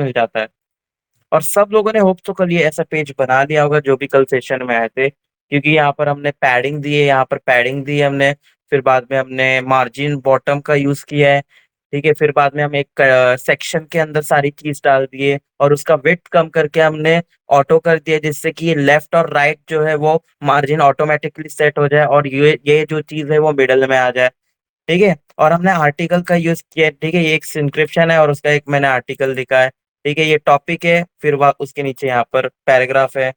मिल जाता है। और सब लोगों ने होप तो कल ये ऐसा पेज बना लिया होगा जो भी कल सेशन में आए थे, क्योंकि यहाँ पर हमने पैडिंग दी है, यहाँ पर पैडिंग दी है हमने। फिर बाद में हमने मार्जिन बॉटम का यूज किया है। ठीक है, फिर बाद में हम एक सेक्शन के अंदर सारी चीज डाल दिए और उसका वेट कम करके हमने ऑटो कर दिया, जिससे कि लेफ्ट और राइट जो है वो मार्जिन ऑटोमेटिकली सेट हो जाए और ये जो चीज है वो मिडल में आ जाए। ठीक है, और हमने आर्टिकल का यूज किया है। ठीक है, ये एक इंक्रिप्शन है और उसका एक मैंने आर्टिकल लिखा है। ठीक है, ये टॉपिक है, फिर वह उसके नीचे यहाँ पर पैराग्राफ है।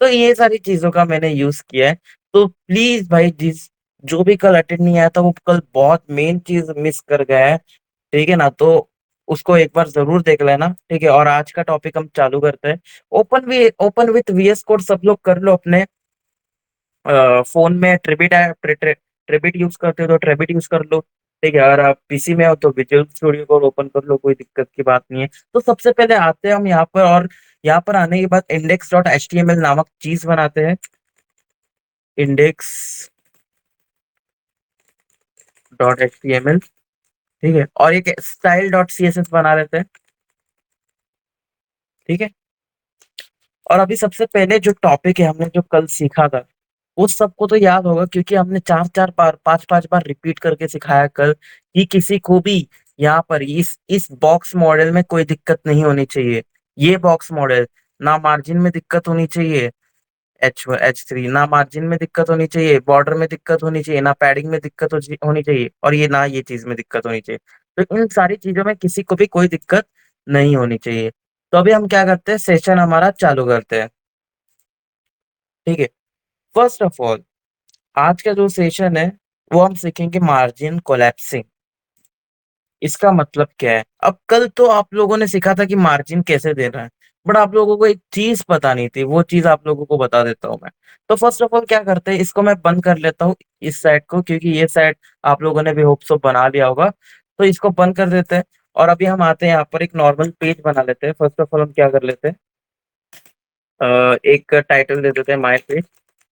तो ये सारी चीजों का मैंने यूज किया है। तो प्लीज भाई, जिस जो भी कल अटेंड नहीं आया था वो कल बहुत मेन चीज मिस कर गया है। ठीक है ना, तो उसको एक बार जरूर देख लेना। ठीक है, और आज का टॉपिक हम चालू करते हैं। ओपन विथ वीएस कोड सब लोग कर लो अपने फोन में। ट्रिबिट यूज करते हो तो ट्रिबिट यूज कर लो। ठीक है, अगर आप पीसी में हो तो विजुअल स्टूडियो को ओपन कर लो, कोई दिक्कत की बात नहीं है। तो सबसे पहले आते हैं हम यहाँ पर, और यहाँ पर आने के बाद index dot H T M L नामक चीज बनाते हैं। Index dot H T M L. ठीक है, और एक style dot C S S बना लेते हैं। ठीक है, और अभी सबसे पहले जो टॉपिक है हमने जो कल सीखा था, वो सबको तो याद होगा, क्योंकि हमने चार चार बार पांच पांच बार रिपीट करके सिखाया कल कि किसी को भी यहाँ पर इस बॉक्स मॉडल में कोई दिक्कत नहीं होनी चाहिए। ये बॉक्स मॉडल, ना मार्जिन में दिक्कत होनी चाहिए, H3 ना मार्जिन में दिक्कत होनी चाहिए, बॉर्डर में दिक्कत होनी चाहिए, ना पैडिंग में दिक्कत होनी चाहिए, और ये ना ये चीज में दिक्कत होनी चाहिए। तो इन सारी चीजों में किसी को भी कोई दिक्कत नहीं होनी चाहिए। तो अभी हम क्या करते हैं, सेशन हमारा चालू करते हैं। ठीक है, फर्स्ट ऑफ ऑल आज का जो सेशन है वो हम सीखेंगे मार्जिन कोलैप्सिंग। इसका मतलब क्या है? अब कल तो आप लोगों ने सीखा था कि मार्जिन कैसे देना है, बट आप लोगों को एक चीज पता नहीं थी, वो चीज आप लोगों को बता देता हूँ मैं। तो फर्स्ट ऑफ ऑल क्या करते हैं, इसको मैं बंद कर लेता हूँ, इस साइड को, क्योंकि ये साइड आप लोगों ने भी होप सो बना लिया होगा। तो इसको बंद कर देते हैं, और अभी हम आते हैं यहाँ पर एक नॉर्मल पेज बना लेते हैं। फर्स्ट ऑफ ऑल हम क्या कर लेते हैं, एक टाइटल दे देते हैं माय पेज।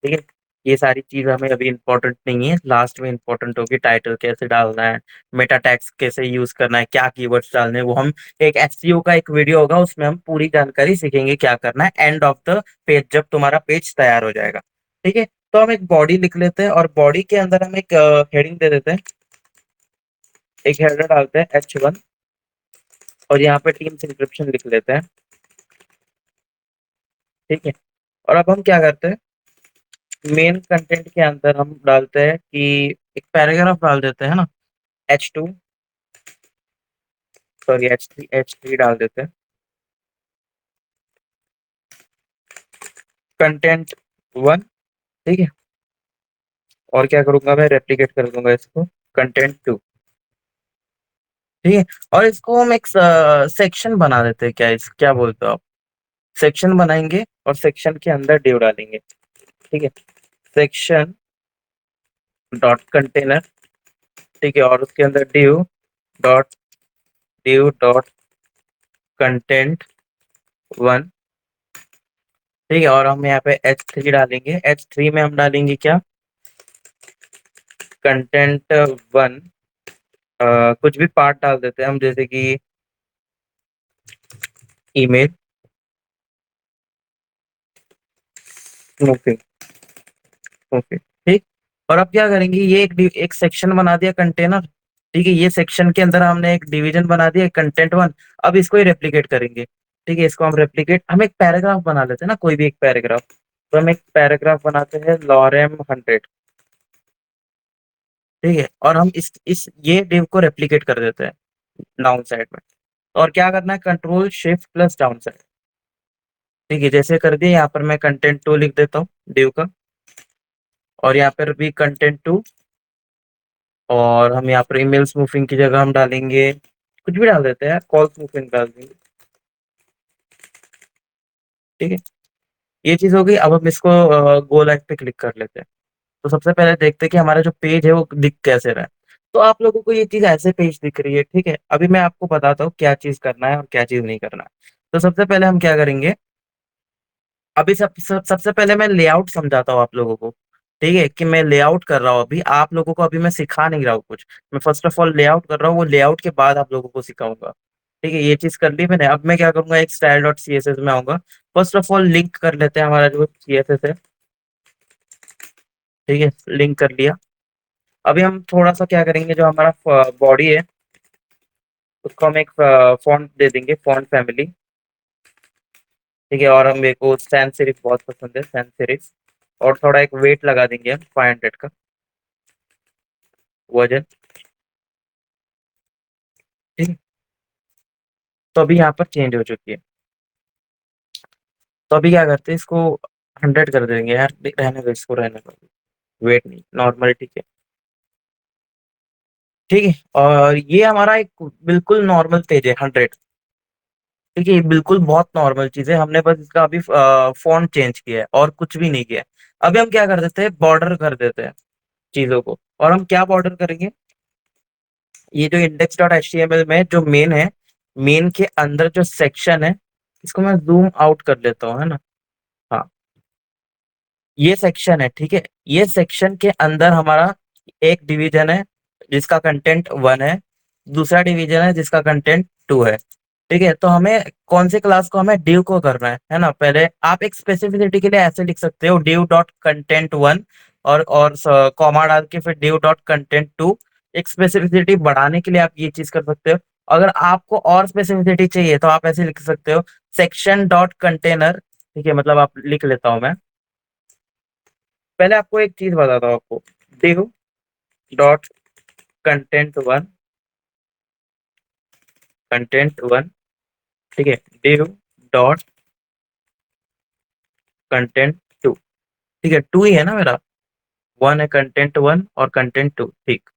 ठीक है, ये सारी चीज हमें अभी इंपॉर्टेंट नहीं है, लास्ट में इंपॉर्टेंट होगी टाइटल कैसे डालना है, मेटा टैग्स कैसे यूज करना है, क्या कीवर्ड्स डालने हैं, वो हम एक एसईओ का एक वीडियो होगा उसमें हम पूरी जानकारी सीखेंगे क्या करना है एंड ऑफ द पेज, जब तुम्हारा पेज तैयार हो जाएगा। ठीक है, तो हम एक बॉडी लिख लेते हैं और बॉडी के अंदर हम एक हेडिंग दे देते हैं। एक हेडर डालते हैं H1, और यहाँ पे टीम इंक्रिप्शन लिख लेते हैं। ठीक है, और अब हम क्या करते हैं, मेन कंटेंट के अंदर हम डालते हैं कि एक पैराग्राफ डाल देते हैं ना, H2, सॉरी H3 डाल देते हैं। कंटेंट 1। ठीक है, और क्या करूंगा मैं, रेप्लिकेट कर दूंगा इसको, कंटेंट 2। ठीक है, और इसको हम एक सेक्शन बना देते हैं, क्या बोलते हो आप? सेक्शन बनाएंगे और सेक्शन के अंदर डिव डालेंगे। ठीक है, सेक्शन डॉट कंटेनर। ठीक है, और उसके अंदर डिव डॉट कंटेंट 1। ठीक है, और हम यहाँ पे H3 डालेंगे। H3 में हम डालेंगे क्या, कंटेंट 1। कुछ भी पार्ट डाल देते हैं हम, जैसे कि ईमेल, स्नूपिंग। ओके, ठीक। और अब क्या करेंगे, ये एक सेक्शन बना दिया कंटेनर। ठीक है, ये सेक्शन के अंदर हमने एक डिवीजन बना दिया कंटेंट 1। अब इसको ही रेप्लिकेट करेंगे। ठीक है, इसको हम एक पैराग्राफ बना लेते हैं ना, कोई भी एक पैराग्राफ। तो हम एक पैराग्राफ बनाते हैं लॉरेम 100। ठीक है, और हम इस ये डिव को रेप्लिकेट कर देते हैं डाउन साइड में। और क्या करना है, control shift plus down side. ठीक है, जैसे कर दिया, यहाँ पर मैं कंटेंट 2 लिख देता हूँ डिव का, और यहाँ पर भी कंटेंट 2। और हम यहाँ पर ईमेल स्मूफिंग की जगह हम डालेंगे, कुछ भी डाल देते हैं, कॉल स्मूफिंग डाल देंगे। ठीक है, ये चीज हो गई। अब हम इसको गो लाइक पे क्लिक कर लेते हैं। तो सबसे पहले देखते हैं कि हमारा जो पेज है वो दिख कैसे रहा है। तो आप लोगों को ये चीज ऐसे पेज दिख रही है। ठीक है, अभी मैं आपको बताता हूँ क्या चीज करना है और क्या चीज नहीं करना है। तो सबसे पहले हम क्या करेंगे, अभी सबसे पहले मैं लेआउट समझाता हूँ आप लोगों को। ठीक है, कि मैं लेआउट कर रहा हूँ अभी आप लोगों को, अभी मैं सिखा नहीं रहा हूँ कुछ। मैं फर्स्ट ऑफ ऑल लेआउट कर रहा हूँ, वो लेआउट के बाद आप लोगों को सिखाऊंगा। ठीक है, ये चीज कर ली मैंने। अब मैं क्या करूंगा, एक style dot C S S में आऊंगा। फर्स्ट ऑफ ऑल लिंक कर लेते हैं हमारा जो सी एस एस है। ठीक है, लिंक कर लिया। अभी हम थोड़ा सा क्या करेंगे, जो हमारा बॉडी है उसको हम एक फॉन्ट दे देंगे, फॉन्ट फैमिली। ठीक है, और हम मेरे को सैन सेरिफ बहुत पसंद है, सैन सेरिफ। और थोड़ा एक वेट लगा देंगे हम 500 का वजन। ठीक है, तो अभी यहाँ पर चेंज हो चुकी है। तो अभी क्या करते हैं, इसको 100 कर देंगे यार, रहने दो इसको, रहने दो। वेट नहीं, नॉर्मल, ठीक है। ठीक है, और ये हमारा एक बिल्कुल नॉर्मल पेज है, 100। ठीक है, ये बिल्कुल बहुत नॉर्मल चीज है, हमने बस इसका अभी फॉन्ट चेंज किया है और कुछ भी नहीं किया है। अभी हम क्या कर देते हैं, बॉर्डर कर देते हैं चीजों को। और हम क्या बॉर्डर करेंगे, ये जो index dot H T M L में जो मेन है, मेन के अंदर जो सेक्शन है, इसको मैं जूम आउट कर लेता हूँ, है ना। हाँ, ये सेक्शन है, ठीक है। ये सेक्शन के अंदर हमारा एक डिवीजन है जिसका कंटेंट 1 है, दूसरा डिवीजन है जिसका कंटेंट 2 है। ठीक है, तो हमें कौन से क्लास को, हमें डिव को करना है ना। पहले आप एक स्पेसिफिसिटी के लिए ऐसे लिख सकते हो, डिव डॉट कंटेंट 1, और कॉमा डाल के फिर डिव डॉट कंटेंट 2। एक स्पेसिफिसिटी बढ़ाने के लिए आप ये चीज कर सकते हो। अगर आपको और स्पेसिफिसिटी चाहिए तो आप ऐसे लिख सकते हो, सेक्शन डॉट कंटेनर। ठीक है, मतलब आप लिख लेता हूं मैं। पहले आपको एक चीज बताता हूँ आपको, div dot content one, content one. ठीक है, div डॉट कंटेंट टू। ठीक है, टू ही है ना मेरा, वन है कंटेंट वन और कंटेंट टू, ठीक।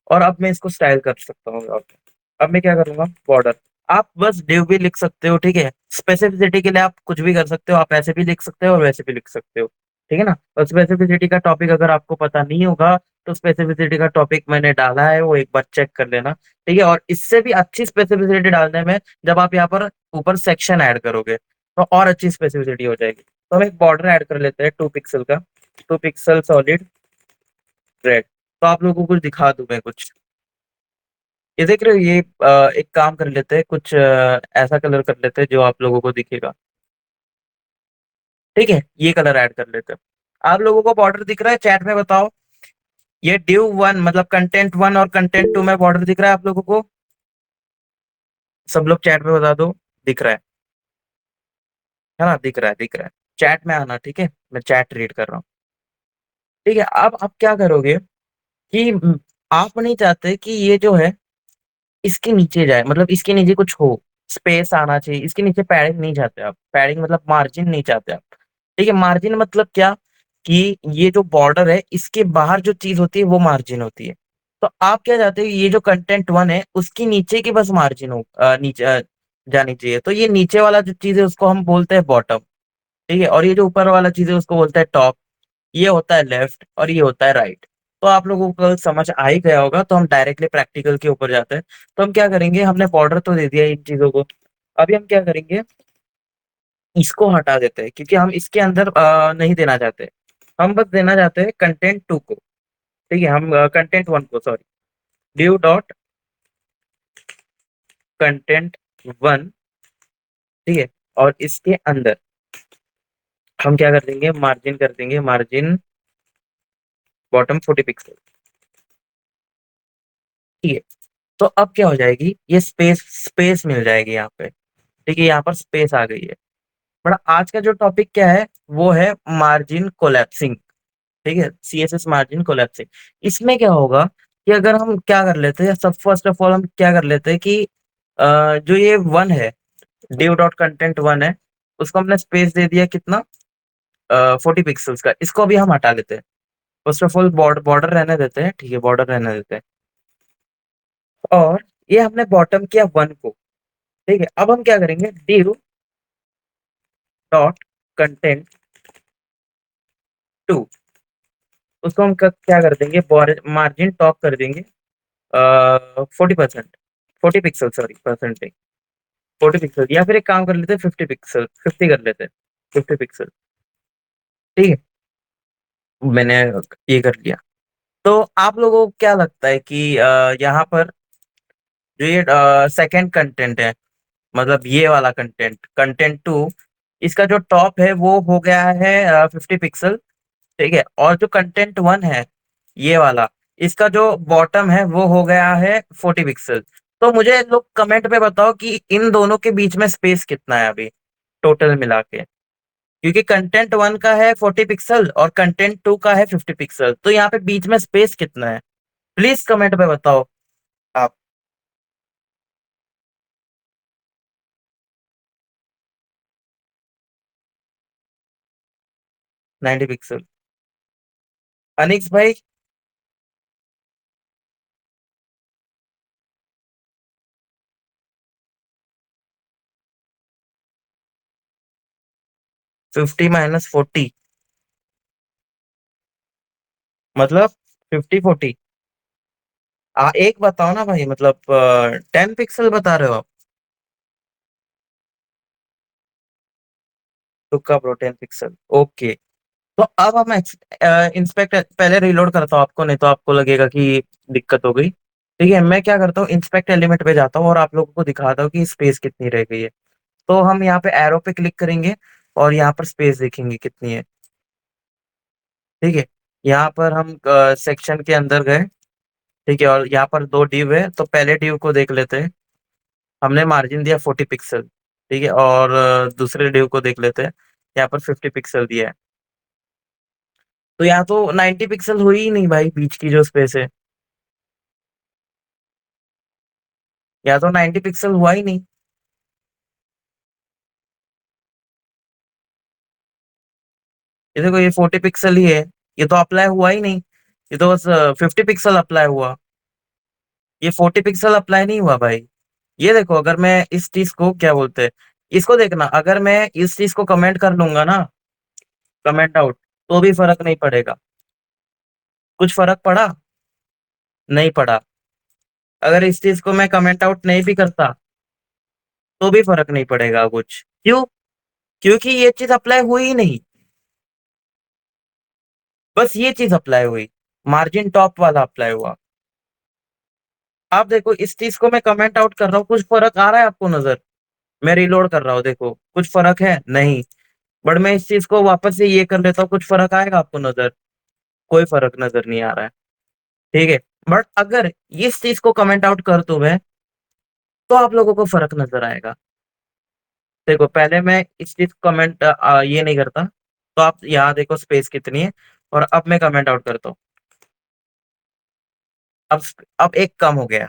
और अब मैं इसको स्टाइल कर सकता हूँ। अब मैं क्या करूंगा, बॉर्डर। आप बस डिव भी लिख सकते हो, ठीक है। स्पेसिफिसिटी के लिए आप कुछ भी कर सकते हो, आप ऐसे भी लिख सकते हो और वैसे भी लिख सकते हो। ठीक है ना। और स्पेसिफिसिटी का टॉपिक अगर आपको पता नहीं होगा, तो स्पेसिफिसिटी का टॉपिक मैंने डाला है, वो एक बार चेक कर लेना। ठीक है, और इससे भी अच्छी स्पेसिफिसिटी डालने में, जब आप यहाँ पर ऊपर सेक्शन ऐड करोगे तो और अच्छी स्पेसिफिसिटी हो जाएगी। तो हम एक बॉर्डर ऐड कर लेते हैं 2 पिक्सल का, 2 पिक्सल सॉलिड रेड। तो आप लोगों को कुछ दिखा दूं मैं कुछ, ये देख रहे हो, ये एक काम कर लेते हैं, कुछ ऐसा कलर कर लेते हैं जो आप लोगों को दिखेगा। ठीक है, ये कलर ऐड कर लेते हैं। आप लोगों को बॉर्डर दिख रहा है, चैट में बताओ। ये डिव वन मतलब कंटेंट वन और कंटेंट टू में बॉर्डर दिख रहा है आप लोगों को? सब लोग चैट में बता दो, दिख रहा है ना, दिख रहा है, दिख रहा है। चैट में आना, ठीक है, मैं चैट रीड कर रहा हूँ। ठीक है, अब आप क्या करोगे कि आप नहीं चाहते कि ये जो है इसके नीचे जाए, मतलब इसके नीचे कुछ हो, स्पेस आना चाहिए इसके नीचे। पैडिंग नहीं चाहते आप, पैडिंग मतलब मार्जिन नहीं चाहते आप। ठीक है, मार्जिन मतलब क्या, कि ये जो बॉर्डर है इसके बाहर जो चीज होती है वो मार्जिन होती है। तो आप क्या चाहते हो, ये जो कंटेंट वन है उसकी नीचे की बस मार्जिन हो, नीचे जानी चाहिए। तो ये नीचे वाला जो चीज है उसको हम बोलते हैं बॉटम। ठीक है, और ये जो ऊपर वाला चीज है उसको बोलते हैं टॉप। ये होता है लेफ्ट और ये होता है राइट। तो आप लोगों को कल समझ आ ही गया होगा, तो हम डायरेक्टली प्रैक्टिकल के ऊपर जाते हैं। तो हम क्या करेंगे, हमने बॉर्डर तो दे दिया इन चीजों को। अभी हम क्या करेंगे, इसको हटा देते हैं क्योंकि हम इसके अंदर नहीं देना चाहते। हम बस देना चाहते हैं कंटेंट टू को। ठीक है, हम कंटेंट वन को, sorry, due dot content one. ठीक है, और इसके अंदर हम क्या कर देंगे, मार्जिन कर देंगे, मार्जिन बॉटम 40 पिक्सल। ठीक है, तो अब क्या हो जाएगी, ये स्पेस स्पेस मिल जाएगी यहाँ पे। ठीक है, यहाँ पर स्पेस आ गई है। बट आज का जो टॉपिक क्या है, वो है मार्जिन कोलैप्सिंग। ठीक है, सीएसएस मार्जिन कोलैप्सिंग। इसमें क्या होगा कि अगर हम क्या कर लेते हैं, सब फर्स्ट ऑफ ऑल हम क्या कर लेते हैं कि जो ये वन है, div डॉट कंटेंट वन है, उसको हमने स्पेस दे दिया कितना, 40 पिक्सल्स का। इसको अभी हम हटा लेते हैं। फर्स्ट ऑफ ऑल बॉर्डर रहने देते हैं, ठीक है, बॉर्डर रहने देते हैं। और ये हमने बॉटम किया 1 को। ठीक है, अब हम क्या करेंगे, div डॉट कंटेंट 2, उसको हम क्या कर देंगे, मार्जिन टॉप कर देंगे 40%, 40 पिक्सल, सॉरी, परसेंटेज 40 पिक्सल। या फिर एक काम कर लेते हैं, 50 पिक्सल, 50 कर लेते हैं, 50 पिक्सल। ठीक है, मैंने ये कर लिया। तो आप लोगों को क्या लगता है कि यहाँ पर जो ये सेकंड कंटेंट है, मतलब ये वाला कंटेंट, कंटेंट टू, इसका जो टॉप है वो हो गया है 50 पिक्सल। ठीक है, और जो कंटेंट वन है ये वाला, इसका जो बॉटम है वो हो गया है 40 पिक्सल। तो मुझे लोग कमेंट पे बताओ कि इन दोनों के बीच में स्पेस कितना है अभी, टोटल मिला के। क्योंकि कंटेंट वन का है 40 पिक्सल और कंटेंट टू का है 50 पिक्सल, तो यहाँ पे बीच में स्पेस कितना है, प्लीज कमेंट पे बताओ आप। 90 पिक्सल। अनिक्स भाई। 50 - 40 मतलब 50 - 40। एक बताओ ना भाई, मतलब 10 पिक्सल बता रहे हो आप? तुक्का ब्रो, 10 पिक्सल, ओके। तो अब हम इंस्पेक्ट, पहले रिलोड करता हूँ आपको, नहीं तो आपको लगेगा कि दिक्कत हो गई। ठीक है, मैं क्या करता हूँ, इंस्पेक्ट एलिमेंट पे जाता हूँ और आप लोगों को दिखाता हूँ कि स्पेस कितनी रह गई है। तो हम यहाँ पे एरो पे क्लिक करेंगे और यहाँ पर स्पेस देखेंगे कितनी है। ठीक है, यहाँ पर हम सेक्शन के अंदर गए। ठीक है, और यहाँ पर दो डिव है, तो पहले डिव को देख लेते हैं। हमने मार्जिन दिया 40 पिक्सल। ठीक है, और दूसरे डिव को देख लेते हैं। यहाँ पर 50 पिक्सल दिया है। तो यहाँ तो 90 पिक्सल हुई ही नहीं भाई, बीच की जो स्पेस है। यहाँ तो 90 पिक्सल हुआ ही नहीं। ये देखो, ये 40 पिक्सल ही है। ये तो अप्लाई हुआ ही नहीं। ये तो बस 50 पिक्सल अप्लाई हुआ। ये 40 पिक्सल अप्लाई नहीं हुआ भाई। ये देखो, अगर मैं इस चीज को क्या बोलते हैं, इसको देखना, अगर मैं इस चीज को कमेंट कर लूंगा ना, कमेंट आउट, तो भी फर्क नहीं पड़ेगा। कुछ फर्क पड़ा? नहीं पड़ा। अगर इस चीज को मैं कमेंट आउट नहीं भी करता, तो भी फर्क नहीं पड़ेगा कुछ। क्यों? क्योंकि ये चीज अप्लाई हुई ही नहीं। बस ये चीज अप्लाई हुई, मार्जिन टॉप वाला अप्लाई हुआ। आप देखो, इस चीज को मैं कमेंट आउट कर रहा हूँ, कुछ फर्क आ रहा है आपको नजर? मैं रिलोड कर रहा हूँ, देखो कुछ फर्क है नहीं। बट मैं इस चीज को वापस से ये कर लेता हूँ, कुछ फर्क आएगा आपको नजर? कोई फर्क नजर नहीं आ रहा है। ठीक है, बट अगर इस चीज को कमेंट आउट कर दूं मैं, तो आप लोगों को फर्क नजर आएगा। देखो, पहले मैं इस चीज को कमेंट ये नहीं करता, तो आप यहाँ देखो स्पेस कितनी है। और अब मैं कमेंट आउट करता हूँ। अब अब एक कम हो गया।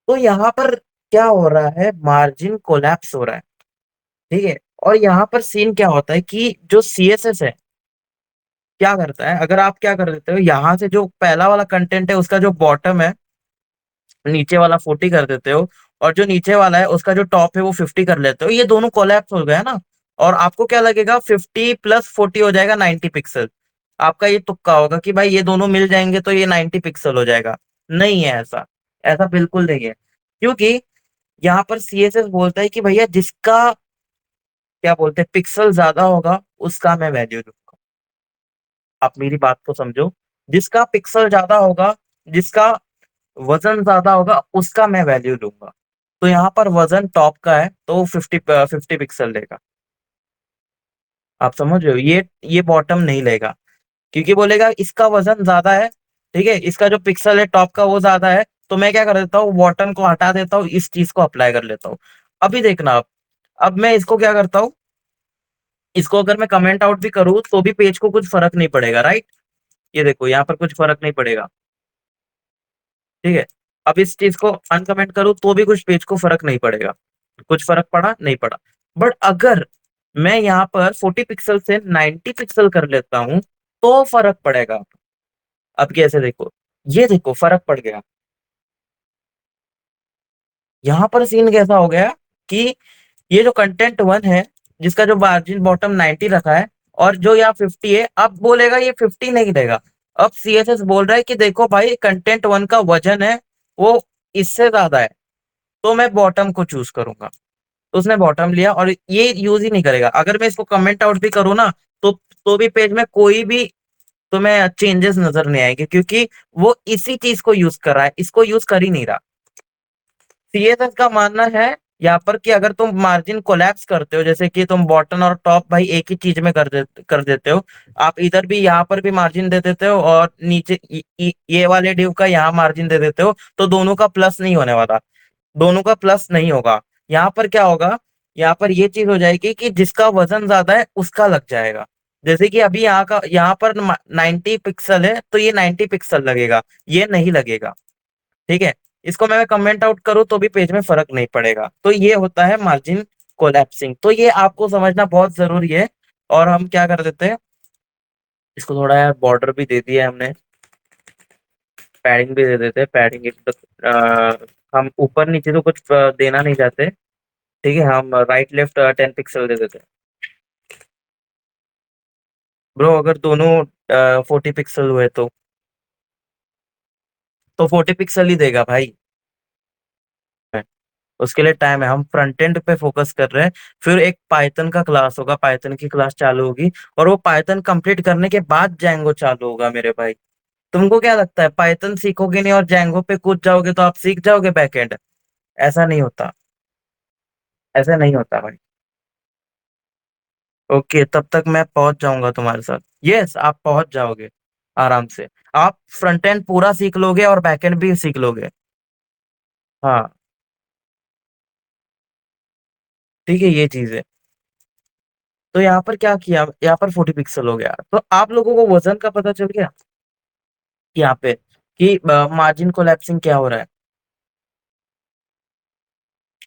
तो यहाँ पर क्या हो रहा है, मार्जिन कोलैप्स हो रहा है। ठीक है, और यहाँ पर सीन क्या होता है कि जो सीएसएस है क्या करता है, अगर आप क्या कर देते हो, यहाँ से जो पहला वाला कंटेंट है उसका जो बॉटम है, नीचे वाला 40 कर देते हो, और जो नीचे वाला है उसका जो टॉप है वो 50 कर लेते हो, ये दोनों कोलैप्स हो गया ना। और आपको क्या लगेगा, 50 + 40 हो जाएगा 90 पिक्सल। आपका ये तुक्का होगा कि भाई ये दोनों मिल जाएंगे तो ये 90 पिक्सल हो जाएगा। नहीं है ऐसा। ऐसा बिल्कुल नहीं है। क्योंकि यहाँ पर सीएसएस बोलता है कि भैया जिसका क्या बोलते हैं पिक्सल ज्यादा होगा, उसका मैं वैल्यू दूंगा। आप मेरी बात को समझो। जिसका पिक्सल ज्यादा होगा, जिसका वजन ज्यादा होगा, उसका मैं वैल्यू लूंगा। तो यहाँ पर वजन टॉप का है तो 50 पिक्सल लेगा। आप समझ रहे हो, ये बॉटम नहीं लेगा। क्योंकि बोलेगा इसका वजन ज्यादा है। ठीक है, इसका जो पिक्सल है टॉप का वो ज्यादा है। तो मैं क्या कर देता हूँ, बॉटम को हटा देता हूँ, इस चीज को अप्लाई कर लेता हूँ। अभी देखना आप। अब मैं इसको क्या करता हूँ, इसको अगर मैं कमेंट आउट भी करूँ तो भी पेज को कुछ फर्क नहीं पड़ेगा, राइट? ये देखो, यहाँ पर कुछ फर्क नहीं पड़ेगा। ठीक है, अब इस चीज को अनकमेंट करूँ तो भी कुछ पेज को फर्क नहीं पड़ेगा। कुछ फर्क पड़ा? नहीं पड़ा। बट अगर मैं यहाँ पर 40 पिक्सल से 90 पिक्सल कर लेता हूं, तो फर्क पड़ेगा। अब कैसे देखो, ये देखो फर्क पड़ गया। यहाँ पर सीन कैसा हो गया कि ये जो कंटेंट वन है, जिसका जो मार्जिन बॉटम 90 रखा है, और जो यहाँ 50 है, अब बोलेगा ये 50 नहीं देगा। अब सीएसएस बोल रहा है कि देखो भाई, कंटेंट वन का वजन है वो इससे ज्यादा है, तो मैं बॉटम को चूज करूंगा। तो उसने बॉटम लिया और ये यूज ही नहीं करेगा। अगर मैं इसको कमेंट आउट भी करूँ ना, तो भी पेज में कोई भी तुम्हें चेंजेस नजर नहीं आएंगे, क्योंकि वो इसी चीज को यूज कर रहा है, इसको यूज कर ही नहीं रहा। सीएसएस का मानना है यहाँ पर कि अगर तुम मार्जिन कोलैप्स करते हो, जैसे कि तुम बॉटम और टॉप भाई एक ही चीज में कर देते हो, आप इधर भी यहाँ पर भी मार्जिन दे देते हो और नीचे ये वाले ड्यू का यहाँ मार्जिन दे देते हो, तो दोनों का प्लस नहीं होने वाला, दोनों का प्लस नहीं होगा। यहाँ पर क्या होगा, यहाँ पर ये चीज हो जाएगी कि जिसका वजन ज्यादा है उसका लग जाएगा। जैसे कि अभी यहाँ पर 90 पिक्सल है तो ये 90 पिक्सल लगेगा, ये नहीं लगेगा। ठीक है, इसको मैं कमेंट आउट करूँ तो भी पेज में फर्क नहीं पड़ेगा। तो ये होता है मार्जिन कोलैप्सिंग, तो ये आपको समझना बहुत जरूरी है। और हम क्या कर देते हैं, इसको थोड़ा यार बॉर्डर भी दे दिया है हमने, पैडिंग भी दे देते हैं, पैडिंग एक तो हम ऊपर नीचे तो कुछ देना नहीं चाहते। ठीक है, हम राइट लेफ्ट 10 पिक्सल दे देते हैं। ब्रो अगर दोनों 40 पिक्सल हुए तो 40 पिक्सल ही देगा भाई। उसके लिए टाइम है, हम फ्रंट एंड पे फोकस कर रहे हैं। फिर एक पाइथन का क्लास होगा, पाइथन की क्लास चालू होगी, और वो पाइथन कंप्लीट करने के बाद जैंगो चालू होगा मेरे भाई। तुमको क्या लगता है पाइथन सीखोगे नहीं और जैंगो पे कूद जाओगे तो आप सीख जाओगे बैकएंड? ऐसा नहीं होता, ऐसा नहीं होता भाई। ओके, तब तक मैं पहुंच जाऊंगा तुम्हारे साथ। यस, आप पहुंच जाओगे आराम से। आप फ्रंट एंड पूरा सीख लोगे और बैकएंड भी सीख लोगे। हाँ, ठीक है, ये चीज है। तो यहाँ पर क्या किया, यहाँ पर 40 पिक्सल हो गया, तो आप लोगों को वजन का पता चल गया यहाँ पे कि मार्जिन कोलैप्सिंग क्या हो रहा है।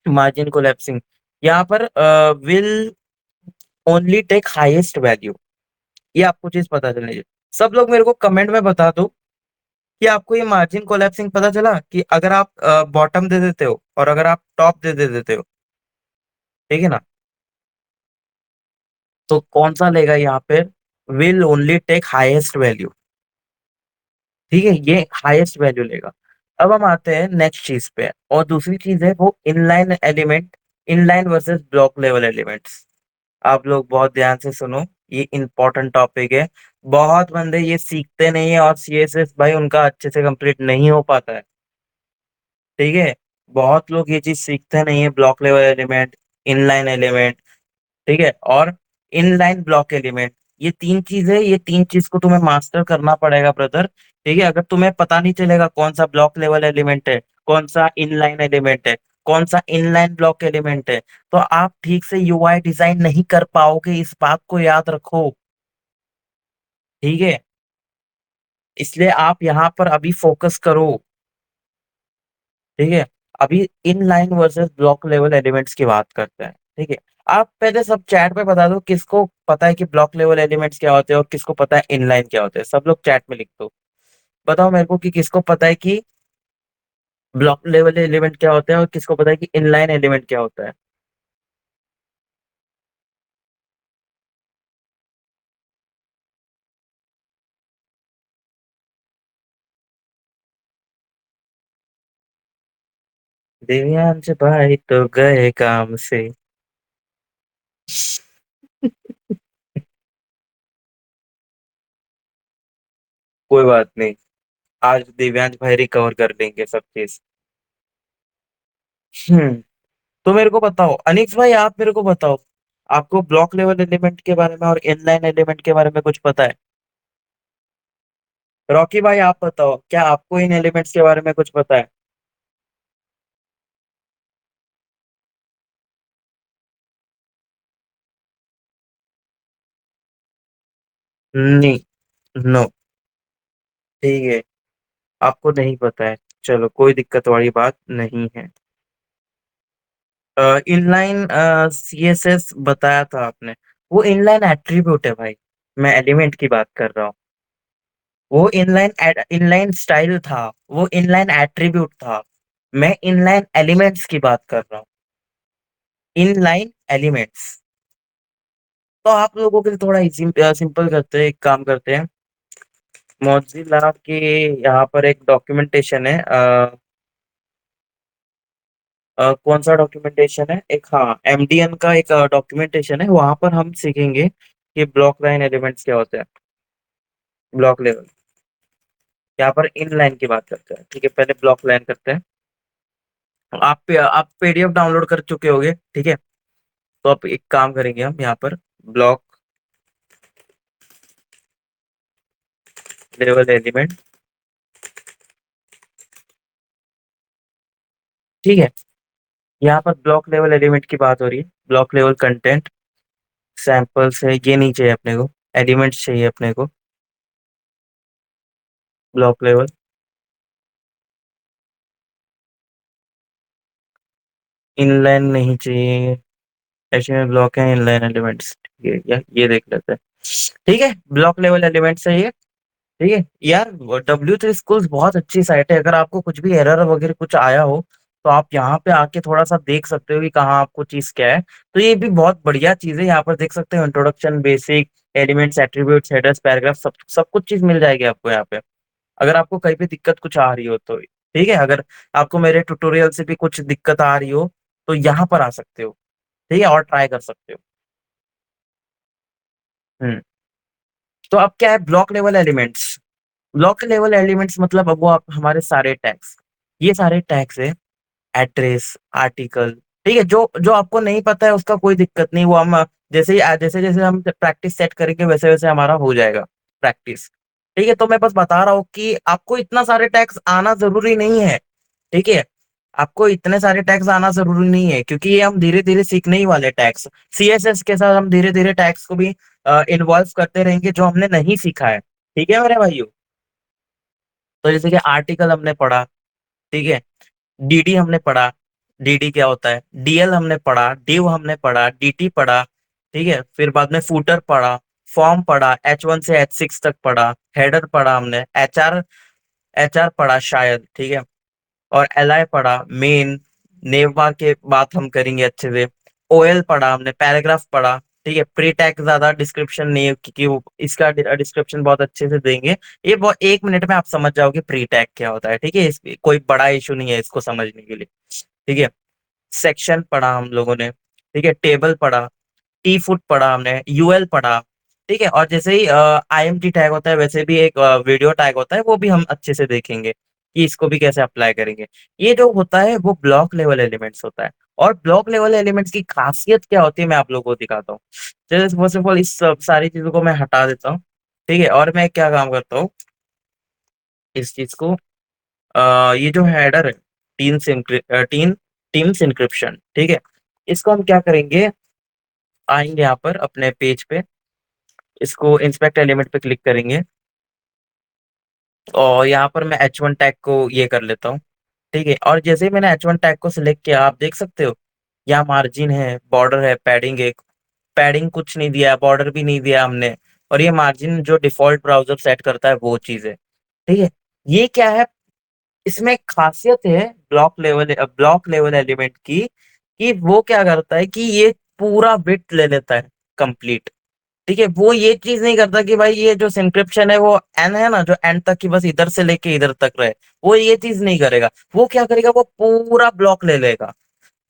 मार्जिन कोलैप्सिंग यहाँ पर will only take highest value, ये आपको चीज पता चलनी चाहिए। सब लोग मेरे को कमेंट में बता दो कि आपको ये मार्जिन कोलैप्सिंग पता चला कि अगर आप बॉटम दे देते हो और अगर आप टॉप दे देते हो, ठीक है ना, तो कौन सा लेगा यहाँ पे, will only take highest value. ठीक है, ये हाईएस्ट वैल्यू लेगा। अब हम आते हैं नेक्स्ट चीज पे, और दूसरी चीज है वो inline element, inline versus block level elements. आप लोग बहुत ध्यान से सुनो, ये इंपॉर्टेंट टॉपिक है। बहुत बंदे ये सीखते नहीं है और सीएसएस भाई उनका अच्छे से कंप्लीट नहीं हो पाता है। ठीक है, बहुत लोग ये चीज सीखते नहीं है, block level element, inline element, ठीक है, और इनलाइन ब्लॉक एलिमेंट। ये तीन चीज है, ये तीन चीज को तुम्हें मास्टर करना पड़ेगा ब्रदर। ठीक है, अगर तुम्हें पता नहीं चलेगा कौन सा ब्लॉक लेवल एलिमेंट है, कौन सा इनलाइन एलिमेंट है, कौन सा इनलाइन ब्लॉक एलिमेंट है, तो आप ठीक से यूआई डिजाइन नहीं कर पाओगे, इस बात को याद रखो। ठीक है, इसलिए आप यहाँ पर अभी फोकस करो। ठीक है, अभी inline versus block level elements की बात करते हैं। ठीक है, आप पहले सब चैट में बता दो किसको पता है कि ब्लॉक लेवल एलिमेंट्स क्या होते हैं और किसको पता है इनलाइन क्या होते हैं। सब लोग चैट में लिख दो, बताओ मेरे को कि किसको पता है कि ब्लॉक लेवल एलिमेंट क्या होता है और किसको पता है कि इनलाइन एलिमेंट क्या होता है। दिव्यांश भाई तो गए काम से। कोई बात नहीं, आज दिव्यांश भाई रिकवर कर लेंगे सब चीज। तो मेरे को बताओ अनिक्स भाई, आप मेरे को बताओ, आपको ब्लॉक लेवल एलिमेंट के बारे में और इनलाइन एलिमेंट के बारे में कुछ पता है? रॉकी भाई आप बताओ, क्या आपको इन एलिमेंट्स के बारे में कुछ पता है? नहीं, नो, ठीक है, आपको नहीं पता है, चलो कोई दिक्कत वाली बात नहीं है। इनलाइन सीएसएस बताया था आपने, वो इनलाइन एट्रीब्यूट है भाई, मैं एलिमेंट की बात कर रहा हूँ। वो इनलाइन इनलाइन स्टाइल था, वो इनलाइन एट्रीब्यूट था। मैं इनलाइन एलिमेंट्स की बात कर रहा हूँ, इनलाइन एलिमेंट्स। तो आप लोगों के लिए थोड़ा सिंपल करते हैं, एक काम करते हैं, मोजिला के यहाँ पर एक डॉक्यूमेंटेशन है, कौन सा डॉक्यूमेंटेशन है, एक हाँ एमडीएन का एक डॉक्यूमेंटेशन है, वहां पर हम सीखेंगे कि ब्लॉक लाइन एलिमेंट्स क्या होते हैं, ब्लॉक लेवल। यहाँ पर इन लाइन की बात करते हैं, ठीक है, पहले ब्लॉक लाइन करते हैं। आप पीडीएफ डाउनलोड कर चुके होगे, ठीक है। तो अब एक काम करेंगे हम यहाँ पर, ब्लॉक लेवल एलिमेंट, ठीक है। यहाँ पर ब्लॉक लेवल एलिमेंट की बात हो रही है, ब्लॉक लेवल कंटेंट सैंपल्स है, ये नहीं चाहिए अपने को, एलिमेंट्स चाहिए अपने को। ब्लॉक लेवल इनलाइन नहीं चाहिए, एचटीएमएल ब्लॉक है, इनलाइन एलिमेंट्स, ठीक है, ये देख लेते हैं। ठीक है, ब्लॉक लेवल एलिमेंट चाहिए, ठीक है यार। W3 स्कूल्स बहुत अच्छी साइट है, अगर आपको कुछ भी एरर वगैरह कुछ आया हो तो आप यहाँ पे आके थोड़ा सा देख सकते हो कि कहाँ आपको चीज क्या है। तो ये भी बहुत बढ़िया चीज है, यहाँ पर देख सकते हो introduction, basic, elements, attributes, headers, paragraph, सब सब कुछ चीज मिल जाएगी आपको यहाँ पे। अगर आपको कहीं भी दिक्कत कुछ आ रही हो तो, ठीक है, अगर आपको मेरे ट्यूटोरियल से भी कुछ दिक्कत आ रही हो तो यहाँ पर आ सकते हो, ठीक है, और ट्राई कर सकते हो। हम्म। तो अब क्या है block level elements? Block level elements मतलब अब वो आप हमारे सारे टैग्स, ये सारे टैग्स है, एड्रेस, आर्टिकल, ठीक है। जो जो आपको नहीं पता है उसका कोई दिक्कत नहीं, वो हम जैसे जैसे हम प्रैक्टिस सेट करेंगे वैसे वैसे हमारा हो जाएगा प्रैक्टिस, ठीक है। तो मैं बस बता रहा हूँ कि आपको इतना सारे टैग्स आना जरूरी नहीं है, ठीक है। आपको इतने सारे टैग्स आना जरूरी नहीं है, क्योंकि ये हम धीरे धीरे सीखने ही वाले टैग्स, सीएसएस के साथ हम धीरे धीरे टैग्स को भी इन्वॉल्व करते रहेंगे जो हमने नहीं सीखा है, ठीक है मेरे भाइयों। तो जैसे कि आर्टिकल हमने पढ़ा, ठीक है, डीडी हमने पढ़ा, डीडी क्या होता है, डीएल हमने पढ़ा, डिव हमने पढ़ा, डीटी पढ़ा, ठीक है। फिर बाद में फूटर पढ़ा, फॉर्म पढ़ा, H1 से H6 तक पढ़ा, हेडर पढ़ा हमने, एचआर, एचआर पढ़ा शायद, ठीक है। और एलआई पढ़ा, मेन, नेम बार के बात हम करेंगे अच्छे से। ओएल पढ़ा हमने, पैराग्राफ पढ़ा, ठीक है। प्री टैग ज्यादा डिस्क्रिप्शन नहीं है, क्योंकि वो इसका डिस्क्रिप्शन बहुत अच्छे से देंगे, ये बहुत 1 मिनट में आप समझ जाओगे प्री टैग क्या होता है, ठीक है। कोई बड़ा इशू नहीं है इसको समझने के लिए, ठीक है। सेक्शन पढ़ा हम लोगों ने, ठीक है, टेबल पढ़ा, टी फुट पढ़ा हमने, यूएल पढ़ा, ठीक है। और जैसे ही आईएमटी टैग होता है वैसे भी एक वीडियो टैग होता है, वो भी हम अच्छे से देखेंगे कि इसको भी कैसे अप्लाई करेंगे। ये जो होता है वो ब्लॉक लेवल एलिमेंट्स होता है। और ब्लॉक लेवल एलिमेंट्स की खासियत क्या होती है मैं आप लोगों को दिखाता हूँ। जैसे फर्स्ट ऑफ ऑल इस सारी चीजों को मैं हटा देता हूँ, ठीक है। और मैं क्या काम करता हूँ, इस चीज को, ये जो हेडर है, टीन टीम्स इंक्रिप्शन, ठीक है, इसको हम क्या करेंगे, आएंगे यहाँ पर अपने पेज पे, इसको इंस्पेक्ट एलिमेंट पे क्लिक करेंगे, और यहाँ पर मैं H1 टैग को ये कर लेता हूँ, ठीक है। और जैसे ही मैंने H1 टैग को सिलेक्ट किया, आप देख सकते हो यहाँ मार्जिन है, बॉर्डर है, पैडिंग है, पैडिंग कुछ नहीं दिया, बॉर्डर भी नहीं दिया हमने। और ये मार्जिन जो डिफॉल्ट ब्राउजर सेट करता है वो चीज है, ठीक है। ये क्या है, इसमें एक खासियत है ब्लॉक लेवल एलिमेंट की, कि वो क्या करता है कि ये पूरा विड्थ ले लेता है कंप्लीट, ठीक है। वो ये चीज नहीं करता कि भाई ये जो इंक्रिप्शन है वो एन है ना, जो एंड तक की बस इधर से लेके इधर तक रहे, वो ये चीज नहीं करेगा। वो क्या करेगा, वो पूरा ब्लॉक ले लेगा,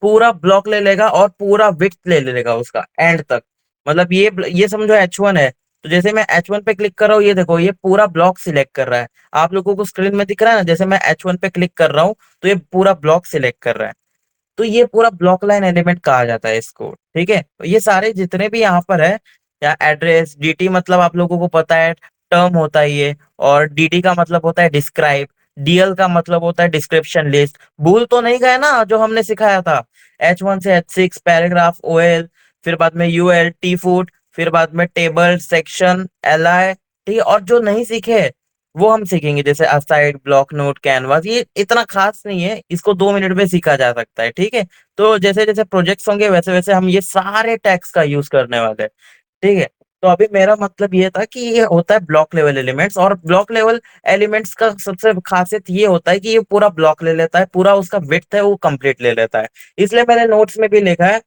पूरा ब्लॉक ले लेगा और पूरा विड्थ ले लेगा उसका एंड तक। मतलब ये समझो H1 है, तो जैसे मैं H1 पे क्लिक कर रहा हूँ, ये देखो ये पूरा ब्लॉक सिलेक्ट कर रहा है। आप लोगों को स्क्रीन में दिख रहा है ना, जैसे मैं H1 पे क्लिक कर रहा हूँ तो ये पूरा ब्लॉक सिलेक्ट कर रहा है। तो ये पूरा ब्लॉक लाइन एलिमेंट कहा जाता है इसको, ठीक है। तो ये सारे जितने भी यहाँ पर है, या एड्रेस, डीटी मतलब आप लोगों को पता है टर्म होता है ये, और डीडी का मतलब होता है डिस्क्राइब, डीएल का मतलब होता है डिस्क्रिप्शन लिस्ट। भूल तो नहीं गए ना जो हमने सिखाया था, H1 से H6, पैराग्राफ, ओएल, फिर बाद में यूएल, टी फूड, फिर बाद में टेबल, सेक्शन, एलआई, ठीक है। और जो नहीं सीखे वो हम सीखेंगे, जैसे असाइड, ब्लॉक नोट, कैनवास, ये इतना खास नहीं है, इसको 2 मिनट में सीखा जा सकता है, ठीक है। तो जैसे जैसे प्रोजेक्ट्स होंगे वैसे वैसे हम ये सारे टैग्स का यूज करने वाले हैं, ठीक है। तो अभी मेरा मतलब ये था कि ये होता है ब्लॉक लेवल एलिमेंट्स, और ब्लॉक लेवल एलिमेंट्स का सबसे खासियत ये होता है कि ये पूरा ब्लॉक ले लेता है, पूरा उसका विड्थ है वो कंप्लीट ले लेता है। इसलिए मैंने नोट्स में भी लिखा है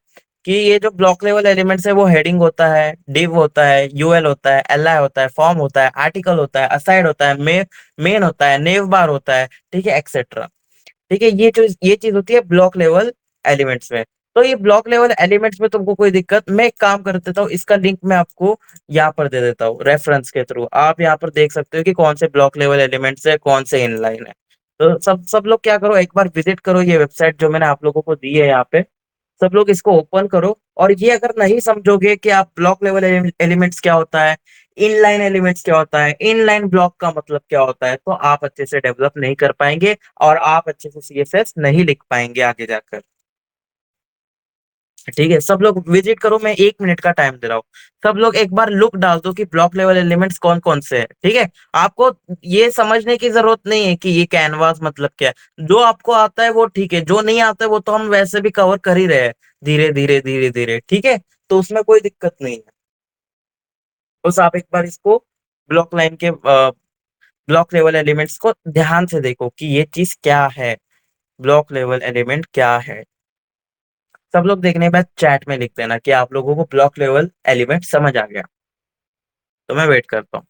कि ये जो ब्लॉक लेवल एलिमेंट्स है वो हेडिंग होता है, डिव होता है, यूएल होता है, एलआई होता है, फॉर्म होता है, आर्टिकल होता है, असाइड होता है, मेन होता है, नेव बार होता है, ठीक है, एक्सेट्रा, ठीक है। ये चीज होती है ब्लॉक लेवल एलिमेंट्स में। तो ये ब्लॉक लेवल एलिमेंट्स में तुमको कोई दिक्कत, मैं एक काम कर देता हूँ, इसका लिंक मैं आपको यहाँ पर दे देता हूँ रेफरेंस के थ्रू, आप यहाँ पर देख सकते हो कि कौन से ब्लॉक लेवल एलिमेंट्स है, कौन से इनलाइन है। तो सब सब लोग क्या करो, एक बार विजिट करो ये वेबसाइट जो मैंने आप लोगों को दी है यहाँ पे। सब लोग इसको ओपन करो, और ये अगर नहीं समझोगे कि आप ब्लॉक लेवल एलिमेंट्स क्या होता है, इनलाइन एलिमेंट्स क्या होता है, इनलाइन ब्लॉक का मतलब क्या होता है, तो आप अच्छे से डेवलप नहीं कर पाएंगे, और आप अच्छे से सीएसएस नहीं लिख पाएंगे आगे जाकर। ठीक है, सब लोग विजिट करो, मैं 1 मिनट का टाइम दे रहा हूँ। सब लोग एक बार लुक डाल दो कि ब्लॉक लेवल एलिमेंट्स कौन कौन से हैं। ठीक है, आपको ये समझने की जरूरत नहीं है कि ये कैनवास मतलब क्या है। जो आपको आता है वो ठीक है, जो नहीं आता है वो तो हम वैसे भी कवर कर ही रहे हैं, धीरे धीरे धीरे धीरे। ठीक है, तो उसमें कोई दिक्कत नहीं है। बस आप एक बार इसको ब्लॉक लाइन के ब्लॉक लेवल एलिमेंट्स को ध्यान से देखो कि ये चीज क्या है, ब्लॉक लेवल एलिमेंट क्या है। सब लोग देखने के बाद चैट में लिख देना कि आप लोगों को ब्लॉक लेवल एलिमेंट समझ आ गया। तो मैं वेट करता हूँ।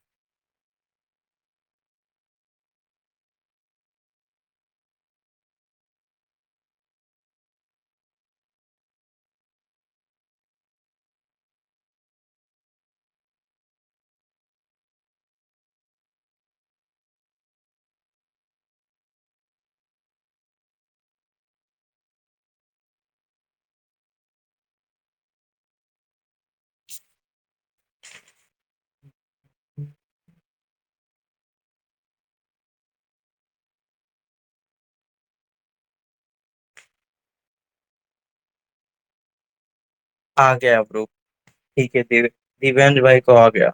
आ गया ब्रो। ठीक है, दिव्यांश भाई को आ गया।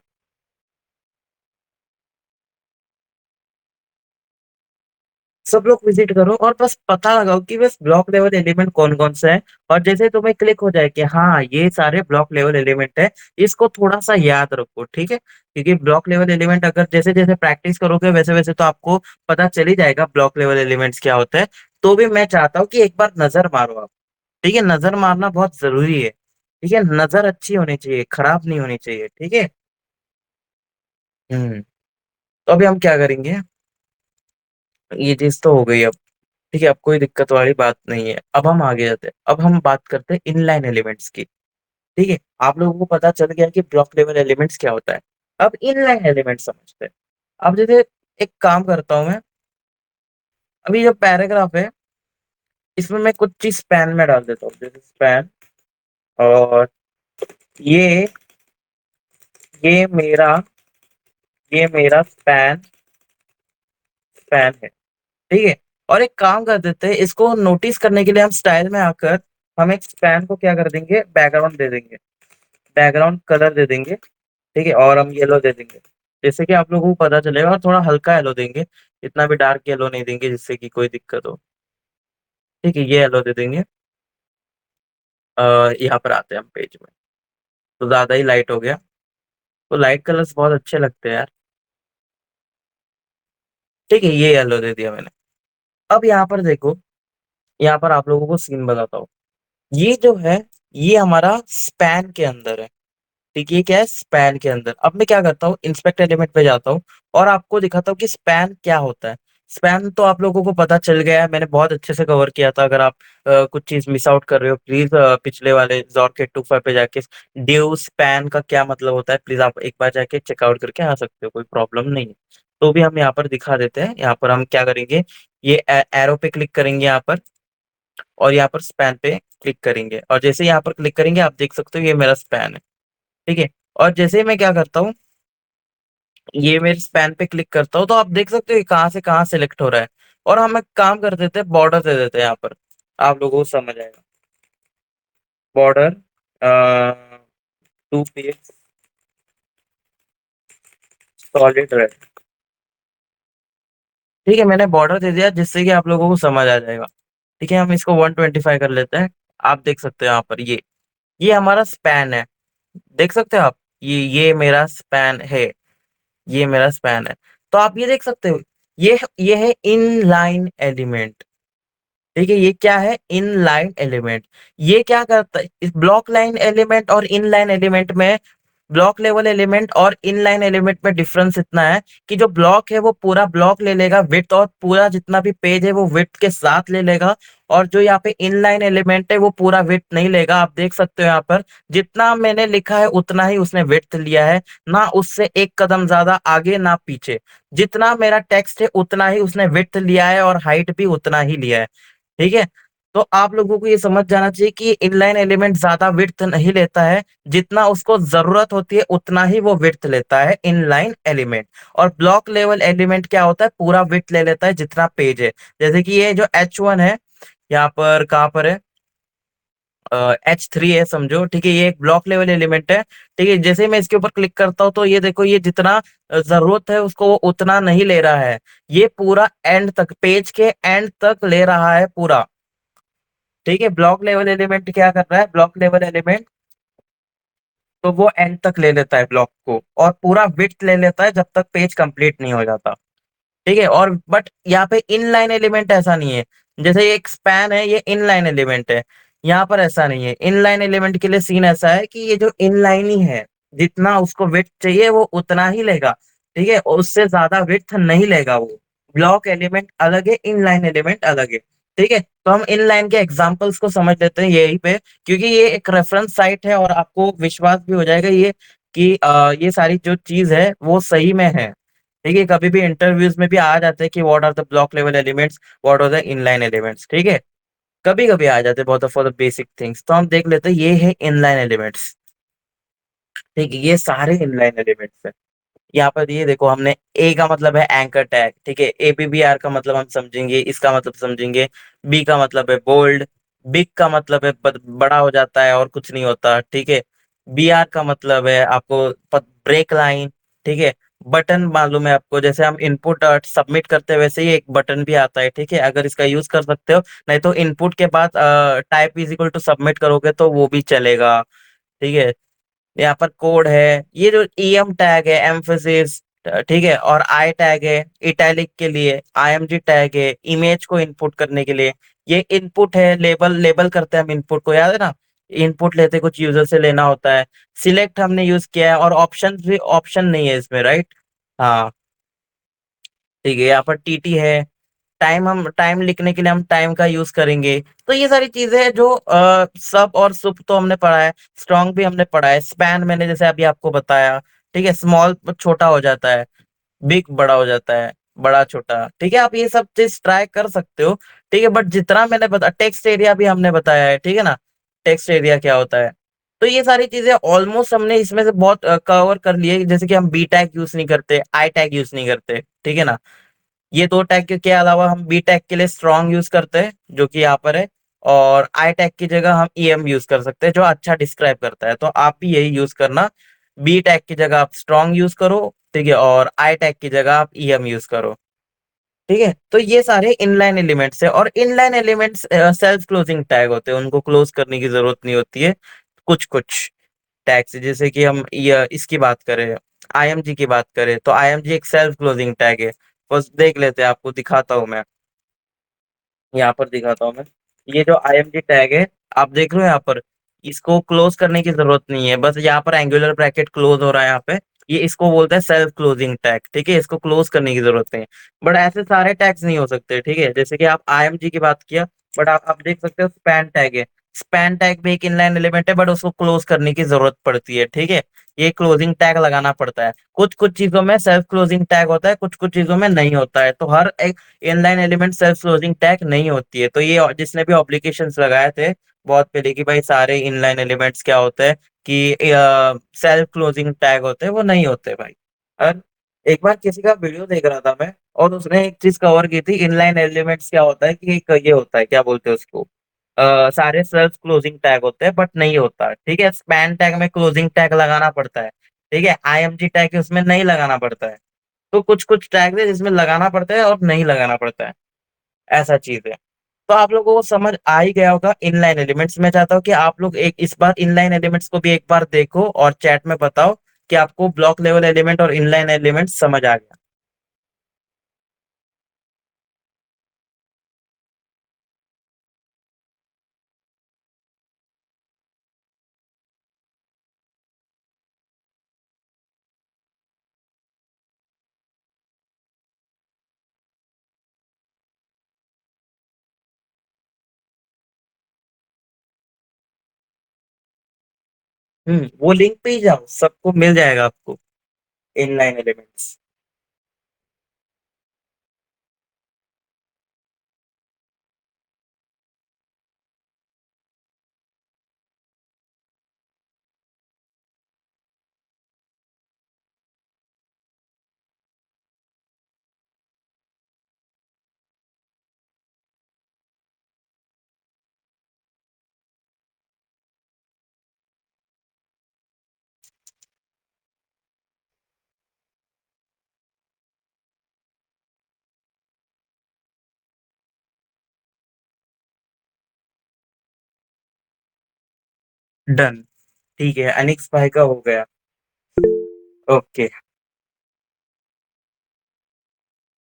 सब लोग विजिट करो और बस पता लगाओ कि बस ब्लॉक लेवल एलिमेंट कौन कौन से हैं। और जैसे तुम्हें क्लिक हो जाए कि हाँ ये सारे ब्लॉक लेवल एलिमेंट है, इसको थोड़ा सा याद रखो। ठीक है, क्योंकि ब्लॉक लेवल एलिमेंट अगर जैसे जैसे प्रैक्टिस करोगे वैसे वैसे तो आपको पता चल ही जाएगा ब्लॉक लेवल एलिमेंट्स क्या होते हैं। तो भी मैं चाहता हूँ कि एक बार नजर मारो आप। ठीक है, नजर मारना बहुत जरूरी है। ठीक है, नजर अच्छी होनी चाहिए, खराब नहीं होनी चाहिए। ठीक है। तो अभी हम क्या करेंगे, ये चीज तो हो गई अब। ठीक है, अब कोई दिक्कत वाली बात नहीं है। अब हम आगे जाते हैं, अब हम बात करते हैं इनलाइन एलिमेंट्स की। ठीक है, आप लोगों को पता चल गया कि ब्लॉक लेवल एलिमेंट्स क्या होता है। अब इनलाइन एलिमेंट समझते हैं। अब जैसे एक काम करता हूं मैं, अभी जो पैराग्राफ है इसमें मैं कुछ चीज स्पैन में डाल देता हूँ, जैसे स्पैन। और ये ये मेरा ये मेरा स्पैन स्पैन है। ठीक है, और एक काम कर देते हैं, इसको नोटिस करने के लिए हम स्टाइल में आकर हम एक स्पैन को क्या कर देंगे, बैकग्राउंड दे देंगे, बैकग्राउंड कलर दे देंगे। ठीक है, और हम येलो दे देंगे, जैसे कि आप लोगों को पता चलेगा। और थोड़ा हल्का येलो देंगे, इतना भी डार्क येलो नहीं देंगे जिससे कि कोई दिक्कत हो। ठीक है, ये येलो दे देंगे। यहाँ पर आते हैं हम पेज में, तो ज्यादा ही लाइट हो गया। तो लाइट कलर्स बहुत अच्छे लगते हैं यार। ठीक है, ये येलो दे दिया मैंने। अब यहाँ पर देखो, यहाँ पर आप लोगों को सीन बताता हूँ। ये जो है, ये हमारा स्पैन के अंदर है। ठीक है, ये क्या है, स्पैन के अंदर। अब मैं क्या करता हूँ, इंस्पेक्ट एलिमेंट पे जाता हूँ और आपको दिखाता हूँ कि स्पैन क्या होता है। स्पैन तो आप लोगों को पता चल गया है, मैंने बहुत अच्छे से कवर किया था। अगर आप कुछ चीज मिस आउट कर रहे हो, प्लीज पिछले वाले जॉर्केट 25 पे जाके ड्यू स्पैन का क्या मतलब होता है, प्लीज आप एक बार जाके चेकआउट करके आ सकते हो, कोई प्रॉब्लम नहीं है। तो भी हम यहाँ पर दिखा देते हैं। यहाँ पर हम क्या करेंगे, ये एरो पे क्लिक करेंगे यहाँ पर, और यहाँ पर स्पैन पे क्लिक करेंगे। और जैसे यहाँ पर क्लिक करेंगे आप देख सकते हो ये मेरा स्पैन है। ठीक है, और जैसे ही मैं क्या करता हूँ, ये मेरे स्पैन पे क्लिक करता हूँ, तो आप देख सकते हो ये कहाँ से कहाँ सेलेक्ट हो रहा है। और हम एक काम कर देते हैं, बॉर्डर दे देते हैं यहाँ पर, आप लोगों को समझ आएगा। Border 2 px solid red. ठीक है, मैंने बॉर्डर दे दिया जिससे कि आप लोगों को समझ आ जाएगा। ठीक है, हम इसको 125 कर लेते हैं। आप देख सकते हो यहाँ पर ये हमारा स्पैन है। देख सकते हो आप, ये मेरा स्पैन है, ये मेरा स्पैन है। तो आप ये देख सकते हो, ये है इन लाइन एलिमेंट। ठीक है, ये क्या है, इन लाइन एलिमेंट। ये क्या करता है, इस ब्लॉक लाइन एलिमेंट और इन लाइन एलिमेंट में, ब्लॉक लेवल एलिमेंट और इन लाइन एलिमेंट में डिफरेंस इतना है कि जो ब्लॉक है वो पूरा ब्लॉक ले लेगा विड्थ, और पूरा जितना भी पेज है वो विड्थ के साथ ले लेगा। और जो यहाँ पे इनलाइन एलिमेंट है वो पूरा विड्थ नहीं लेगा। आप देख सकते हो यहाँ पर जितना मैंने लिखा है उतना ही उसने विड्थ लिया है, ना उससे एक कदम ज्यादा आगे ना पीछे। जितना मेरा टेक्स्ट है उतना ही उसने विड्थ लिया है और हाइट भी उतना ही लिया है। ठीक है। तो आप लोगों को ये समझ जाना चाहिए कि इनलाइन एलिमेंट ज्यादा विड्थ नहीं लेता है, जितना उसको जरूरत होती है उतना ही वो विड्थ लेता है इनलाइन एलिमेंट। और ब्लॉक लेवल एलिमेंट क्या होता है, पूरा विड्थ ले लेता है जितना पेज है। जैसे कि ये जो H1 है, यहाँ पर कहाँ पर है, H3 है समझो, ठीक है, ये एक ब्लॉक लेवल एलिमेंट है। ठीक है, जैसे ही मैं इसके ऊपर क्लिक करता हूँ तो ये देखो, ये जितना जरूरत है उसको वो उतना नहीं ले रहा है। ये पूरा एंड तक, पेज के एंड तक ले रहा है पूरा। ठीक है, ब्लॉक लेवल एलिमेंट क्या कर रहा है, ब्लॉक लेवल एलिमेंट तो वो एंड तक ले लेता है ब्लॉक को, और पूरा विड्थ ले लेता है जब तक पेज कंप्लीट नहीं हो जाता। ठीक है, और बट यहाँ पे इनलाइन एलिमेंट ऐसा नहीं है। जैसे ये एक स्पैन है, ये इनलाइन एलिमेंट है। यहाँ पर ऐसा नहीं है। इनलाइन एलिमेंट के लिए सीन ऐसा है कि ये जो इनलाइन ही है, जितना उसको विड्थ चाहिए वो उतना ही लेगा। ठीक है, और उससे ज्यादा विड्थ नहीं लेगा वो। ब्लॉक एलिमेंट अलग है, इनलाइन एलिमेंट अलग है। ठीक है, तो हम इनलाइन के एग्जांपल्स को समझ लेते हैं यहीं पे, क्योंकि ये एक रेफरेंस साइट है और आपको विश्वास भी हो जाएगा ये कि ये सारी जो चीज है वो सही में है। ठीक है, कभी भी इंटरव्यूज में भी आ जाते हैं कि what are the block level elements, what are the inline elements. ठीक है, कभी कभी आ जाते हैं बहुत फॉर द बेसिक थिंग्स। तो हम देख लेते हैं ये है इनलाइन एलिमेंट्स। ठीक है, ये सारे इनलाइन एलिमेंट्स है। यहाँ पर ये देखो, हमने ए का मतलब है एंकर टैग। ठीक है, ABBR का मतलब हम समझेंगे, इसका मतलब समझेंगे। बी का मतलब है बोल्ड। बिग का मतलब है बड़ा हो जाता है और कुछ नहीं होता। ठीक है, BR का मतलब है आपको ब्रेक लाइन। ठीक है, बटन मालूम है आपको, जैसे हम इनपुट सबमिट करते हैं वैसे ही एक बटन भी आता है। ठीक है, अगर इसका यूज कर सकते हो, नहीं तो इनपुट के बाद type is equal to submit करोगे तो वो भी चलेगा। ठीक है, यहाँ पर कोड है। ये जो EM टैग है, एम्फेसिस, ठीक है, और आई टैग है इटैलिक के लिए, IMG टैग है इमेज को इनपुट करने के लिए। ये इनपुट है, लेबल लेबल करते हैं हम इनपुट को, याद है ना। इनपुट लेते कुछ यूजर से लेना होता है। सिलेक्ट हमने यूज किया है, और ऑप्शन भी, ऑप्शन नहीं है इसमें, राइट। हाँ, ठीक है, यहाँ पर TT है। टाइम, हम टाइम लिखने के लिए हम टाइम का यूज करेंगे। तो ये सारी चीजें हैं जो सब और सुप तो हमने पढ़ा है, स्ट्रॉन्ग भी हमने पढ़ा है, स्पैन मैंने जैसे अभी आपको बताया। ठीक है, स्मॉल छोटा हो जाता है, बिग बड़ा हो जाता है, बड़ा छोटा। ठीक है, आप ये सब चीज ट्राई कर सकते हो। ठीक है, बट जितना मैंने बता, टेक्स्ट एरिया भी हमने बताया है, ठीक है ना, टेक्स्ट एरिया क्या होता है। तो ये सारी चीजें ऑलमोस्ट हमने इसमें से बहुत कवर कर लिए। जैसे कि हम बी टैग यूज नहीं करते, आई टैग यूज नहीं करते, ठीक है ना। ये दो टैग के अलावा हम बी टैग के लिए स्ट्रॉन्ग यूज करते हैं, जो कि यहाँ पर है। और आई टैग की जगह हम EM यूज कर सकते हैं, जो अच्छा डिस्क्राइब करता है। तो आप भी यही यूज करना। बी टैग की जगह आप स्ट्रॉन्ग यूज करो, ठीक है, और आई टैग की जगह आप EM यूज करो। ठीक है, तो ये सारे इनलाइन एलिमेंट्स है। और inline elements self closing tag होते हैं, उनको क्लोज करने की जरूरत नहीं होती है। कुछ कुछ टैग से, जैसे कि हम ये इसकी बात करें, IMG की बात करें, तो IMG एक सेल्फ क्लोजिंग टैग है। बस देख लेते हैं, आपको दिखाता हूँ मैं, यहाँ पर दिखाता हूँ मैं। ये जो IMG टैग है, आप देख रहे हो यहाँ पर, इसको क्लोज करने की जरूरत नहीं है। बस यहाँ पर एंगुलर ब्रैकेट क्लोज हो रहा है यहाँ पे, ये इसको बोलते हैं सेल्फ क्लोजिंग टैग। ठीक है, इसको क्लोज करने की जरूरत नहीं है। बट ऐसे सारे टैग्स नहीं हो सकते। ठीक है, जैसे कि आप IMG की बात किया, बट आप देख सकते हो स्पैन टैग है। स्पैन टैग भी एक इनलाइन एलिमेंट है, बट उसको क्लोज करने की जरूरत पड़ती है। ठीक है, ये क्लोजिंग टैग लगाना पड़ता है। कुछ कुछ चीजों में सेल्फ क्लोजिंग टैग होता है, कुछ कुछ चीजों में नहीं होता है। तो हर एक inline element self closing tag नहीं होती है। तो ये जिसने भी एप्लीकेशंस लगाए थे बहुत पहले कि भाई सारे इनलाइन एलिमेंट्स क्या होते हैं कि सेल्फ क्लोजिंग टैग होते हैं, वो नहीं होते भाई। और एक बार किसी का वीडियो देख रहा था मैं, और उसने एक चीज कवर की थी, इनलाइन एलिमेंट्स क्या होता है कि एक ये होता है, क्या बोलते हैं उसको, सारे सेल्फ क्लोजिंग टैग होते हैं, बट नहीं होता। ठीक है, स्पैन टैग में क्लोजिंग टैग लगाना पड़ता है। ठीक है, IMG टैग उसमें नहीं लगाना पड़ता है। तो कुछ कुछ टैग है जिसमें लगाना पड़ता है और नहीं लगाना पड़ता है, ऐसा चीज है। तो आप लोगों को समझ आ ही गया होगा इनलाइन एलिमेंट्स। मैं चाहता हूँ कि आप लोग एक इस बार इनलाइन एलिमेंट्स को भी एक बार देखो और चैट में बताओ कि आपको ब्लॉक लेवल एलिमेंट और इनलाइन एलिमेंट्स समझ आ गया। वो लिंक पे ही जाओ, सबको मिल जाएगा आपको इनलाइन एलिमेंट्स। डन। ठीक है, अनिक्स भाई का हो गया। ओके।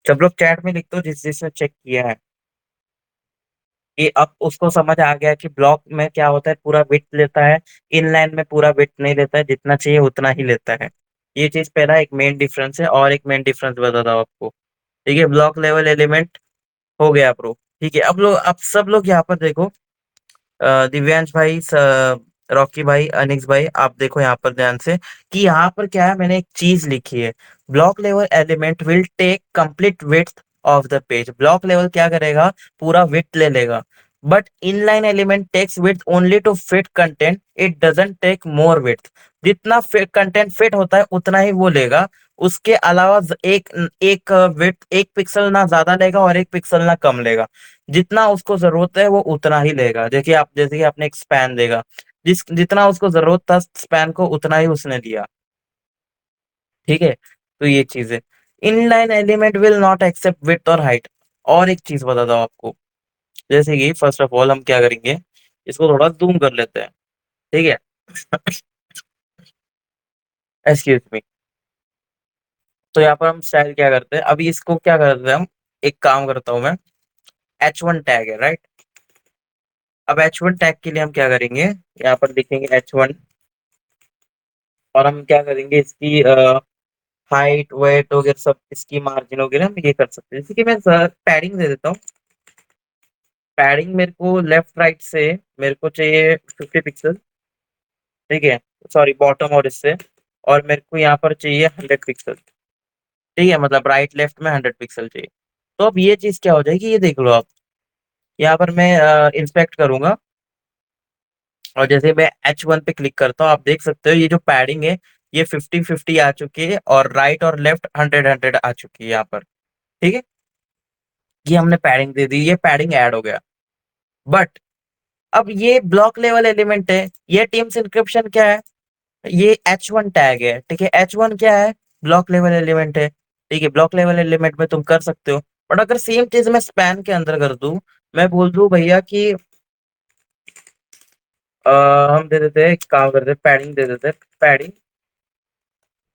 सब लोग चैट में लिख दो जिस जिसने चेक किया है, कि अब उसको समझ आ गया कि ब्लॉक में क्या होता है, पूरा विड्थ लेता है, इनलाइन में पूरा विड्थ नहीं लेता है, जितना चाहिए उतना ही लेता है। ये चीज पहला एक मेन डिफरेंस है, और एक मेन डिफरेंस बताता हूँ आपको। ठीक है, ब्लॉक लेवल एलिमेंट हो गया प्रो। ठीक है, अब सब लोग यहाँ पर देखो, दिव्यांश भाई, रॉकी भाई, अनिक्स भाई, आप देखो यहाँ पर ध्यान से, कि यहाँ पर क्या है, मैंने एक चीज लिखी है। Block level element will take complete width of the page. Block level क्या करेगा, पूरा विड्थ ले लेगा। But inline element takes width only to fit content, it doesn't take more width. जितना कंटेंट फिट होता है उतना ही वो लेगा। उसके अलावा एक एक विड्थ, एक पिक्सल ना ज्यादा लेगा और एक पिक्सल ना कम लेगा। जितना उसको जरूरत है वो उतना ही लेगा। देखिए आप, जैसे कि आपने एक स्पैन देगा, जितना उसको जरूरत था स्पैन को, उतना ही उसने दिया। ठीक है, तो ये चीज है। Inline element will not accept width और हाइट। और एक चीज बताता हूँ आपको, जैसे कि फर्स्ट ऑफ ऑल हम क्या करेंगे, इसको थोड़ा जूम कर लेते हैं। ठीक है। Excuse me. तो यहाँ पर हम स्टाइल क्या करते हैं, अभी इसको क्या करते हैं हम, एक काम करता हूँ मैं, H1 टैग है राइट। अब H1 टैग के लिए हम क्या करेंगे, यहाँ पर लिखेंगे H1, और हम क्या करेंगे, इसकी हाइट वेट वगैरह सब, इसकी मार्जिन वगैरह हम ये कर सकते हैं। जैसे कि मैं पैडिंग दे देता हूँ। पैडिंग मेरे को लेफ्ट राइट से मेरे को चाहिए 50 पिक्सल। ठीक है, सॉरी बॉटम और इससे, और मेरे को यहाँ पर चाहिए 100 पिक्सल। ठीक है, मतलब राइट लेफ्ट में 100 पिक्सल चाहिए। तो अब ये चीज क्या हो जाएगी, ये देख लो आप। यहाँ पर मैं इंस्पेक्ट करूंगा, और जैसे मैं H1 पे क्लिक करता हूँ, आप देख सकते हो ये जो पैडिंग है, ये 50-50 आ चुकी है, और राइट और लेफ्ट 100-100 आ चुकी है यहाँ पर। ठीक है, ये हमने पैडिंग दे दी, ये पैडिंग ऐड हो गया। बट अब ये ब्लॉक लेवल एलिमेंट है, ये टीम्स इंक्रिप्शन क्या है, ये H1 टैग है। ठीक है, H1 क्या है, ब्लॉक लेवल एलिमेंट है। ठीक है, ब्लॉक लेवल एलिमेंट में तुम कर सकते हो। बट अगर सेम चीज मैं स्पैन के अंदर कर दूं, मैं बोल दूं भैया कि अ, हम दे देते हैं, एक काम करते हैं, पैडिंग दे देते हैं, पैडिंग।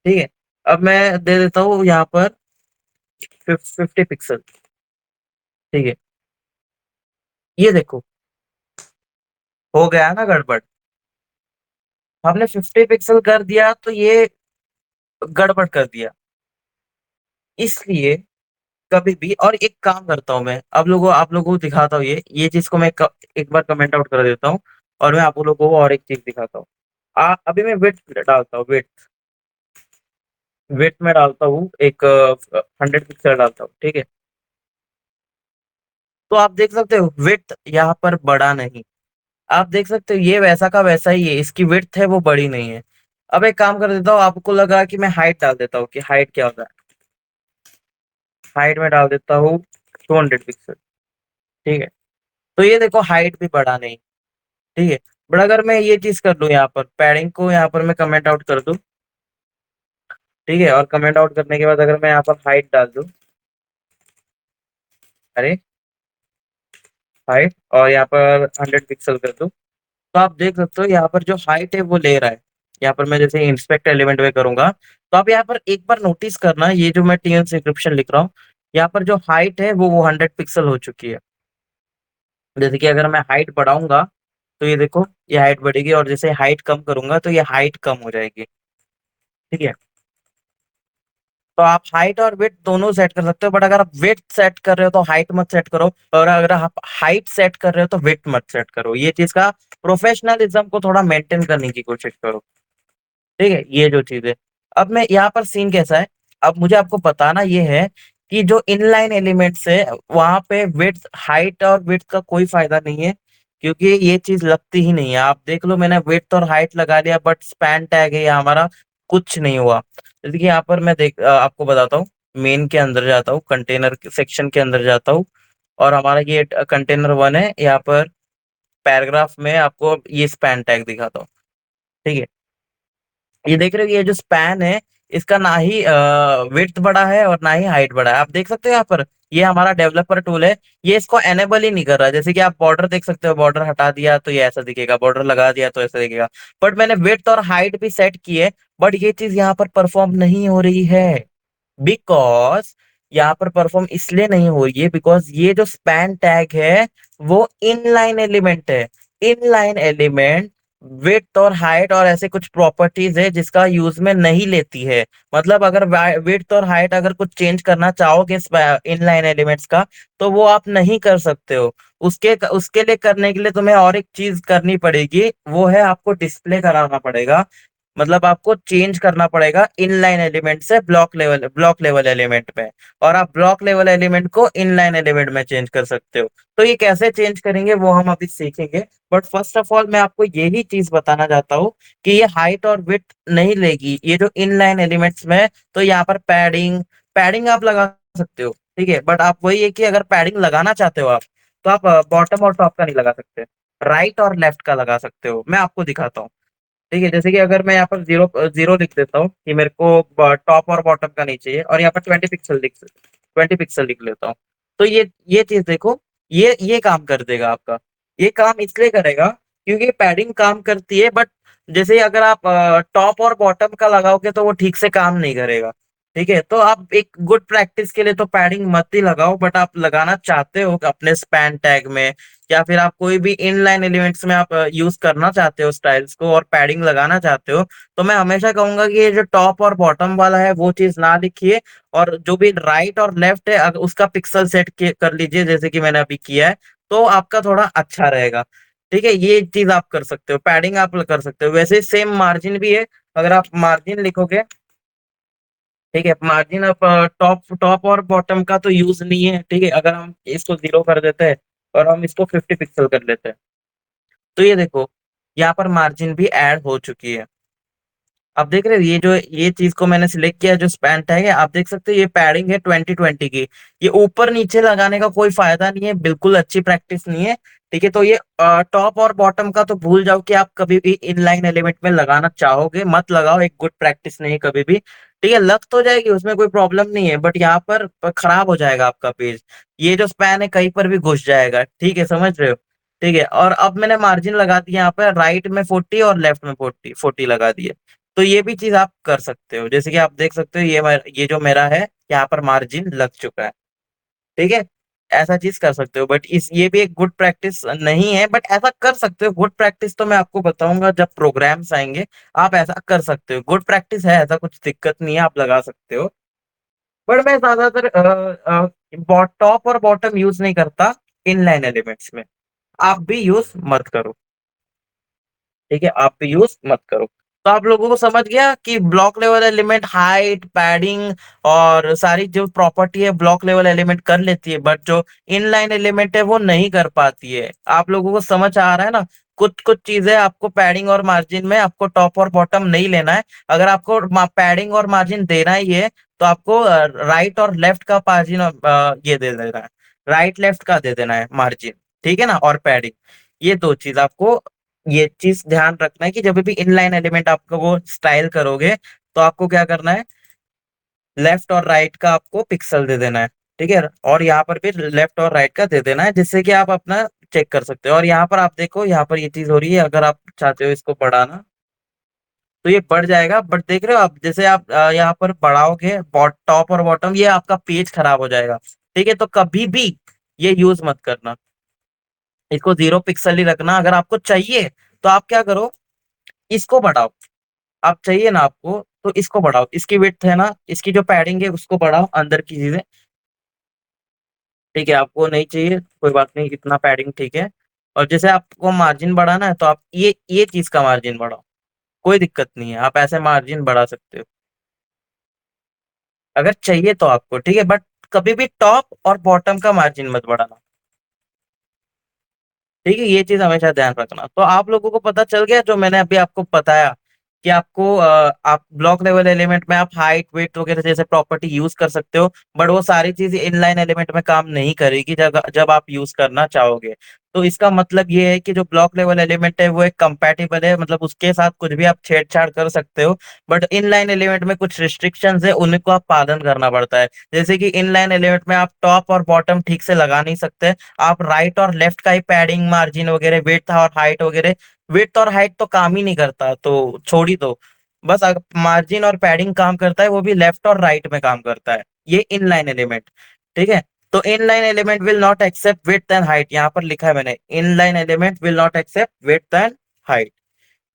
ठीक है, अब मैं दे देता हूँ यहाँ पर 50 पिक्सल। ठीक है, ये देखो, हो गया ना गड़बड़। हमने 50 पिक्सल कर दिया तो ये गड़बड़ कर दिया। इसलिए कभी भी, और एक काम करता हूँ मैं, आप लोगों को दिखाता हूँ, ये चीज को मैं एक बार कमेंट आउट कर देता हूँ, और मैं आप लोगों को और एक चीज दिखाता हूँ। अभी मैं वेट डालता हूँ, वेट में डालता हूँ, एक 100 पिक्सल डालता हूँ। ठीक है, तो आप देख सकते हो विड्थ यहाँ पर बड़ा नहीं। आप देख सकते हो ये वैसा का वैसा ही है, इसकी विड्थ है वो बड़ी नहीं है। अब एक काम कर देता हूँ, आपको लगा कि मैं हाइट डाल देता हूँ, कि हाइट क्या होता है। हाइट में डाल देता हूँ 200 पिक्सल। ठीक है, तो ये देखो हाइट भी बड़ा नहीं। ठीक है, बट अगर मैं ये चीज कर लूँ, यहाँ पर पैडिंग को यहाँ पर मैं कमेंट आउट कर दूं। ठीक है, और कमेंट आउट करने के बाद अगर मैं यहाँ पर हाइट डाल दूं, अरे हाइट, और यहाँ पर 100 पिक्सल कर दूं, तो आप देख सकते हो यहाँ पर जो हाइट है वो ले रहा है। यहाँ पर मैं जैसे इंस्पेक्ट एलिमेंट में करूंगा, तो आप यहाँ पर एक बार नोटिस करना, ये जो मैं टीएन इंक्रिप्शन लिख रहा हूँ, यहाँ पर जो हाइट है वो 100 पिक्सल हो चुकी है। जैसे कि अगर मैं हाइट बढ़ाऊंगा, तो ये देखो, ये हाइट बढ़ेगी, और जैसे हाइट कम करूंगा तो ये हाइट कम हो जाएगी। ठीक है, तो आप हाइट और विड्थ दोनों सेट कर सकते हो, बट अगर आप विड्थ सेट कर रहे हो तो हाइट मत सेट करो, और अगर आप हाइट सेट कर रहे हो तो विड्थ मत सेट करो। ये चीज का प्रोफेशनलिज्म को थोड़ा मेंटेन करने की कोशिश करो। ठीक है, ये जो चीज है। अब मैं यहाँ पर सीन कैसा है, अब मुझे आपको बताना ये है कि जो इनलाइन एलिमेंट्स है वहां पे विड्थ, हाइट और विड्थ का कोई फायदा नहीं है, क्योंकि ये चीज लगती ही नहीं है। आप देख लो, मैंने विड्थ और हाइट लगा लिया, बट स्पैन टैग है यहाँ हमारा, कुछ नहीं हुआ। जैसे कि यहाँ पर मैं आपको बताता हूँ, मेन के अंदर जाता हूँ, कंटेनर सेक्शन के अंदर जाता हूँ, और हमारा ये कंटेनर वन है। यहाँ पर पैराग्राफ में आपको ये स्पैन टैग दिखाता हूँ। ठीक है, ये देख रहे हो, ये जो स्पैन है इसका ना ही विड्थ बड़ा है और ना ही हाइट बड़ा है। आप देख सकते हो यहाँ पर, ये हमारा डेवलपर टूल है, ये इसको एनेबल ही नहीं कर रहा। जैसे कि आप बॉर्डर देख सकते हो, बॉर्डर हटा दिया तो ये ऐसा दिखेगा, बॉर्डर लगा दिया तो ऐसा दिखेगा। बट मैंने विड्थ और हाइट भी सेट की है, बट ये चीज यहाँ पर परफॉर्म नहीं हो रही है। बिकॉज यहाँ पर परफॉर्म इसलिए नहीं हो रही है, बिकॉज ये जो स्पैन टैग है वो इनलाइन एलिमेंट है। इनलाइन एलिमेंट विड्थ और हाइट और ऐसे कुछ प्रॉपर्टीज है जिसका यूज में नहीं लेती है। मतलब अगर विड्थ और हाइट अगर कुछ चेंज करना चाहोगे इनलाइन एलिमेंट्स का, तो वो आप नहीं कर सकते हो। उसके उसके लिए करने के लिए तुम्हें और एक चीज करनी पड़ेगी, वो है आपको डिस्प्ले कराना पड़ेगा। मतलब आपको चेंज करना पड़ेगा इनलाइन एलिमेंट से ब्लॉक लेवल एलिमेंट में, और आप ब्लॉक लेवल एलिमेंट को इनलाइन एलिमेंट में चेंज कर सकते हो। तो ये कैसे चेंज करेंगे वो हम अभी सीखेंगे। बट फर्स्ट ऑफ ऑल मैं आपको यही चीज बताना चाहता हूँ कि ये हाइट और विड्थ नहीं लेगी ये जो इनलाइन एलिमेंट्स में। तो यहाँ पर पैडिंग पैडिंग आप लगा सकते हो, ठीक है, बट आप वही है कि अगर पैडिंग लगाना चाहते हो आप, तो आप बॉटम और टॉप का नहीं लगा सकते, राइट और लेफ्ट का लगा सकते हो। मैं आपको दिखाता हूँ। ठीक है, जैसे कि अगर मैं यहाँ पर जीरो जीरो लिख देता हूँ कि मेरे को टॉप और बॉटम का नहीं चाहिए, और यहाँ पर 20 पिक्सल लिख लेता हूँ। तो ये चीज देखो, ये काम कर देगा आपका। ये काम इसलिए करेगा क्योंकि पैडिंग काम करती है, बट जैसे अगर आप टॉप और बॉटम का लगाओगे तो वो ठीक से काम नहीं करेगा। ठीक है, तो आप एक गुड प्रैक्टिस के लिए तो पैडिंग मत ही लगाओ, बट आप लगाना चाहते हो अपने स्पैन टैग में, या फिर आप कोई भी इनलाइन एलिमेंट्स में आप यूज करना चाहते हो स्टाइल्स को और पैडिंग लगाना चाहते हो, तो मैं हमेशा कहूंगा कि ये जो टॉप और बॉटम वाला है वो चीज ना लिखिए, और जो भी राइट और लेफ्ट है उसका पिक्सल सेट कर लीजिए, जैसे कि मैंने अभी किया है। तो आपका थोड़ा अच्छा रहेगा। ठीक है, ये चीज आप कर सकते हो, पैडिंग आप कर सकते हो। वैसे सेम मार्जिन भी है, अगर आप मार्जिन लिखोगे, ठीक है, मार्जिन आप टॉप टॉप और बॉटम का तो यूज नहीं है। ठीक है, अगर हम इसको 0 कर देते हैं और हम इसको 50 पिक्सल कर लेते हैं, तो ये देखो, यहाँ पर मार्जिन भी ऐड हो चुकी है। आप देख रहे हो, ये चीज को मैंने सिलेक्ट किया है, जो स्पैन टैग है, आप देख सकते हो ये पैडिंग है 2020 की। ये ऊपर नीचे लगाने का कोई फायदा नहीं है, बिल्कुल अच्छी प्रैक्टिस नहीं है। ठीक है, तो ये टॉप और बॉटम का तो भूल जाओ कि आप कभी भी इनलाइन एलिमेंट में लगाना चाहोगे, मत लगाओ, एक गुड प्रैक्टिस नहीं है कभी भी। ठीक है, लग तो जाएगी उसमें, कोई प्रॉब्लम नहीं है, बट यहाँ पर खराब हो जाएगा आपका पेज। ये जो स्पैन है कहीं पर भी घुस जाएगा। ठीक है, समझ रहे हो। ठीक है, और अब मैंने मार्जिन लगा दिया यहाँ पे, राइट में 40 और लेफ्ट में 40 लगा दिए। तो ये भी चीज आप कर सकते हो, जैसे कि आप देख सकते हो, ये जो मेरा है यहाँ पर मार्जिन लग चुका है। ठीक है, ऐसा चीज कर सकते हो, बट इस ये भी एक गुड प्रैक्टिस नहीं है, बट ऐसा कर सकते हो। गुड प्रैक्टिस तो मैं आपको बताऊंगा जब प्रोग्राम्स आएंगे, आप ऐसा कर सकते हो। गुड प्रैक्टिस है, ऐसा कुछ दिक्कत नहीं है, आप लगा सकते हो। बट मैं ज्यादातर टॉप और बॉटम यूज नहीं करता इनलाइन एलिमेंट्स में। आप भी यूज मत करो। ठीक है, आप भी यूज मत करो। तो आप लोगों को समझ गया कि block level element height, padding और सारी जो प्रॉपर्टी है ब्लॉक लेवल एलिमेंट कर लेती है, बट जो इनलाइन एलिमेंट है वो नहीं कर पाती है। आप लोगों को समझ आ रहा है ना। कुछ कुछ चीजें आपको पैडिंग और मार्जिन में आपको टॉप और बॉटम नहीं लेना है। अगर आपको पैडिंग और मार्जिन देना ही है, तो आपको राइट और लेफ्ट का मार्जिन ये दे देना है, राइट लेफ्ट का दे देना है मार्जिन। ठीक है ना, और पैडिंग, ये दो चीज आपको, ये चीज ध्यान रखना है कि जब भी इनलाइन एलिमेंट आपको वो स्टाइल करोगे, तो आपको क्या करना है, लेफ्ट और राइट का आपको पिक्सल दे देना है। ठीक है, और यहाँ पर भी लेफ्ट और राइट का दे देना है, जिससे कि आप अपना चेक कर सकते हो। और यहाँ पर आप देखो, यहाँ पर ये चीज हो रही है, अगर आप चाहते हो इसको बढ़ाना तो ये बढ़ जाएगा, बट देख रहे हो आप, जैसे आप यहाँ पर बढ़ाओगे टॉप और बॉटम, ये आपका पेज खराब हो जाएगा। ठीक है, तो कभी भी ये यूज मत करना, इसको 0 पिक्सल ही रखना। अगर आपको चाहिए तो आप क्या करो, इसको बढ़ाओ। आप चाहिए ना आपको, तो इसको बढ़ाओ, इसकी विड्थ है ना, इसकी जो पैडिंग है उसको बढ़ाओ अंदर की चीजें। ठीक है, आपको नहीं चाहिए कोई बात नहीं, इतना पैडिंग ठीक है। और जैसे आपको मार्जिन बढ़ाना है तो आप ये चीज का मार्जिन बढ़ाओ, कोई दिक्कत नहीं है, आप ऐसे मार्जिन बढ़ा सकते हो अगर चाहिए तो आपको, ठीक है। बट कभी भी टॉप और बॉटम का मार्जिन मत बढ़ाना, ठीक है, ये चीज हमेशा ध्यान रखना। तो आप लोगों को पता चल गया जो मैंने अभी आपको बताया, कि आपको आप ब्लॉक लेवल एलिमेंट में आप हाइट वेट वगैरह जैसे प्रॉपर्टी यूज कर सकते हो, बट वो सारी चीज इनलाइन एलिमेंट में काम नहीं करेगी जब जब आप यूज करना चाहोगे। तो इसका मतलब ये है कि जो ब्लॉक लेवल एलिमेंट है वो एक कंपैटिबल है, मतलब उसके साथ कुछ भी आप छेड़छाड़ कर सकते हो। बट इनलाइन एलिमेंट में कुछ रिस्ट्रिक्शंस है, उनको आप पालन करना पड़ता है। जैसे कि इनलाइन एलिमेंट में आप टॉप और बॉटम ठीक से लगा नहीं सकते, आप राइट और लेफ्ट का ही पैडिंग मार्जिन वगैरह विड्थ और हाइट वगैरह, विड्थ और हाइट तो काम ही नहीं करता तो छोड़ ही दो। बस मार्जिन और पैडिंग काम करता है, वो भी लेफ्ट और राइट में काम करता है, ये इनलाइन एलिमेंट, ठीक है। तो inline element will not accept width and height, यहाँ पर लिखा है मैंने, inline element will not accept width and height.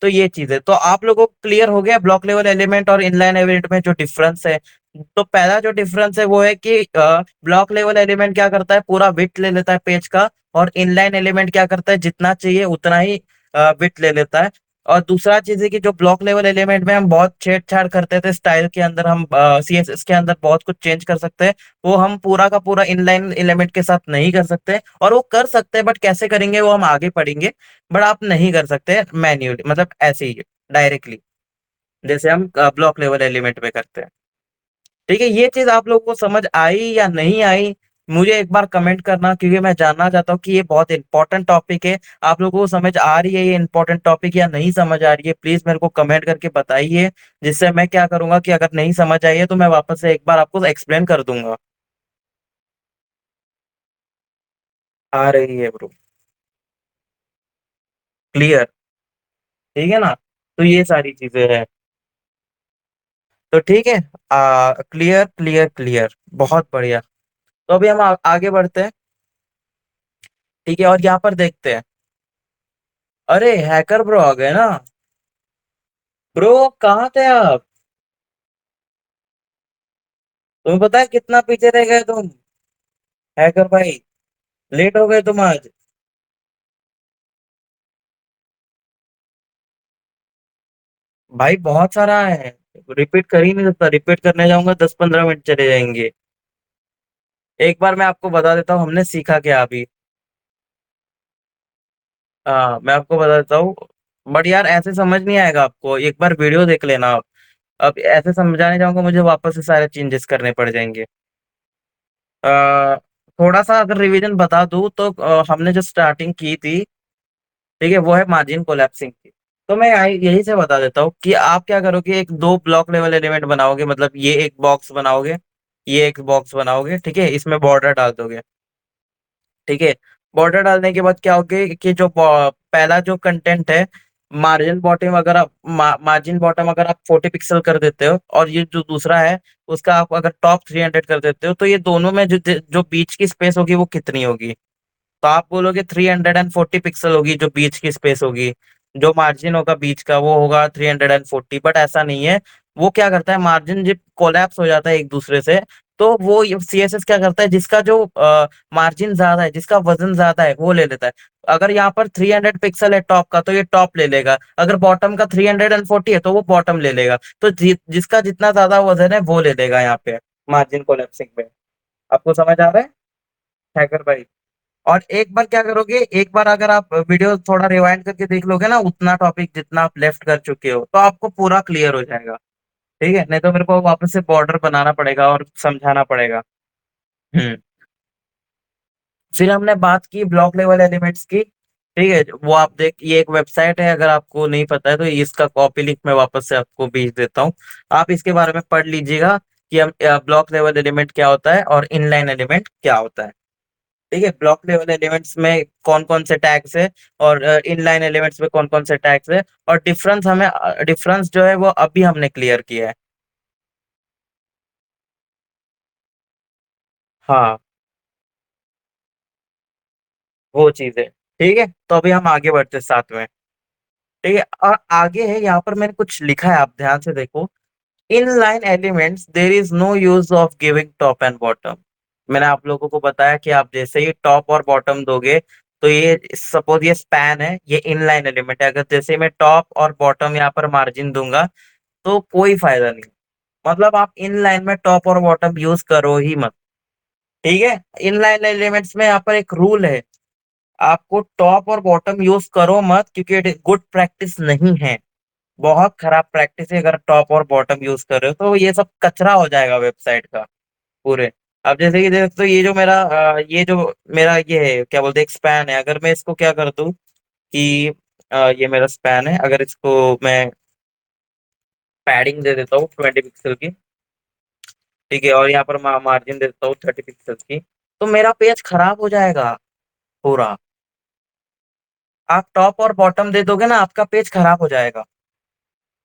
तो ये चीज है। तो आप लोगों को क्लियर हो गया ब्लॉक लेवल एलिमेंट और इनलाइन एलिमेंट में जो डिफरेंस है। तो पहला जो डिफरेंस है वो है कि ब्लॉक लेवल एलिमेंट क्या करता है, पूरा विड्थ ले लेता है पेज का, और इनलाइन एलिमेंट क्या करता है, जितना चाहिए उतना ही विड्थ ले लेता है। और दूसरा चीज है कि जो ब्लॉक लेवल एलिमेंट में हम बहुत छेड़छाड़ करते थे स्टाइल के अंदर, हम सीएसएस के अंदर बहुत कुछ चेंज कर सकते हैं, वो हम पूरा का पूरा इनलाइन एलिमेंट के साथ नहीं कर सकते। और वो कर सकते हैं बट कैसे करेंगे वो हम आगे पढ़ेंगे। बट आप नहीं कर सकते मैन्युअली, मतलब ऐसे ही डायरेक्टली, जैसे हम ब्लॉक लेवल एलिमेंट में करते हैं। ठीक है, ये चीज आप लोगों को समझ आई या नहीं आई, मुझे एक बार कमेंट करना, क्योंकि मैं जानना चाहता हूँ कि ये बहुत इंपॉर्टेंट टॉपिक है। आप लोगों को समझ आ रही है ये इंपॉर्टेंट टॉपिक या नहीं समझ आ रही है, प्लीज मेरे को कमेंट करके बताइए। जिससे मैं क्या करूंगा कि अगर नहीं समझ आई है तो मैं वापस से एक बार आपको एक्सप्लेन कर दूंगा। आ रही है ब्रो, क्लियर, ठीक है ना। तो ये सारी चीजें हैं। तो ठीक है, क्लियर क्लियर क्लियर, बहुत बढ़िया। तो अभी हम आगे बढ़ते हैं, ठीक है, और यहाँ पर देखते हैं। अरे हैकर ब्रो आ गए ना। ब्रो कहाँ थे आप? तुम्हें पता है कितना पीछे रह गए तुम, हैकर भाई, लेट हो गए तुम आज। भाई बहुत सारा है, रिपीट कर ही नहीं सकता, रिपीट करने जाऊंगा 10-15 मिनट चले जाएंगे। एक बार मैं आपको बता देता हूँ हमने सीखा क्या अभी। हाँ मैं आपको बता देता हूँ, बट यार ऐसे समझ नहीं आएगा आपको, एक बार वीडियो देख लेना आप। अब ऐसे समझाने जाऊंगा मुझे वापस से सारे चेंजेस करने पड़ जाएंगे। आ, थोड़ा सा अगर रिवीजन बता दूं तो हमने जो स्टार्टिंग की थी, ठीक है, वो है मार्जिन कोलैप्सिंग की। तो मैं यही से बता देता हूँ कि आप क्या करोगे, एक दो ब्लॉक लेवल एलिमेंट बनाओगे, मतलब ये एक बॉक्स बनाओगे, ये एक बॉक्स बनाओगे, ठीक है, इसमें बॉर्डर डाल दोगे, ठीक है। बॉर्डर डालने के बाद क्या होगे कि जो पहला जो कंटेंट है, मार्जिन बॉटम अगर आप मार्जिन बॉटम अगर आप 40 पिक्सल कर देते हो, और ये जो दूसरा है उसका आप अगर टॉप 300 कर देते हो, तो ये दोनों में जो जो बीच की स्पेस होगी वो कितनी होगी? तो आप बोलोगे 340 पिक्सल होगी जो बीच की स्पेस होगी, जो मार्जिन होगा बीच का वो होगा 340, बट ऐसा नहीं है। वो क्या करता है, मार्जिन जब कोलैप्स हो जाता है एक दूसरे से, तो वो सीएसएस क्या करता है, जिसका जो मार्जिन ज्यादा है, जिसका वजन ज्यादा है वो ले लेता है। अगर यहाँ पर 300 पिक्सल है टॉप का तो ये टॉप ले लेगा, अगर बॉटम का 340 है तो वो बॉटम ले लेगा। तो जिसका जितना ज्यादा वजन है वो ले लेगा यहाँ पे मार्जिन कोलैप्सिंग में। आपको समझ आ रहा है हैकर भाई? और एक बार क्या करोगे, एक बार अगर आप वीडियो थोड़ा रिवाइंड करके देख लोगे ना, उतना टॉपिक जितना आप लेफ्ट कर चुके हो, तो आपको पूरा क्लियर हो जाएगा। ठीक है, नहीं तो मेरे को वापस से बॉर्डर बनाना पड़ेगा और समझाना पड़ेगा। हम्म। फिर हमने बात की ब्लॉक लेवल एलिमेंट्स की, ठीक है, वो आप देख, ये एक वेबसाइट है, अगर आपको नहीं पता है तो इसका कॉपी लिंक मैं वापस से आपको भेज देता हूँ। आप इसके बारे में पढ़ लीजिएगा कि हम ब्लॉक लेवल एलिमेंट क्या होता है और इनलाइन एलिमेंट क्या होता है। ठीक है, ब्लॉक लेवल एलिमेंट्स में कौन कौन से टैग्स है, और इनलाइन एलिमेंट्स में कौन कौन से टैग्स है, और डिफरेंस जो है वो अभी हमने क्लियर किया है। हाँ, वो चीज है। ठीक है, तो अभी हम आगे बढ़ते हैं साथ में। ठीक है, और आगे है यहाँ पर मैंने कुछ लिखा है, आप ध्यान से देखो। Inline elements there is no use of giving top and bottom. मैंने आप लोगों को बताया कि आप जैसे ही टॉप और बॉटम दोगे, तो ये सपोज ये स्पैन है, ये इनलाइन एलिमेंट है, अगर जैसे मैं टॉप और बॉटम यहाँ पर मार्जिन दूंगा तो कोई फायदा नहीं। मतलब आप इनलाइन में टॉप और बॉटम यूज करो ही मत। ठीक है, इनलाइन एलिमेंट्स में यहाँ पर एक रूल है, आपको टॉप और बॉटम यूज करो मत, क्योंकि ये गुड प्रैक्टिस नहीं है। बहुत खराब प्रैक्टिस है अगर टॉप और बॉटम यूज कर रहे हो, तो ये सब कचरा हो जाएगा वेबसाइट का पूरे। अब जैसे कि देख, तो ये जो मेरा ये है क्या बोलते हैं, एक स्पैन है, अगर मैं इसको क्या कर दूं कि ये मेरा स्पैन है, अगर इसको मैं पैडिंग दे देता हूँ 20 पिक्सल की, ठीक है, और यहाँ पर मार्जिन दे देता हूँ 30 पिक्सल की, तो मेरा पेज खराब हो जाएगा पूरा। आप टॉप और बॉटम दे दोगे ना, आपका पेज खराब हो जाएगा।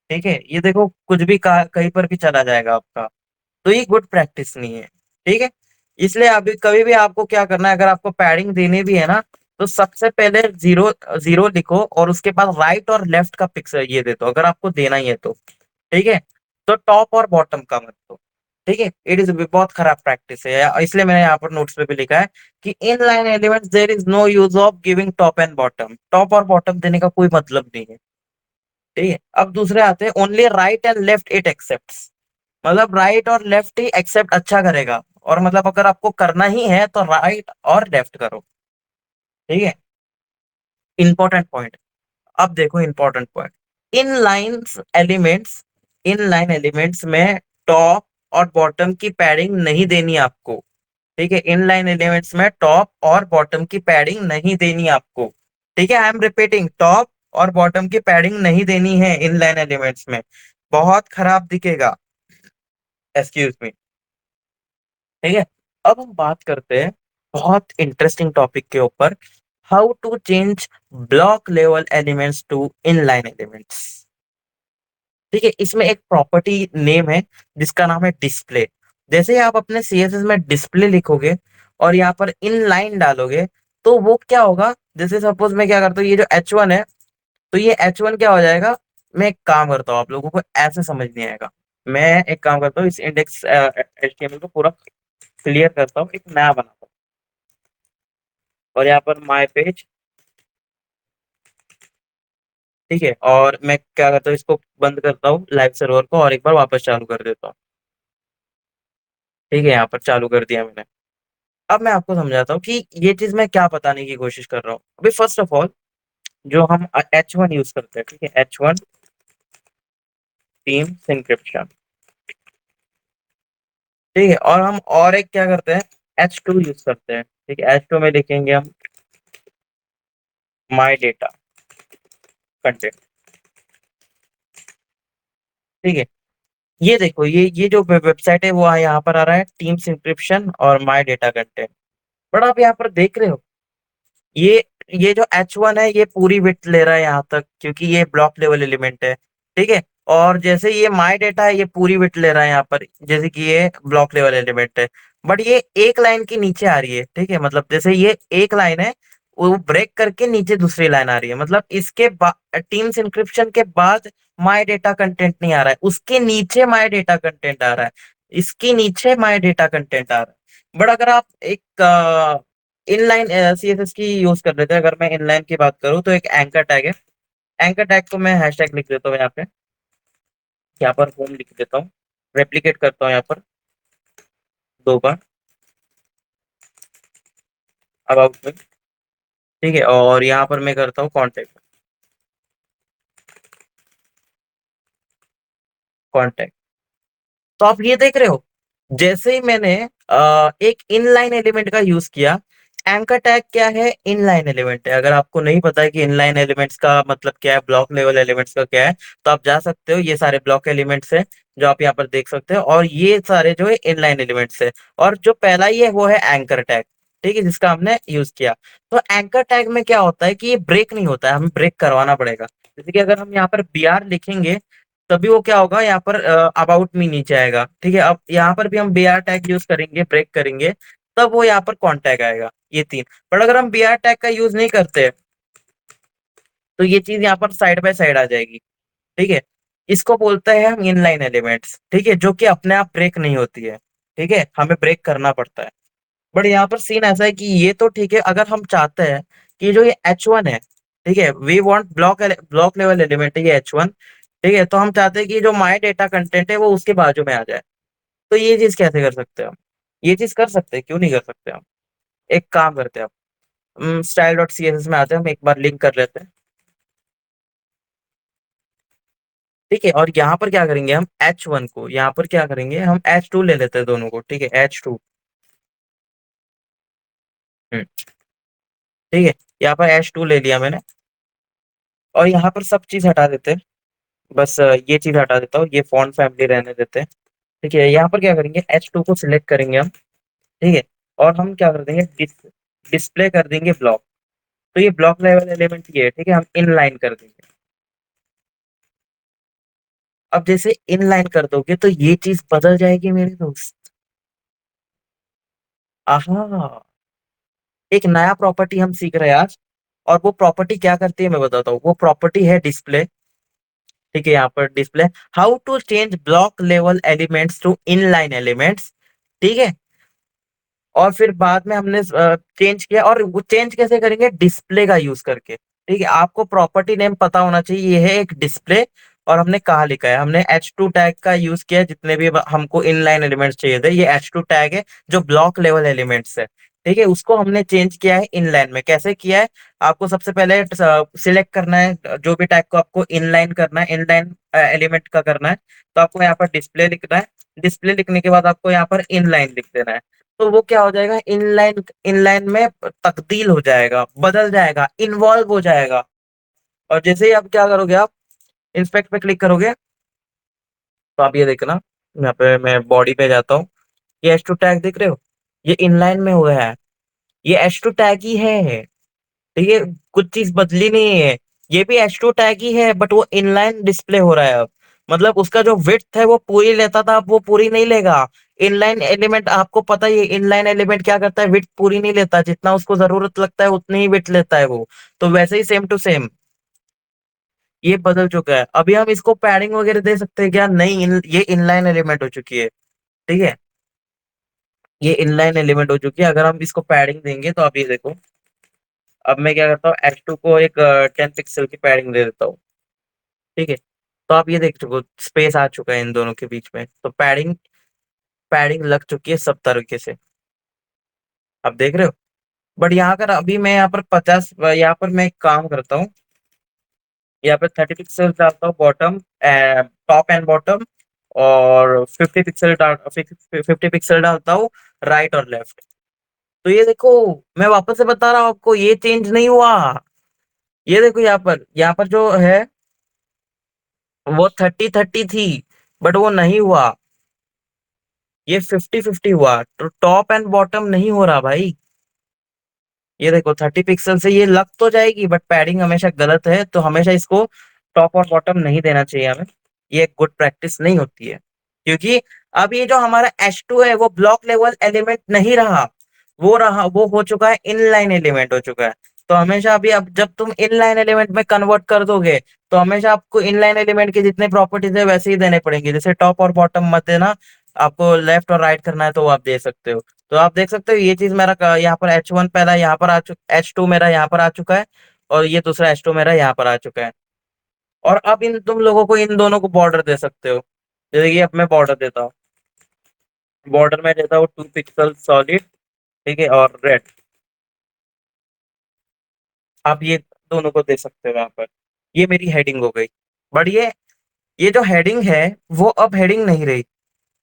ठीक है, ये देखो कुछ भी कहीं पर भी चला जाएगा आपका, तो ये गुड प्रैक्टिस नहीं है। ठीक है, इसलिए अभी कभी भी आपको क्या करना है, अगर आपको पैडिंग देनी भी है ना, तो सबसे पहले जीरो जीरो लिखो और उसके बाद राइट और लेफ्ट का पिक्सल ये दे दो, अगर आपको देना ही है तो। ठीक है, तो टॉप और बॉटम का मत दो। ठीक है, इट इज बहुत खराब प्रैक्टिस है, इसलिए मैंने यहाँ पर नोट्स पे भी लिखा है कि inline elements there is no use of giving top and bottom. Top और बॉटम देने का कोई मतलब नहीं है। ठीक है, अब दूसरे आते हैं, only right and left it accepts. मतलब राइट और लेफ्ट ही एक्सेप्ट अच्छा करेगा, और मतलब अगर आपको करना ही है तो राइट और लेफ्ट करो। ठीक है, इंपॉर्टेंट पॉइंट। अब देखो important point, in lines elements in line elements में टॉप और बॉटम की पैडिंग नहीं देनी आपको। ठीक है, इन लाइन एलिमेंट्स में टॉप और बॉटम की पैडिंग नहीं देनी आपको। ठीक है, आई एम रिपीटिंग, टॉप और बॉटम की पैडिंग नहीं देनी है इन लाइन एलिमेंट्स में, बहुत खराब दिखेगा। Excuse me. ठीक है, अब हम बात करते हैं बहुत इंटरेस्टिंग टॉपिक के ऊपर, how to change block level elements to inline elements. ठीक है, इसमें एक प्रॉपर्टी नेम है जिसका नाम है डिस्प्ले। जैसे ही आप अपने सीएसएस में डिस्प्ले लिखोगे और यहाँ पर इनलाइन डालोगे, तो वो क्या होगा, जैसे सपोज मैं क्या करता हूँ, ये जो H1 है, तो ये H1 क्या हो जाएगा। मैं एक काम करता हूँ, आप लोगों को ऐसे समझ नहीं आएगा। मैं एक काम करता हूँ, इस इंडेक्स HTML को पूरा क्लियर करता हूँ, एक नया बनाता हूँ, और यहाँ पर माय पेज। ठीक है, और मैं क्या करता हूँ, इसको बंद करता हूँ लाइव सर्वर को, और एक बार वापस चालू कर देता हूँ। ठीक है, यहाँ पर चालू कर दिया मैंने। अब मैं आपको समझाता हूँ कि ये चीज मैं क्या बताने की कोशिश कर रहा हूँ। अभी फर्स्ट ऑफ ऑल, जो हम H1 यूज करते हैं, ठीक है, H1 टीम इंक्रिप्शन। ठीक है, और हम और एक क्या करते हैं, H2 यूज करते हैं। ठीक है, H2 में लिखेंगे हम माई डेटा कंटेंट। ठीक है, ये देखो, ये जो वेबसाइट है वो यहाँ पर आ रहा है, टीम्स इंक्रिप्शन और माई डेटा कंटेंट। बट आप यहाँ पर देख रहे हो, ये ये जो H1 है ये पूरी विड्थ ले रहा है यहाँ तक, क्योंकि ये ब्लॉक लेवल एलिमेंट है। ठीक है, और जैसे ये माई डेटा है, ये पूरी विड्थ ले रहा है यहाँ पर, जैसे कि ये ब्लॉक लेवल एलिमेंट है। बट ये एक लाइन के नीचे आ रही है। ठीक है, मतलब जैसे ये एक लाइन है, वो ब्रेक करके नीचे दूसरी लाइन आ रही है, मतलब इसके बाद टीम्स इंक्रिप्शन के बाद माई डेटा कंटेंट नहीं आ रहा है, उसके नीचे माई डेटा कंटेंट आ रहा है, इसके नीचे माई डेटा कंटेंट आ रहा है। बट अगर आप एक इनलाइन सीएसएस की यूज कर लेते हैं, अगर मैं इनलाइन की बात करूं तो एक एंकर टैग है। एंकर टैग को मैं हैशटैग लिख देता हूँ यहाँ पर होम लिख देता हूँ, रेप्लिकेट करता हूँ यहाँ पर 2 बार, अबाउट में। ठीक है, और यहाँ पर मैं करता हूँ कॉन्टेक्ट। कॉन्टेक्ट, तो आप ये देख रहे हो, जैसे ही मैंने एक इनलाइन एलिमेंट का यूज किया। एंकर टैग क्या है, इनलाइन एलिमेंट है। अगर आपको नहीं पता है कि इनलाइन एलिमेंट्स का मतलब क्या है, ब्लॉक लेवल एलिमेंट्स का क्या है, तो आप जा सकते हो, ये सारे ब्लॉक एलिमेंट्स है जो आप यहाँ पर देख सकते हो, और ये सारे जो है इनलाइन एलिमेंट्स है। और जो पहला ही है वो है एंकर टैग। ठीक है, जिसका हमने यूज किया। तो एंकर टैग में क्या होता है कि ये ब्रेक नहीं होता है, हमें ब्रेक करवाना पड़ेगा। जैसे कि अगर हम यहाँ पर BR लिखेंगे, तभी वो क्या होगा, यहाँ पर अबाउट मी नीचे आएगा। ठीक है, अब यहाँ पर भी हम BR टैग यूज करेंगे, ब्रेक करेंगे, तब वो यहाँ पर कॉन्टैग आएगा, ये तीन। बट अगर हम BR टैग का यूज नहीं करते, तो ये चीज़ यहाँ पर साइड बाय साइड आ जाएगी, ठीक है? इसको बोलते हैं हम इनलाइन एलिमेंट्स, ठीक है? जो कि अपने आप ब्रेक नहीं होती है, ठीक है? हमें ब्रेक करना पड़ता है। बट यहाँ पर सीन ऐसा है कि ये तो ठीक है, अगर हम चाहते हैं कि जो ये H1 है, ठीक है? We want block level element है ये H1, ठीक है? तो हम चाहते हैं कि जो माय डेटा कंटेंट है वो उसके बाजू में आ जाए। तो ये चीज़ कैसे कर सकते हैं हम? ये चीज़ कर सकते हैं, क्यों नहीं कर सकते हम? एक काम करते हैं हम, style.css में आते हैं, हम एक बार लिंक कर लेते हैं, ठीक है? और यहाँ पर क्या करेंगे हम H1 को, यहाँ पर क्या करेंगे हम H2 ले लेते हैं दोनों को, ठीक है? H2, हुँ, ठीक है? यहाँ पर H2 ले लिया मैंने और यहाँ पर सब चीज़ हटा देते हैं। बस ये चीज़ हटा देता हूँ, ये फ़ॉन्ट फैमिली रहने देते हैं, ठीक है? यहाँ पर क्या करेंगे H2 को सिलेक्ट करेंगे हम, ठीक है? और हम क्या कर देंगे डिस्प्ले कर देंगे ब्लॉक। तो ये ब्लॉक लेवल एलिमेंट ये है, ठीक है? हम इनलाइन कर देंगे। अब जैसे इनलाइन कर दोगे तो ये चीज़ बदल जाएगी मेरे दोस्त। आहा! एक नया प्रॉपर्टी हम सीख रहे हैं आज और वो प्रॉपर्टी क्या करती है मैं बताता हूँ। वो प्रॉपर्टी है डिस्प्ले, ठीक है? यहाँ पर display, how to change block level elements to inline elements, ठीक है? और फिर बाद में हमने चेंज किया और वो चेंज कैसे करेंगे? डिस्प्ले का यूज़ करके, ठीक है? आपको प्रॉपर्टी नेम पता होना चाहिए, ये है एक डिस्प्ले और हमने कहाँ लिखा है, हमने h2 टैग का यूज़ किया है जितने भी हमको इनलाइन एलिमेंट्स चाहिए थे, ये h2 टैग है जो ब्लॉक लेवल एलिमेंट्स है, ठीक है? उसको हमने चेंज किया है इनलाइन में। कैसे किया है? आपको सबसे पहले सिलेक्ट करना है जो भी टैग को आपको इनलाइन करना है, इनलाइन एलिमेंट का करना है, तो आपको यहाँ पर डिस्प्ले लिखना है। डिस्प्ले लिखने के बाद आपको यहाँ पर इनलाइन लिख देना है। तो वो क्या हो जाएगा, इनलाइन इनलाइन में तब्दील हो जाएगा, बदल जाएगा, इन्वॉल्व हो जाएगा। और जैसे ही आप क्या करोगे, आप इंस्पेक्ट पे क्लिक करोगे तो आप ये देखना, यहाँ पे मैं बॉडी पे जाता हूँ, ये एच टू टैग देख रहे हो, ये इनलाइन में हुआ है, ये एच टू टैग ही है, ठीक है? कुछ चीज बदली नहीं है, ये भी H2 टैग ही है बट वो इनलाइन डिस्प्ले हो रहा है अब। मतलब उसका जो विड्थ है वो पूरी लेता था, अब वो पूरी नहीं लेगा। इनलाइन एलिमेंट आपको पता ही है, इनलाइन एलिमेंट क्या करता है, विड्थ पूरी नहीं लेता, जितना उसको जरूरत लगता है उतनी ही विड्थ लेता है वो। तो वैसे ही सेम टू सेम ये बदल चुका है। अभी हम इसको पैडिंग वगैरह दे सकते हैं क्या? नहीं, ये इनलाइन एलिमेंट हो चुकी है, ठीक है? ये इनलाइन एलिमेंट हो चुकी है। अगर हम इसको पैडिंग देंगे तो आप ये देखो, अब मैं क्या करता हूँ, H2 को एक 10 पिक्सल की पैडिंग दे देता हूँ, ठीक है? तो आप ये देख चुको, स्पेस आ चुका है इन दोनों के बीच में, तो पैडिंग पैडिंग लग चुकी है सब तरीके से। आप देख रहे हो? बट यहाँ कर अभी मैं यहाँ पर 50, यहाँ पर मैं एक काम करता हूँ, यहाँ पे 30 पिक्सल डालता हूँ बॉटम, टॉप एंड बॉटम, और 50 पिक्सल डालता हूँ राइट और लेफ्ट। तो ये देखो, मैं वापस से बता रहा हूँ आपको, ये चेंज नहीं हुआ। ये देखो यहाँ पर जो है वो 30-30 थी, बट वो नहीं हुआ, ये 50-50 हुआ, तो टॉप एंड बॉटम नहीं हो रहा भाई। ये देखो 30 पिक्सल से ये लग तो जाएगी बट पैडिंग हमेशा गलत है, तो हमेशा इसको टॉप और बॉटम नहीं देना चाहिए हमें। ये एक गुड प्रैक्टिस नहीं होती है, क्योंकि अब ये जो हमारा H2 है वो ब्लॉक लेवल एलिमेंट नहीं रहा, वो हो चुका है इनलाइन एलिमेंट हो चुका है। तो हमेशा अभी अब जब तुम इनलाइन एलिमेंट में कन्वर्ट कर दोगे तो हमेशा आपको इनलाइन एलिमेंट के जितने प्रॉपर्टीज है वैसे ही देने पड़ेंगे, जैसे टॉप और बॉटम मत देना, आपको लेफ्ट और राइट करना है तो वो आप दे सकते हो। तो आप देख सकते हो ये चीज मेरा यहाँ पर H1 पहला यहाँ पर आ चुका, H2 मेरा यहाँ पर आ चुका है, और ये दूसरा H2 मेरा यहाँ पर आ चुका है। और अब इन तुम लोगों को इन दोनों को बॉर्डर दे सकते हो, जैसे कि अब मैं बॉर्डर देता हूँ, बॉर्डर में देता हूँ 2 पिक्सल सॉलिड, ठीक है, और रेड। आप ये दोनों को दे सकते हो यहाँ पर। ये मेरी हेडिंग हो गई। बट ये जो हेडिंग है वो अब हेडिंग नहीं रही,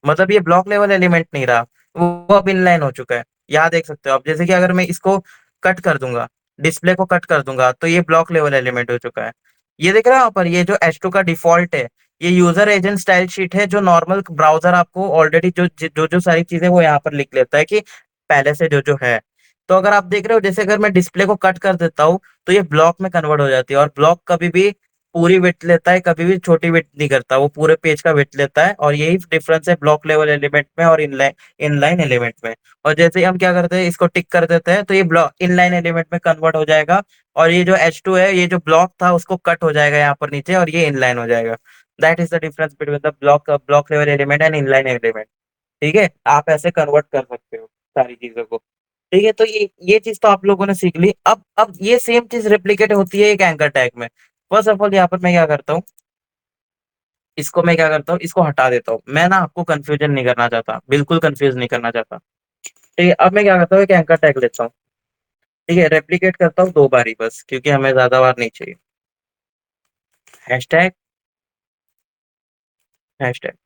मतलब ये ब्लॉक लेवल एलिमेंट नहीं रहा, वो अब इनलाइन हो चुका है। यहाँ देख सकते हो आप, जैसे कि अगर मैं इसको कट कर दूंगा, डिस्प्ले को कट कर दूंगा, तो ये ब्लॉक लेवल एलिमेंट हो चुका है। ये देख रहे हो यहाँ पर, ये जो H2 का डिफॉल्ट है, ये यूजर एजेंट स्टाइल शीट है, जो नॉर्मल ब्राउजर आपको ऑलरेडी जो सारी चीजें वो यहाँ पर लिख लेता है कि पहले से जो जो है। तो अगर आप देख रहे हो, जैसे अगर मैं डिस्प्ले को कट कर देता हूँ तो ये ब्लॉक में कन्वर्ट हो जाती है, और ब्लॉक कभी भी पूरी विड्थ लेता है, कभी भी छोटी विड्थ नहीं करता, वो पूरे पेज का विड्थ लेता है। और यही डिफरेंस है ब्लॉक लेवल एलिमेंट में और इनलाइन एलिमेंट में। और जैसे ही हम क्या करते हैं, इसको टिक कर देते हैं, तो ये ब्लॉक इनलाइन एलिमेंट में कन्वर्ट हो जाएगा। और ये जो H2 है, ये जो ब्लॉक था उसको कट हो जाएगा यहाँ पर नीचे, और ये इनलाइन हो जाएगा। That is the difference between the block level element and inline element. ठीक है, आप ऐसे कन्वर्ट कर सकते हो सारी चीजों को। ठीक है, तो ये चीज तो आप लोगों ने सीख ली। अब ये सेम चीज रेप्लिकेट होती है एक एंकर टैग में। फर्स्ट ऑफ ऑल यहाँ पर मैं क्या करता हूँ, इसको मैं क्या करता हूँ, इसको हटा देता हूँ। मैं ना आपको कंफ्यूजन नहीं करना चाहता, बिल्कुल कंफ्यूज नहीं करना चाहता। ठीक है, अब मैं क्या करता हूँ, एक एंकर टैग लेता हूँ। ठीक है, रेप्लिकेट करता हूँ 2 बार ही बस, क्योंकि हमें ज्यादा बार नहीं चाहिए। Hashtag, hashtag.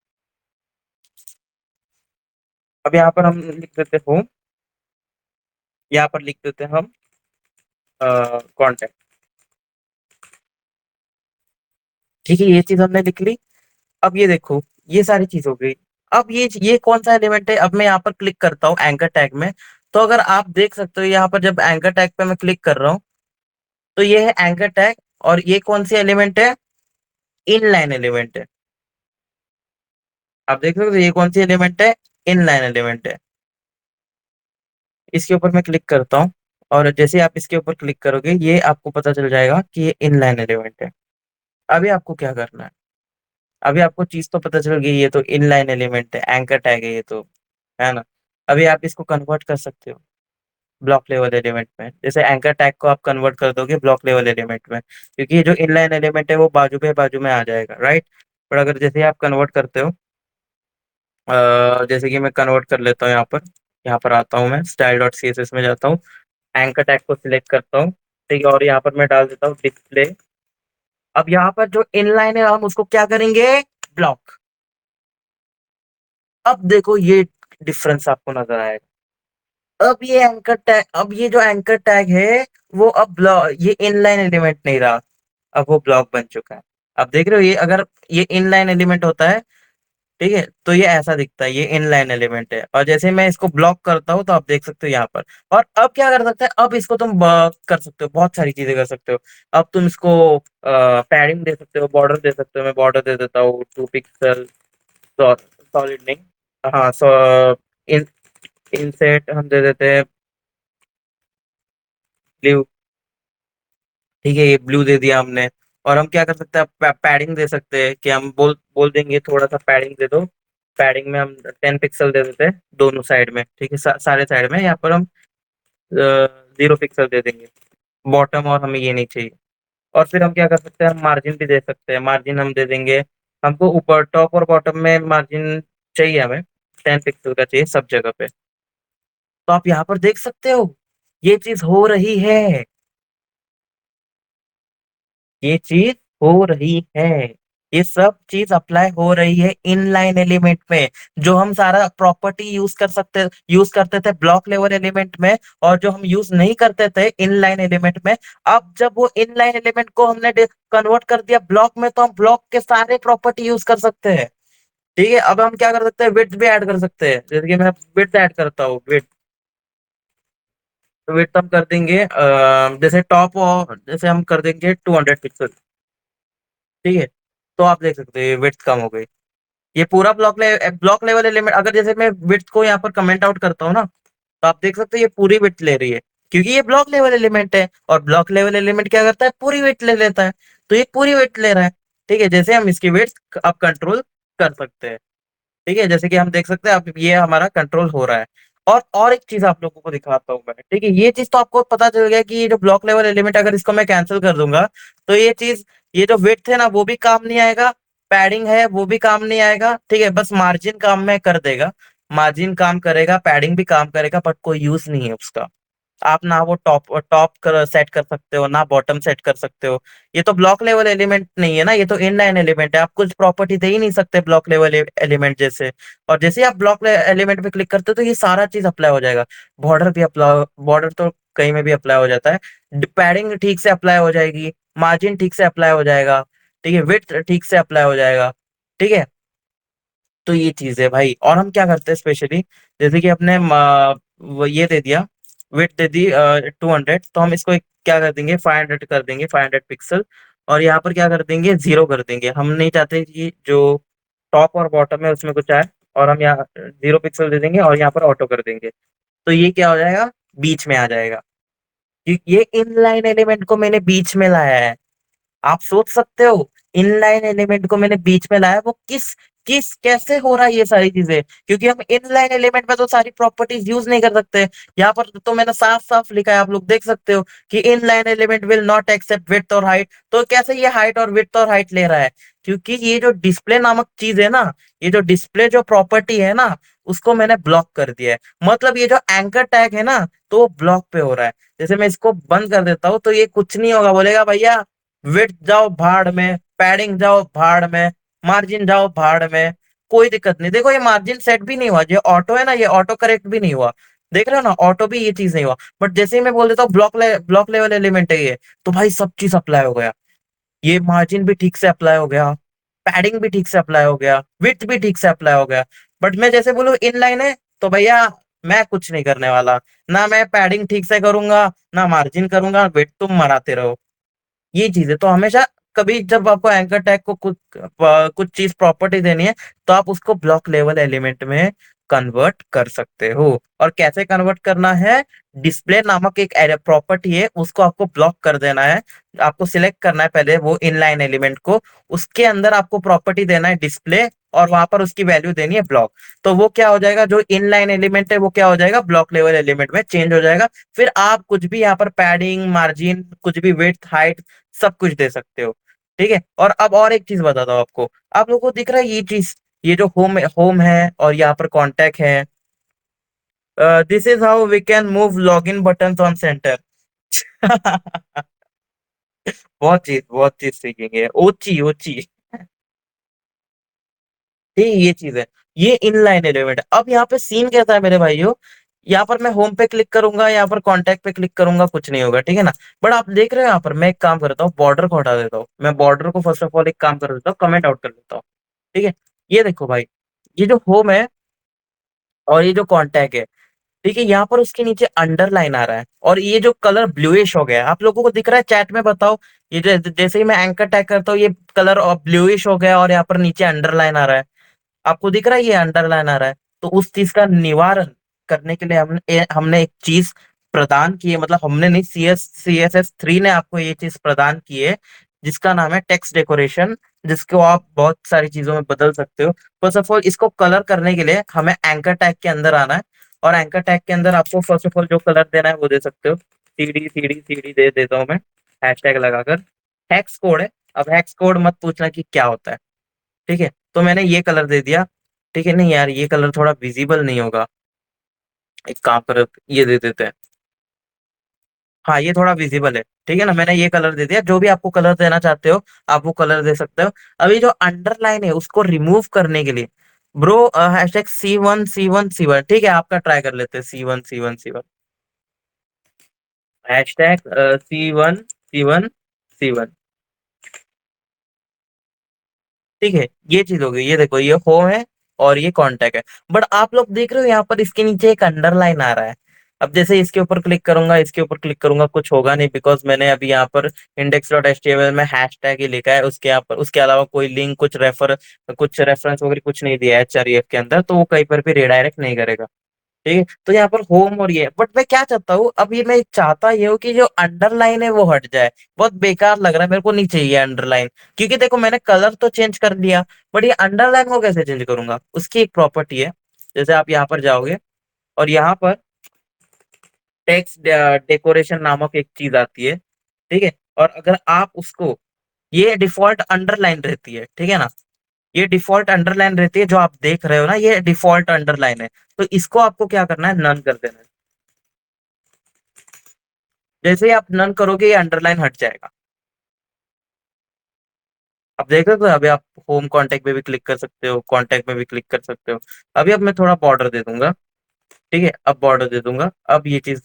अब यहाँ पर हम लिख देते होम, यहाँ पर लिख देते हैं हम कॉन्टेक्ट। ठीक है, ये चीज हमने लिख ली। अब ये देखो, ये सारी चीज हो गई। अब ये कौन सा एलिमेंट है, अब मैं यहाँ पर क्लिक करता हूँ एंकर टैग में। तो अगर आप देख सकते हो यहाँ पर, जब एंकर टैग पे मैं क्लिक कर रहा हूँ, तो ये है एंकर टैग। और ये कौन सी एलिमेंट है, इनलाइन एलिमेंट है। आप देख सकते हो ये कौन सी एलिमेंट है, इनलाइन एलिमेंट है। इसके ऊपर मैं क्लिक करता हूँ, और जैसे ही आप इसके ऊपर क्लिक करोगे, ये आपको पता चल जाएगा कि ये इनलाइन एलिमेंट है। अभी आपको क्या करना है, अभी आपको चीज तो पता चल गई, ये तो इनलाइन एलिमेंट है, एंकर टैग है ये तो, है ना। अभी आप इसको कन्वर्ट कर सकते हो ब्लॉक लेवल एलिमेंट में। जैसे एंकर टैग को आप कन्वर्ट कर दोगे ब्लॉक लेवल एलिमेंट में, क्योंकि ये जो इनलाइन एलिमेंट है वो बाजू में आ जाएगा, राइट। पर अगर जैसे आप कन्वर्ट करते हो, जैसे कि मैं कन्वर्ट कर लेता हूँ यहाँ पर आता हूँ, मैं style dot C S S में जाता हूँ, एंकर टैग को सिलेक्ट करता हूँ। ठीक है, और यहाँ पर मैं डाल देता हूँ डिस्प्ले। अब यहाँ पर जो इनलाइन है, हम उसको क्या करेंगे, ब्लॉक। अब देखो ये डिफरेंस आपको नजर आएगा। अब ये जो एंकर टैग है, वो अब ब्लॉक, ये इनलाइन एलिमेंट नहीं रहा, अब वो ब्लॉक बन चुका है। अब देख रहे हो, ये अगर ये इनलाइन एलिमेंट होता है, ठीक है, तो ये ऐसा दिखता है, ये इनलाइन एलिमेंट है। और जैसे मैं इसको ब्लॉक करता हूँ, तो आप देख सकते हो यहाँ पर। और अब क्या कर सकते हैं, अब इसको तुम कर सकते हो, बहुत सारी चीजें कर सकते हो। अब तुम इसको पैडिंग दे सकते हो, बॉर्डर दे सकते हो। मैं बॉर्डर दे देता हूँ 2 पिक्सल, सॉलिड नहीं, हाँ, इन इनसेट हम दे देते हैं ब्लू। ठीक है, ये ब्लू दे दिया हमने। और हम क्या कर सकते हैं, पैडिंग दे सकते हैं, कि हम बोल बोल देंगे थोड़ा सा पैडिंग दे दो। पैडिंग में हम 10 पिक्सल दे देते हैं दोनों साइड में। ठीक है, सारे साइड में यहाँ पर हम 0 पिक्सल दे देंगे, बॉटम, और हमें ये नहीं चाहिए। और फिर हम क्या कर सकते हैं, हम मार्जिन भी दे सकते हैं, मार्जिन हम दे देंगे। हमको ऊपर टॉप और बॉटम में मार्जिन चाहिए, हमें 10 पिक्सल का चाहिए सब जगह पे। तो आप यहाँ पर देख सकते हो, ये चीज हो रही है, ये चीज हो रही है। ये सब चीज अप्लाई हो रही है इनलाइन एलिमेंट में। जो हम सारा प्रॉपर्टी यूज करते थे ब्लॉक लेवल एलिमेंट में, और जो हम यूज नहीं करते थे इनलाइन एलिमेंट में, अब जब वो इनलाइन एलिमेंट को हमने कन्वर्ट कर दिया ब्लॉक में, तो हम ब्लॉक के सारे प्रॉपर्टी यूज कर सकते हैं। ठीक है, अब हम क्या कर सकते हैं, विड्थ भी ऐड कर सकते हैं। जैसे कि मैं विड्थ ऐड करता हूँ, विड्थ हम कर देंगे, जैसे टॉप, और जैसे हम कर देंगे 200 पिक्सल। ठीक है, तो आप देख सकते हो ये विड्थ कम हो गई। ये पूरा ब्लॉक लेवल एलिमेंट, अगर जैसे मैं विड्थ को यहाँ पर कमेंट आउट करता हूँ ना, तो आप देख सकते हो ये पूरी विड्थ ले रही है, क्योंकि ये ब्लॉक लेवल एलिमेंट है। और ब्लॉक लेवल एलिमेंट क्या करता है, पूरी विड्थ ले लेता है। तो ये पूरी विड्थ ले रहा है। ठीक है, जैसे हम इसकी विड्थ अब कंट्रोल कर सकते हैं। ठीक है, जैसे कि हम देख सकते हैं अब ये हमारा कंट्रोल हो रहा है। और एक चीज आप लोगों को दिखाता हूँ मैं। ठीक है, ये चीज तो आपको पता चल गया कि ये जो ब्लॉक लेवल एलिमेंट, अगर इसको मैं कैंसिल कर दूंगा, तो ये चीज, ये जो विड्थ है ना वो भी काम नहीं आएगा, पैडिंग है वो भी काम नहीं आएगा। ठीक है, बस मार्जिन काम में कर देगा, मार्जिन काम करेगा, पैडिंग भी काम करेगा, बट कोई यूज नहीं है उसका। आप ना वो टॉप टॉप कर सेट कर सकते हो, ना बॉटम सेट कर सकते हो। ये तो ब्लॉक लेवल एलिमेंट नहीं है ना, ये तो इनलाइन एलिमेंट है। आप कुछ प्रॉपर्टी दे ही नहीं सकते ब्लॉक लेवल एलिमेंट जैसे। और जैसे ही आप ब्लॉक एलिमेंट पे क्लिक करते हो, तो ये सारा चीज अप्लाई हो जाएगा। बॉर्डर भी अप्लाई, बॉर्डर तो कहीं में भी अप्लाई हो जाता है। पैडिंग ठीक से अप्लाई हो जाएगी, मार्जिन ठीक से अप्लाई हो जाएगा। ठीक है, विड्थ ठीक से अप्लाई हो जाएगा। ठीक है, तो ये चीज है भाई। और हम क्या करते हैं स्पेशली, जैसे कि अपने वो ये दे दिया, विड्थ दे दी 200, तो हम इसको क्या कर देंगे, 500 कर देंगे, 500 पिक्सल। और यहाँ पर क्या कर देंगे, 0 कर देंगे। हम नहीं चाहते कि जो टॉप और बॉटम है उसमें कुछ आए, और हम यहाँ 0 पिक्सल दे देंगे और यहाँ पर ऑटो कर देंगे। तो ये क्या हो जाएगा, बीच में आ जाएगा। ये इनलाइन एलिमेंट को मैंने बीच में लाया है। आप सोच सकते हो, इनलाइन एलिमेंट को मैंने बीच में लाया, वो किस किस कैसे हो रहा है ये सारी चीजें, क्योंकि हम इनलाइन एलिमेंट में तो सारी प्रॉपर्टीज यूज नहीं कर सकते। यहाँ पर तो मैंने साफ साफ लिखा है, आप लोग देख सकते हो कि inline element will not accept width और हाइट। तो कैसे ये हाइट और विड्थ और हाइट ले रहा है, क्योंकि ये जो डिस्प्ले नामक चीज है ना, ये जो डिस्प्ले जो प्रॉपर्टी है ना, उसको मैंने ब्लॉक कर दिया है। मतलब ये जो एंकर टैग है ना, तो वो ब्लॉक पे हो रहा है। जैसे मैं इसको बंद कर देता हूँ तो ये कुछ नहीं होगा, बोलेगा भैया विड्थ जाओ भाड़ में, पैडिंग जाओ भाड़ में, मार्जिन जाओ भाड़ में। कोई दिक्कत नहीं। देखो ये मार्जिन सेट भी नहीं हुआ, जो ऑटो है ना, ये ऑटो करेक्ट भी नहीं हुआ। देख रहे हो ना, ऑटो भी ये चीज नहीं हुआ। बट जैसे ही मैं बोल देता हूँ ब्लॉक लेवल एलिमेंट है ये, तो भाई सब चीज अप्लाई हो गया। ये मार्जिन भी ठीक से अप्लाई हो गया, पैडिंग भी ठीक से अप्लाई हो गया, विड्थ भी ठीक से अप्लाई हो गया। बट मैं जैसे बोलूँ इनलाइन है, तो भैया मैं कुछ नहीं करने वाला। ना मैं पैडिंग ठीक से करूंगा, ना मार्जिन करूंगा, विड्थ तुम मराते रहो। ये चीज है। तो हमेशा कभी जब आपको एंकर टैग को कुछ चीज प्रॉपर्टी देनी है, तो आप उसको ब्लॉक लेवल एलिमेंट में कन्वर्ट कर सकते हो। और कैसे कन्वर्ट करना है, डिस्प्ले नामक एक प्रॉपर्टी है, उसको आपको ब्लॉक कर देना है। आपको सिलेक्ट करना है पहले वो इनलाइन एलिमेंट को, उसके अंदर आपको प्रॉपर्टी देना है डिस्प्ले, और वहां पर उसकी वैल्यू देनी है ब्लॉक। तो वो क्या हो जाएगा, जो इनलाइन एलिमेंट है वो क्या हो जाएगा, ब्लॉक लेवल एलिमेंट में चेंज हो जाएगा। फिर आप कुछ भी यहाँ पर पैडिंग, मार्जिन, कुछ भी विड्थ, हाइट, सब कुछ दे सकते हो। ठीक है। और अब और एक चीज बताता हूँ आपको, आप लोगों को दिख रहा है ये चीज, ये जो होम है और यहाँ पर कॉन्टैक्ट है, this is how we can move log in button on centre. बहुत चीज सीखेंगे, ओची ओची। ठीक है, ये चीज है। ये इनलाइन एलिमेंट है। अब यहाँ पे सीन कैसा है मेरे भाइयों, यहाँ पर मैं होम पे क्लिक करूंगा, यहाँ पर कॉन्टैक्ट पे क्लिक करूंगा, कुछ नहीं होगा, ठीक है ना। बट आप देख रहे हो यहाँ पर मैं एक काम करता हूँ, बॉर्डर को हटा देता हूँ। मैं बॉर्डर को फर्स्ट ऑफ ऑल एक काम कर देता हूँ, कमेंट आउट कर देता हूँ। ठीक है। ये देखो भाई, ये जो होम है और ये जो कॉन्टैक्ट है, ठीक है, यहाँ पर उसके नीचे अंडरलाइन आ रहा है, और ये जो कलर ब्लूइश हो गया है, आप लोगों को दिख रहा है, चैट में बताओ। ये जैसे ही मैं एंकर टैग करता हूँ, ये कलर ब्लूइश हो गया और यहाँ पर नीचे अंडरलाइन आ रहा है। आपको दिख रहा है ये अंडरलाइन आ रहा है। तो उस चीज का निवारण करने के लिए हमने हमने एक चीज प्रदान की है, मतलब हमने नहीं, CSS3 ने आपको ये चीज प्रदान की है, जिसका नाम है टेक्स्ट डेकोरेशन, जिसको आप बहुत सारी चीजों में बदल सकते हो। फर्स्ट ऑफ ऑल इसको कलर करने के लिए हमें एंकर टैग के अंदर आना है, और एंकर टैग के अंदर आपको फर्स्ट ऑफ ऑल जो कलर देना है वो दे सकते हो। सी डी दे देता हूँ मैं, हैशटैग लगाकर। हेक्स कोड है। अब हेक्स कोड मत पूछना कि क्या होता है। ठीक है, तो मैंने ये कलर दे दिया। ठीक है, नहीं यार, ये कलर थोड़ा विजिबल नहीं होगा, एक काम करो, ये दे देते हैं। हाँ, ये थोड़ा विजिबल है, ठीक है ना। मैंने ये कलर दे दिया। जो भी आपको कलर देना चाहते हो, आप वो कलर दे सकते हो। अभी जो अंडरलाइन है उसको रिमूव करने के लिए ब्रो, हैशटैग C1 ठीक है, आपका ट्राई कर लेते हैं, C1 हैशटैग C1 ठीक है। ये चीज हो गई, ये देखो, ये होम है और ये कांटेक्ट है। बट आप लोग देख रहे हो यहाँ पर इसके नीचे एक अंडरलाइन आ रहा है। अब जैसे इसके ऊपर क्लिक करूंगा, इसके ऊपर क्लिक करूंगा, कुछ होगा नहीं, बिकॉज मैंने अभी यहाँ पर index.html में हैशटैग ही लिखा है, उसके यहाँ पर उसके अलावा कोई लिंक, कुछ रेफरेंस वगैरह कुछ नहीं दिया है href के अंदर, तो वो कहीं पर भी रिडायरेक्ट नहीं करेगा। ठीक है, तो यहाँ पर होम और ये, बट मैं क्या चाहता हूँ, अब ये मैं चाहता ये हूँ कि जो अंडरलाइन है वो हट जाए। बहुत बेकार लग रहा है मेरे को, नहीं चाहिए अंडरलाइन। क्योंकि देखो मैंने कलर तो चेंज कर लिया, बट ये अंडरलाइन को कैसे चेंज करूंगा, उसकी एक प्रॉपर्टी है। जैसे आप यहाँ पर जाओगे और यहाँ पर टेक्स्ट डेकोरेशन नामक एक चीज आती है। ठीक है, और अगर आप उसको, ये डिफॉल्ट अंडरलाइन रहती है, ठीक है ना, ये डिफॉल्ट अंडरलाइन रहती है, जो आप देख रहे हो ना, ये डिफॉल्ट अंडरलाइन है। तो इसको आपको क्या करना है, नन कर देना है। जैसे ही आप नन करोगे ये अंडरलाइन हट जाएगा। अब देखो, तो अभी आप होम कांटेक्ट में भी क्लिक कर सकते हो, कांटेक्ट में भी क्लिक कर सकते हो। अभी अब मैं थोड़ा बॉर्डर दे दूंगा। ठीक है, अब बॉर्डर दे दूंगा, अब ये चीज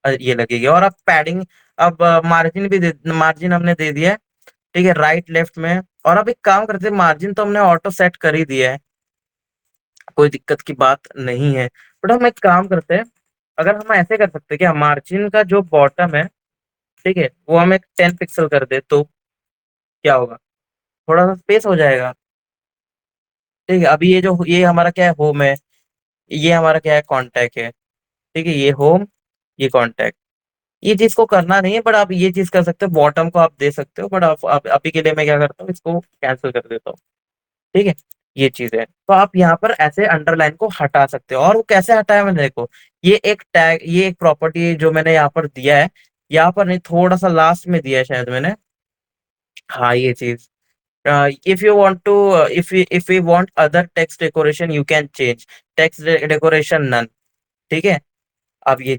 ये लगेगी। और अब पैडिंग, अब मार्जिन हमने दे दिया है। ठीक है, राइट लेफ्ट में। और अब एक काम करते हैं, मार्जिन तो हमने ऑटो सेट कर ही दिया है, कोई दिक्कत की बात नहीं है। बट हम एक काम करते हैं, अगर हम ऐसे कर सकते हैं कि मार्जिन का जो बॉटम है, ठीक है, वो हम एक 10 पिक्सल कर दे तो। क्या होगा? थोड़ा सा स्पेस हो जाएगा। ठीक है, अभी ये हमारा क्या है, होम है। ये हमारा क्या है, कॉन्टैक्ट है। ठीक है, ये होम, ये कॉन्टैक्ट। ये चीज को करना नहीं है, बट आप ये चीज कर सकते हो, बॉटम को आप दे सकते हो, बट आप अभी के लिए मैं क्या करता हूँ, इसको कैंसिल कर देता हूँ। ठीक है, ये चीज है, तो आप यहाँ पर ऐसे अंडरलाइन को हटा सकते हो। और वो कैसे हटाया मैंने, देखो, ये एक प्रॉपर्टी जो मैंने यहाँ पर दिया है, यहाँ पर नहीं, थोड़ा सा लास्ट में दिया है शायद मैंने। हाँ, ये चीज, if you want to, if you want other text decoration you can change, text decoration none. ठीक है, अब ये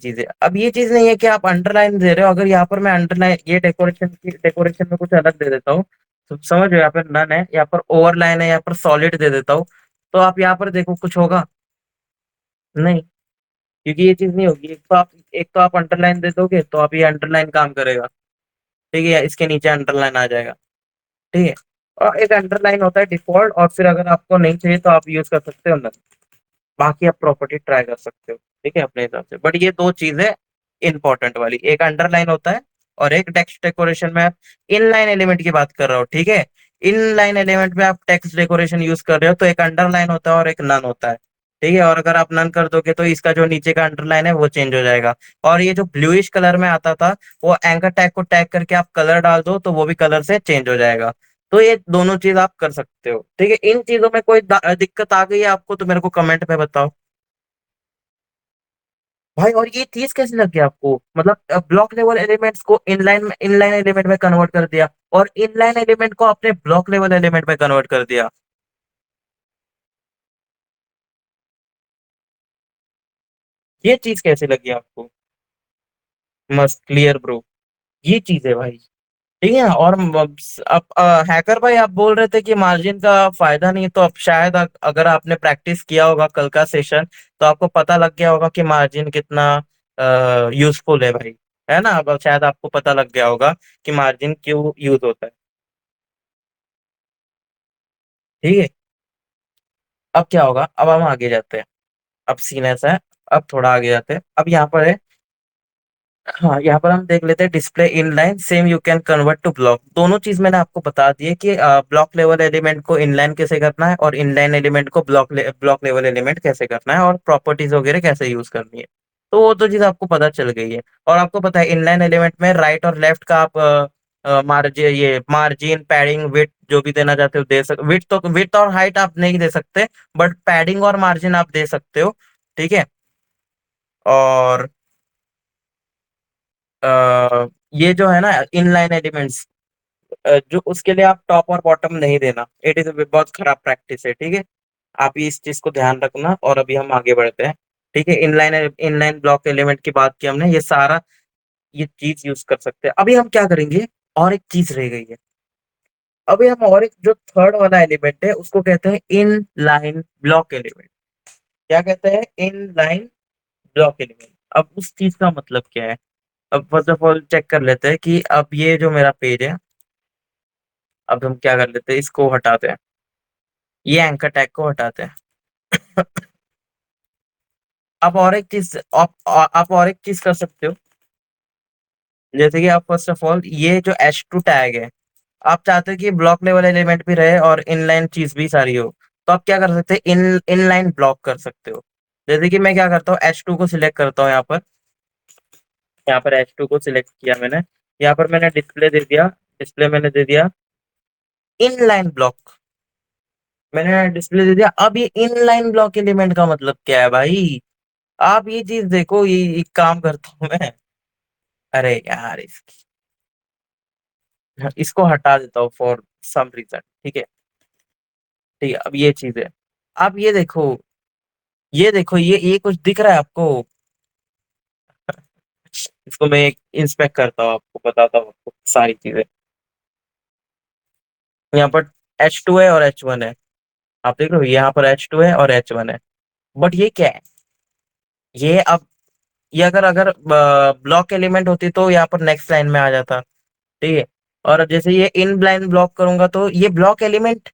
चीज नहीं है कि आप अंडरलाइन दे रहे हो, अगर यहाँ पर मैं अंडरलाइन, ये डेकोरेशन में कुछ अलग दे देता हूँ, तो समझ रहे हो, यहाँ पर नन है, यहाँ पर ओवरलाइन है, यहाँ पर सॉलिड दे देता हूँ, तो आप यहाँ पर देखो कुछ होगा? नहीं, क्योंकि ये चीज नहीं होगी। एक तो आप अंडरलाइन दे दोगे तो आप ये अंडरलाइन काम करेगा। ठीक है, या इसके नीचे अंडरलाइन आ जाएगा। ठीक है, और एक अंडरलाइन होता है डिफॉल्ट, और फिर अगर आपको नहीं चाहिए तो आप यूज कर सकते हो, बाकी आप प्रॉपर्टी ट्राई कर सकते हो। ठीक है, अपने हिसाब से, बट ये दो चीजें इंपॉर्टेंट वाली, एक अंडरलाइन होता है, और एक टेक्स्ट डेकोरेशन में आप इनलाइन एलिमेंट की बात कर रहे हो। ठीक है, इनलाइन एलिमेंट में आप टेक्स्ट डेकोरेशन यूज कर रहे हो, तो एक अंडरलाइन होता है और एक नन होता है। ठीक है, और अगर आप नन कर दोगे तो इसका जो नीचे का अंडरलाइन है वो चेंज हो जाएगा। और ये जो ब्लूइश कलर में आता था, वो एंकर टैग को टैग करके आप कलर डाल दो तो वो भी कलर से चेंज हो जाएगा। तो ये दोनों चीज आप कर सकते हो। ठीक है, इन चीजों में कोई दिक्कत आ गई है आपको तो मेरे को कमेंट में बताओ। भाई, और ये चीज कैसे लग गया आपको, मतलब ब्लॉक लेवल एलिमेंट्स को इनलाइन एलिमेंट में कन्वर्ट कर दिया, और इनलाइन एलिमेंट को आपने ब्लॉक लेवल एलिमेंट में कन्वर्ट कर दिया। ये चीज कैसे लगी आपको? मस्त क्लियर ब्रो, ये चीज है भाई। ठीक है, और अब हैकर भाई, आप बोल रहे थे कि मार्जिन का फायदा नहीं है, तो अब शायद अगर आपने प्रैक्टिस किया होगा कल का सेशन, तो आपको पता लग गया होगा कि मार्जिन कितना यूजफुल है भाई। है ना, अब शायद आपको पता लग गया होगा कि मार्जिन क्यों यूज होता है। ठीक है, अब क्या होगा, अब हम आगे जाते हैं। अब सीन ऐसा है, अब थोड़ा आगे जाते हैं, अब यहाँ पर है। हाँ, यहाँ पर हम देख लेते हैं, display inline same you can convert to block. दोनों चीज मैंने आपको बता दी है कि ब्लॉक लेवल एलिमेंट को इनलाइन कैसे करना है, और इनलाइन एलिमेंट को ब्लॉक लेवल एलिमेंट कैसे करना है, और प्रॉपर्टीज वगैरह कैसे यूज करनी है। तो वो तो चीज आपको पता चल गई है। और आपको पता है इनलाइन एलिमेंट में राइट और लेफ्ट का आप मार्जिन, पैडिंग, विड्थ जो भी देना चाहते हो दे सकते। विड्थ और हाइट आप नहीं दे सकते, बट पैडिंग और मार्जिन आप दे सकते हो। ठीक है, और ये जो है ना इनलाइन एलिमेंट्स, जो उसके लिए आप टॉप और बॉटम नहीं देना, इट इज बहुत खराब प्रैक्टिस है। ठीक है, आप इस चीज को ध्यान रखना, और अभी हम आगे बढ़ते हैं। ठीक है, इनलाइन इनलाइन ब्लॉक एलिमेंट की बात की हमने, ये सारा ये चीज यूज कर सकते हैं। अभी हम क्या करेंगे, और एक चीज रह गई है। अभी हम और एक जो थर्ड वाला एलिमेंट है उसको कहते हैं इन लाइन ब्लॉक एलिमेंट। क्या कहते हैं, इन लाइन ब्लॉक एलिमेंट। अब उस चीज का मतलब क्या है? अब फर्स्ट ऑफ ऑल चेक कर लेते हैं कि अब ये जो मेरा पेज है, अब हम क्या कर लेते हैं, इसको हटाते हैं, ये एंकर टैग को हटाते हैं। अब और एक चीज, आप और एक चीज कर सकते हो। जैसे कि आप फर्स्ट ऑफ ऑल ये जो H2 टैग है, आप चाहते हो कि ब्लॉक लेवल एलिमेंट भी रहे और इनलाइन चीज भी सारी हो, तो आप क्या कर सकते हैं, इनलाइन ब्लॉक कर सकते हो। जैसे कि मैं क्या करता हूँ, H2 को सिलेक्ट करता हूँ, यहाँ पर H2 को सिलेक्ट किया मैंने, यहाँ पर मैंने डिस्प्ले दे दिया, डिस्प्ले मैंने दे दिया इनलाइन ब्लॉक, मैंने डिस्प्ले दे दिया। अब ये इनलाइन ब्लॉक एलिमेंट का मतलब क्या है भाई? आप ये चीज देखो, ये एक काम करता हूँ मैं, अरे यार इसको हटा देता हूँ फॉर सम रीजन। ठीक है, ठीक है, अब ये चीज है। आप ये देखो, ये कुछ दिख रहा है आपको? इसको मैं इंस्पेक्ट करता हूँ, आपको बताता हूँ आपको सारी चीजें। यहाँ पर H2 है और H1 है, आप देख रहे हो, यहाँ पर H2 है और H1 है। बट ये क्या है, ये अब ये अगर अगर ब्लॉक एलिमेंट होती तो यहाँ पर नेक्स्ट लाइन में आ जाता। ठीक है, और जैसे ये इन ब्लाइंड ब्लॉक करूंगा तो ये ब्लॉक एलिमेंट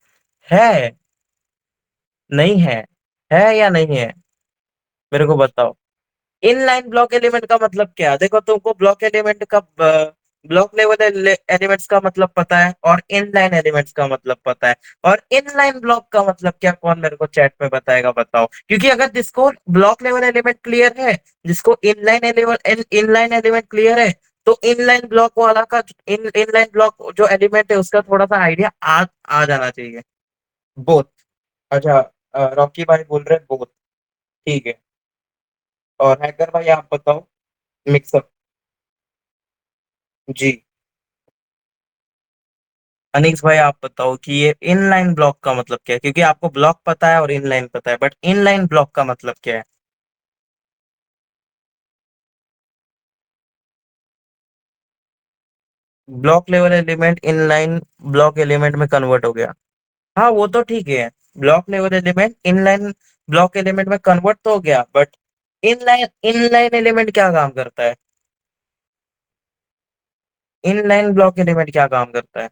है, नहीं है? है या नहीं है, मेरे को बताओ। इनलाइन ब्लॉक एलिमेंट का मतलब क्या है? देखो, तुमको ब्लॉक एलिमेंट का ब्लॉक लेवल एलिमेंट्स का मतलब पता है और इनलाइन एलिमेंट्स का मतलब पता है। और इनलाइन ब्लॉक का मतलब क्या, कौन मेरे को चैट में बताएगा, बताओ। क्योंकि अगर जिसको ब्लॉक लेवल एलिमेंट क्लियर है, जिसको इनलाइन एलिमेंट क्लियर है, तो इनलाइन ब्लॉक वाला का इनलाइन ब्लॉक जो एलिमेंट है उसका थोड़ा सा आइडिया आ जाना चाहिए। बोथ। अच्छा, रॉकी भाई बोल रहे हैं बोथ। ठीक है। और हैकर भाई आप बताओ। मिक्सअप। जी। अनिक्स भाई आप बताओ कि ये इनलाइन ब्लॉक का मतलब क्या है, क्योंकि आपको ब्लॉक पता है और इनलाइन पता है, बट इनलाइन ब्लॉक का मतलब क्या है। Block level element inline block element में कन्वर्ट हो गया। हाँ वो तो ठीक है। Block level element inline block element में कन्वर्ट तो हो गया, बट इनलाइन इनलाइन एलिमेंट क्या काम करता है। इनलाइन ब्लॉक एलिमेंट क्या काम करता है।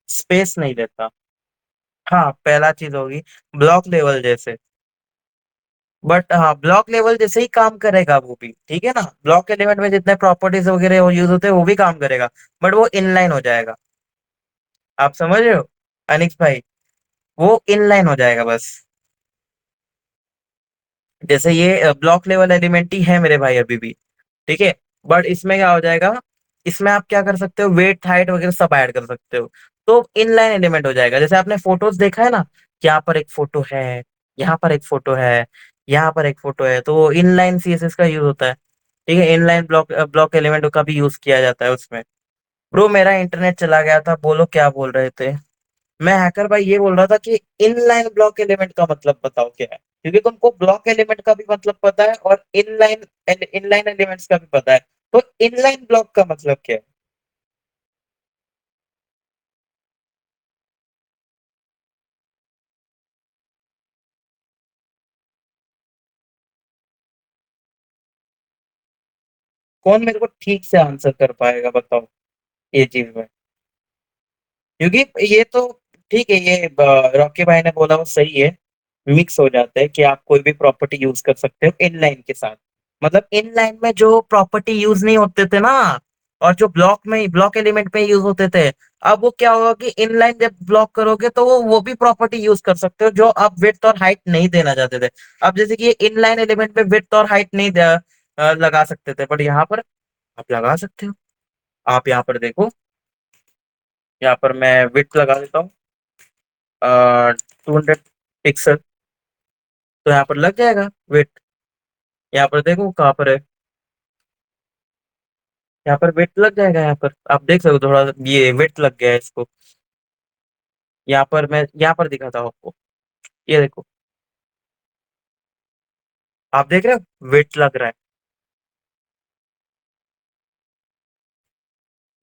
स्पेस नहीं देता। हाँ पहला चीज होगी ब्लॉक लेवल जैसे। बट हाँ ब्लॉक लेवल जैसे ही काम करेगा वो भी, ठीक है ना। ब्लॉक एलिमेंट में जितने प्रॉपर्टीज वगैरह यूज होते हैं वो भी काम करेगा, बट वो इनलाइन हो जाएगा। आप समझ रहे हो अनिक्स भाई। वो इनलाइन हो जाएगा बस। जैसे ये ब्लॉक लेवल एलिमेंट ही है मेरे भाई अभी भी, ठीक है। बट इसमें क्या हो जाएगा, इसमें आप क्या कर सकते हो, वेट हाइट वगैरह सब ऐड कर सकते हो। तो इनलाइन एलिमेंट हो जाएगा। जैसे आपने फोटोज देखा है ना, कि यहाँ पर एक फोटो है, यहाँ पर एक फोटो है, यहाँ पर एक फोटो है, तो वो इनलाइन सीएसएस का यूज होता है। ठीक है, इनलाइन ब्लॉक ब्लॉक एलिमेंट का भी यूज किया जाता है उसमें। ब्रो मेरा इंटरनेट चला गया था, बोलो क्या बोल रहे थे। मैं हैकर भाई ये बोल रहा था कि इनलाइन ब्लॉक एलिमेंट का मतलब बताओ क्या है, क्योंकि तुमको ब्लॉक एलिमेंट का भी मतलब पता है और इनलाइन इनलाइन एलिमेंट्स का भी पता है। तो इनलाइन ब्लॉक का मतलब क्या है। कौन मेरे को ठीक से आंसर कर पाएगा, बताओ ये चीज में। क्योंकि ये तो ठीक है, ये रॉकी भाई ने बोला वो सही है। मिक्स हो जाता है कि आप कोई भी प्रॉपर्टी यूज कर सकते हो इनलाइन के साथ। मतलब इनलाइन में जो प्रॉपर्टी यूज नहीं होते थे ना, और जो ब्लॉक में ब्लॉक एलिमेंट में यूज होते थे, अब वो क्या होगा कि इनलाइन जब ब्लॉक करोगे तो वो भी प्रॉपर्टी यूज कर सकते हो जो आप विड्थ और हाइट नहीं देना चाहते थे। अब जैसे कि ये इनलाइन एलिमेंट में विड्थ और हाइट नहीं लगा सकते थे, बट यहाँ पर आप लगा सकते हो। आप यहाँ पर देखो, यहाँ पर मैं विड्थ लगा देता हूँ 200 पिक्सल। तो यहाँ पर लग जाएगा वेट। यहाँ पर देखो कहाँ पर है, यहाँ पर वेट लग जाएगा। यहाँ पर आप देख सकते हो, थोड़ा ये वेट लग गया है इसको। यहाँ पर मैं यहाँ पर दिखाता हूँ आपको, ये देखो। आप देख रहे हो वेट लग रहा है।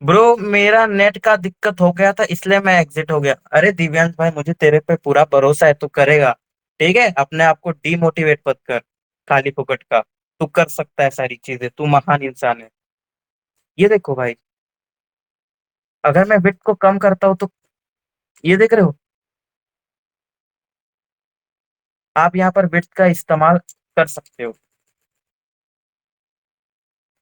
ब्रो मेरा नेट का दिक्कत हो गया था इसलिए मैं एग्जिट हो गया। अरे दिव्यांश भाई मुझे तेरे पे पूरा भरोसा है, तू करेगा। ठीक है, अपने आप को डिमोटिवेट मत कर खाली फुकट का। तू कर सकता है सारी चीजें, तू महान इंसान है। ये देखो भाई, अगर मैं विड्थ को कम करता हूँ तो ये देख रहे हो, आप यहाँ पर विड्थ का इस्तेमाल कर सकते हो।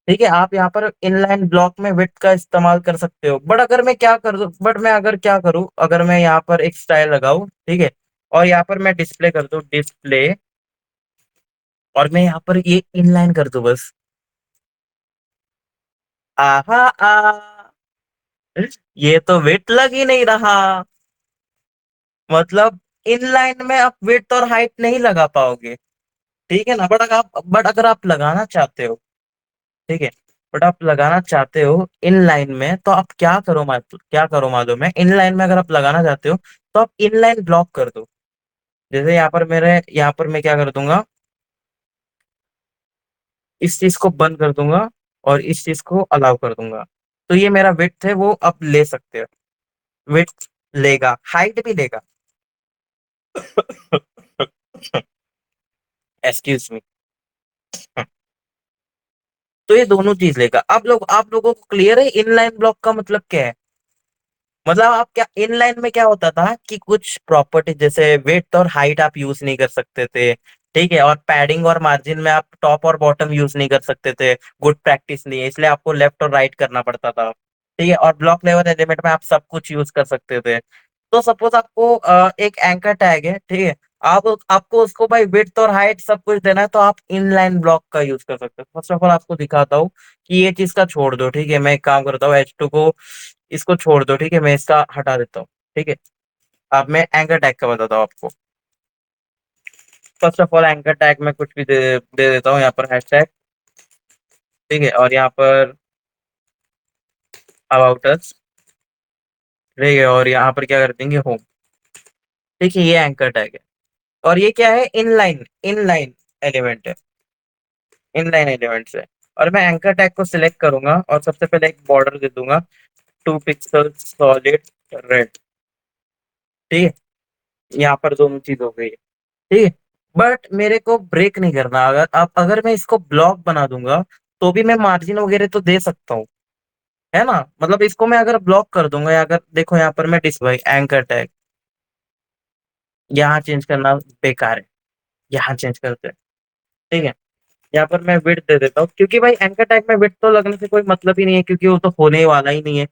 ठीक है, आप यहाँ पर इनलाइन ब्लॉक में विड्थ का इस्तेमाल कर सकते हो। बट अगर मैं क्या कर दूं, बट मैं अगर क्या करूँ, अगर मैं यहाँ पर एक स्टाइल लगाऊं, ठीक है, और यहाँ पर मैं डिस्प्ले कर दूं डिस्प्ले, और मैं यहाँ पर ये इनलाइन कर दूं बस। आहा आ, ये तो वेट लग ही नहीं रहा। मतलब इनलाइन में आप विड्थ और हाइट नहीं लगा पाओगे। ठीक है ना, बट अगर आप लगाना चाहते हो, ठीक है, बट आप लगाना चाहते हो इन लाइन में, तो आप क्या करो मालूम है, इन लाइन में अगर आप लगाना चाहते हो तो आप इन लाइन ब्लॉक कर दो। जैसे यहाँ पर मैं क्या कर दूंगा, इस चीज को बंद कर दूंगा और इस चीज को अलाउ कर दूंगा। तो ये मेरा विड्थ है, वो आप ले सकते हो। विड्थ लेगा, हाइट भी लेगा। Excuse me. तो ये दोनों चीज लेगा। आप लोगों को क्लियर है इनलाइन ब्लॉक का मतलब क्या है। मतलब आप क्या इनलाइन में क्या होता था कि कुछ प्रॉपर्टी जैसे वेट और हाइट आप यूज नहीं कर सकते थे, ठीक है, और पैडिंग और मार्जिन में आप टॉप और बॉटम यूज नहीं कर सकते थे, गुड प्रैक्टिस नहीं है, इसलिए आपको लेफ्ट और राइट करना पड़ता था, ठीक है, और ब्लॉक लेवल एलिमेंट में आप सब कुछ यूज कर सकते थे। तो सपोज आपको एक एंकर टैग है, ठीक है, आप आपको उसको भाई विड्थ और हाइट सब कुछ देना है, तो आप इनलाइन ब्लॉक का यूज कर सकते हो। फर्स्ट ऑफ ऑल आपको दिखाता हूँ कि ये चीज का छोड़ दो, ठीक है, मैं एक काम करता हूँ, H2 को इसको छोड़ दो, ठीक है, मैं इसका हटा देता हूँ, ठीक है। अब मैं एंकर टैग का बताता हूँ आपको। First of all anchor tag में कुछ भी दे देता हूँ, यहाँ पर हैशटैग, ठीक है, और यहाँ पर अबाउट अस, ठीक है, और यहाँ पर क्या कर देंगे, होम, ठीक है, ये एंकर टैग है। और ये क्या है, इनलाइन, इनलाइन एलिमेंट है, इनलाइन एलिमेंट है। और मैं एंकर टैग को सिलेक्ट करूंगा और सबसे पहले एक बॉर्डर दे दूंगा, 2 पिक्सल सॉलिड रेड, ठीक है, यहाँ पर दोनों चीज हो गई है, ठीक है। बट मेरे को ब्रेक नहीं करना, अगर मैं इसको ब्लॉक बना दूंगा तो भी मैं मार्जिन वगैरह तो दे सकता हूँ, है ना। मतलब इसको मैं अगर ब्लॉक कर दूंगा, या अगर देखो यहाँ पर मैं डिस भाई एंकर टैग यहाँ चेंज करना बेकार है, यहाँ चेंज करते हैं, ठीक है। यहाँ पर मैं विड्थ दे देता हूँ, क्योंकि भाई एंकर टैग में विड्थ तो लगने से कोई मतलब ही नहीं है, क्योंकि वो तो होने वाला ही नहीं है,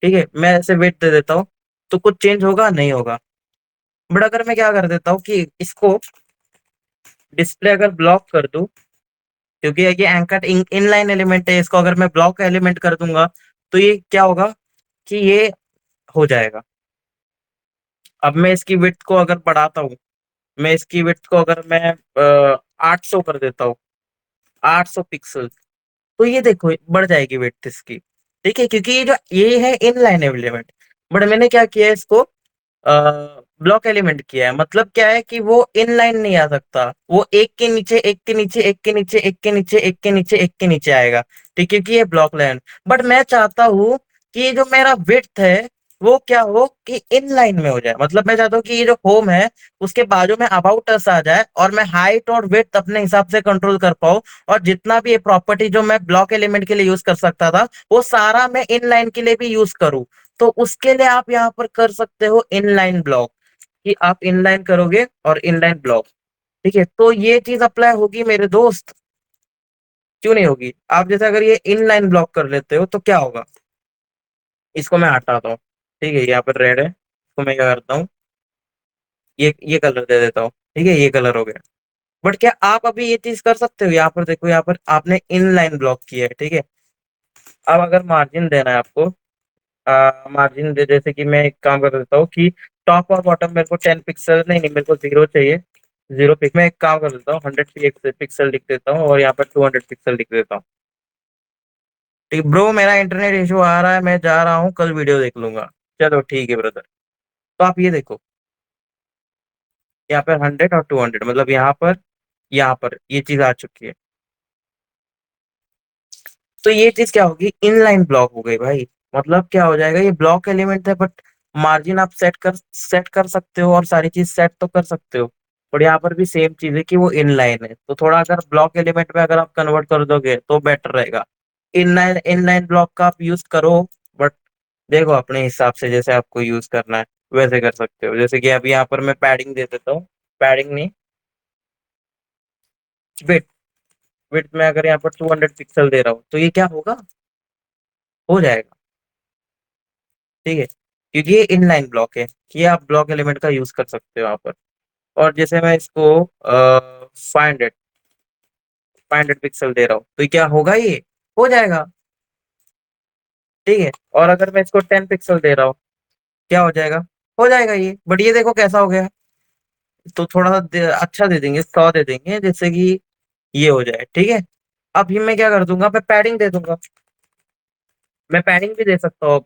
ठीक है। मैं ऐसे विड्थ दे देता हूँ, तो कुछ चेंज होगा नहीं होगा। बट अगर मैं क्या कर देता हूँ कि इसको डिस्प्ले अगर ब्लॉक कर दूं, क्योंकि ये एंकर इनलाइन एलिमेंट है, इसको अगर मैं ब्लॉक एलिमेंट कर दूंगा तो ये क्या होगा कि ये हो जाएगा। अब मैं इसकी विड्थ को अगर बढ़ाता हूँ, मैं इसकी विड्थ को अगर मैं 800 कर देता हूँ, 800 पिक्सल, तो ये देखो बढ़ जाएगी विड्थ इसकी, ठीक है, क्योंकि ये है इनलाइन एलिमेंट। बट मैंने क्या किया है, इसको ब्लॉक एलिमेंट किया है, मतलब क्या है कि वो इनलाइन नहीं आ सकता, वो एक के नीचे एक के नीचे एक के नीचे एक के नीचे एक के नीचे एक के नीचे आएगा, ठीक है, क्योंकि ये ब्लॉक लाइन। बट मैं चाहता हूँ कि ये जो मेरा विड्थ है वो क्या हो कि इनलाइन में हो जाए, मतलब मैं चाहता हूँ कि ये जो होम है उसके बाजू में अबाउट अस आ जाए, और मैं हाइट और विड्थ अपने हिसाब से कंट्रोल कर पाऊँ, और जितना भी ये प्रॉपर्टी जो मैं ब्लॉक एलिमेंट के लिए यूज कर सकता था वो सारा मैं इनलाइन के लिए भी यूज करूँ। तो उसके लिए आप यहाँ पर कर सकते हो इनलाइन ब्लॉक, कि आप इनलाइन करोगे और इनलाइन ब्लॉक, ठीक है। तो ये चीज अप्लाई होगी मेरे दोस्त, क्यों नहीं होगी। आप जैसे अगर ये इनलाइन ब्लॉक कर लेते हो तो क्या होगा, इसको मैं हटाता हूँ, ठीक है, यहाँ पर रेड है, इसको मैं क्या करता हूँ, ये कलर दे देता हूँ, ठीक है, ये कलर हो गया। बट क्या आप अभी ये चीज कर सकते हो, यहाँ पर देखो, यहाँ पर आपने इनलाइन ब्लॉक किया है, ठीक है। अब अगर मार्जिन देना है आपको, मार्जिन दे, जैसे कि मैं एक काम कर देता हूँ कि टॉप और बॉटम मेरे को 10 पिक्सल, नहीं नहीं, मेरे को 0 चाहिए, 0 पिक्सल। मैं एक काम कर देता हूँ, 100 पिक्सल लिख देता हूँ, और यहाँ पर 200 पिक्सल लिख देता हूँ, ठीक ब्रो, मेरा इंटरनेट इशू आ रहा है, मैं जा रहा हूँ, कल वीडियो देख लूंगा। चलो ठीक है ब्रदर। तो आप ये देखो, यहाँ पर 100 और 200, मतलब यहाँ पर ये चीज आ चुकी है। तो ये चीज क्या होगी, इनलाइन ब्लॉक हो गई भाई। मतलब क्या हो जाएगा, ये ब्लॉक एलिमेंट है, बट मार्जिन आप सेट कर सकते हो, और सारी चीज सेट तो कर सकते हो। और यहाँ पर भी सेम चीज है कि वो इनलाइन है, तो थोड़ा अगर ब्लॉक एलिमेंट में अगर आप कन्वर्ट कर दोगे तो बेटर रहेगा। इनलाइन इनलाइन ब्लॉक का आप यूज करो, बट देखो अपने हिसाब से जैसे आपको यूज करना है वैसे कर सकते हो। जैसे कि अभी यहाँ पर मैं पैडिंग दे देता हूँ, पैडिंग नहीं, विड्थ, विड्थ में अगर यहाँ पर 200 पिक्सल दे रहा हूँ तो ये क्या होगा, हो जाएगा, ठीक है, क्योंकि ये इनलाइन ब्लॉक है, कि आप ब्लॉक एलिमेंट का यूज कर सकते हो यहाँ पर। और जैसे मैं इसको 500 पिक्सल दे रहा हूँ तो क्या होगा, ये हो जाएगा, ठीक है। और अगर मैं इसको 10 पिक्सल दे रहा हूँ, क्या हो जाएगा, हो जाएगा ये। बट ये देखो कैसा हो गया, तो थोड़ा सा अच्छा दे देंगे, 100 दे देंगे, जैसे कि ये हो जाए, ठीक है। अभी मैं क्या कर दूंगा, मैं पैडिंग दे दूंगा, मैं पैडिंग भी दे सकता हूँ।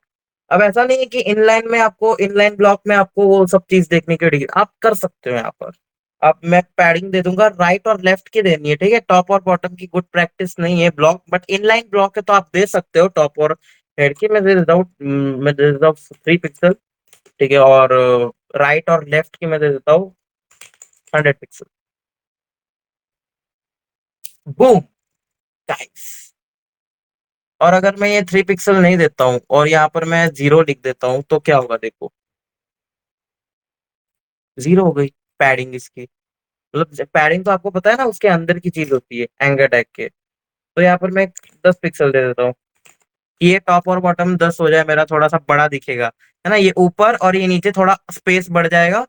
अब ऐसा नहीं है कि इनलाइन में आपको, इनलाइन ब्लॉक में आपको वो सब चीज देखने की पड़ेगी, आप कर सकते हो यहाँ पर। अब मैं पैडिंग दे दूंगा, राइट और लेफ्ट की देनी है, ठीक है, टॉप और बॉटम की गुड प्रैक्टिस नहीं है ब्लॉक, बट इनलाइन ब्लॉक है तो आप दे सकते हो टॉप और हेड की। मैं दे देता हूँ 3 पिक्सल, ठीक है, और राइट और लेफ्ट की मैं दे देता हूँ 100 पिक्सल। बूम गाइस, और अगर मैं ये 3 पिक्सल नहीं देता हूँ और यहाँ पर मैं 0 लिख देता हूँ तो क्या होगा देखो, 0 हो गई पैडिंग इसकी। मतलब पैडिंग तो आपको पता है ना, उसके अंदर की चीज होती है एंगर टैग के। तो यहाँ पर मैं 10 पिक्सल दे देता हूँ, ये टॉप और बॉटम 10 हो जाए मेरा, थोड़ा सा बड़ा दिखेगा, है ना, ये ऊपर और ये नीचे थोड़ा स्पेस बढ़ जाएगा।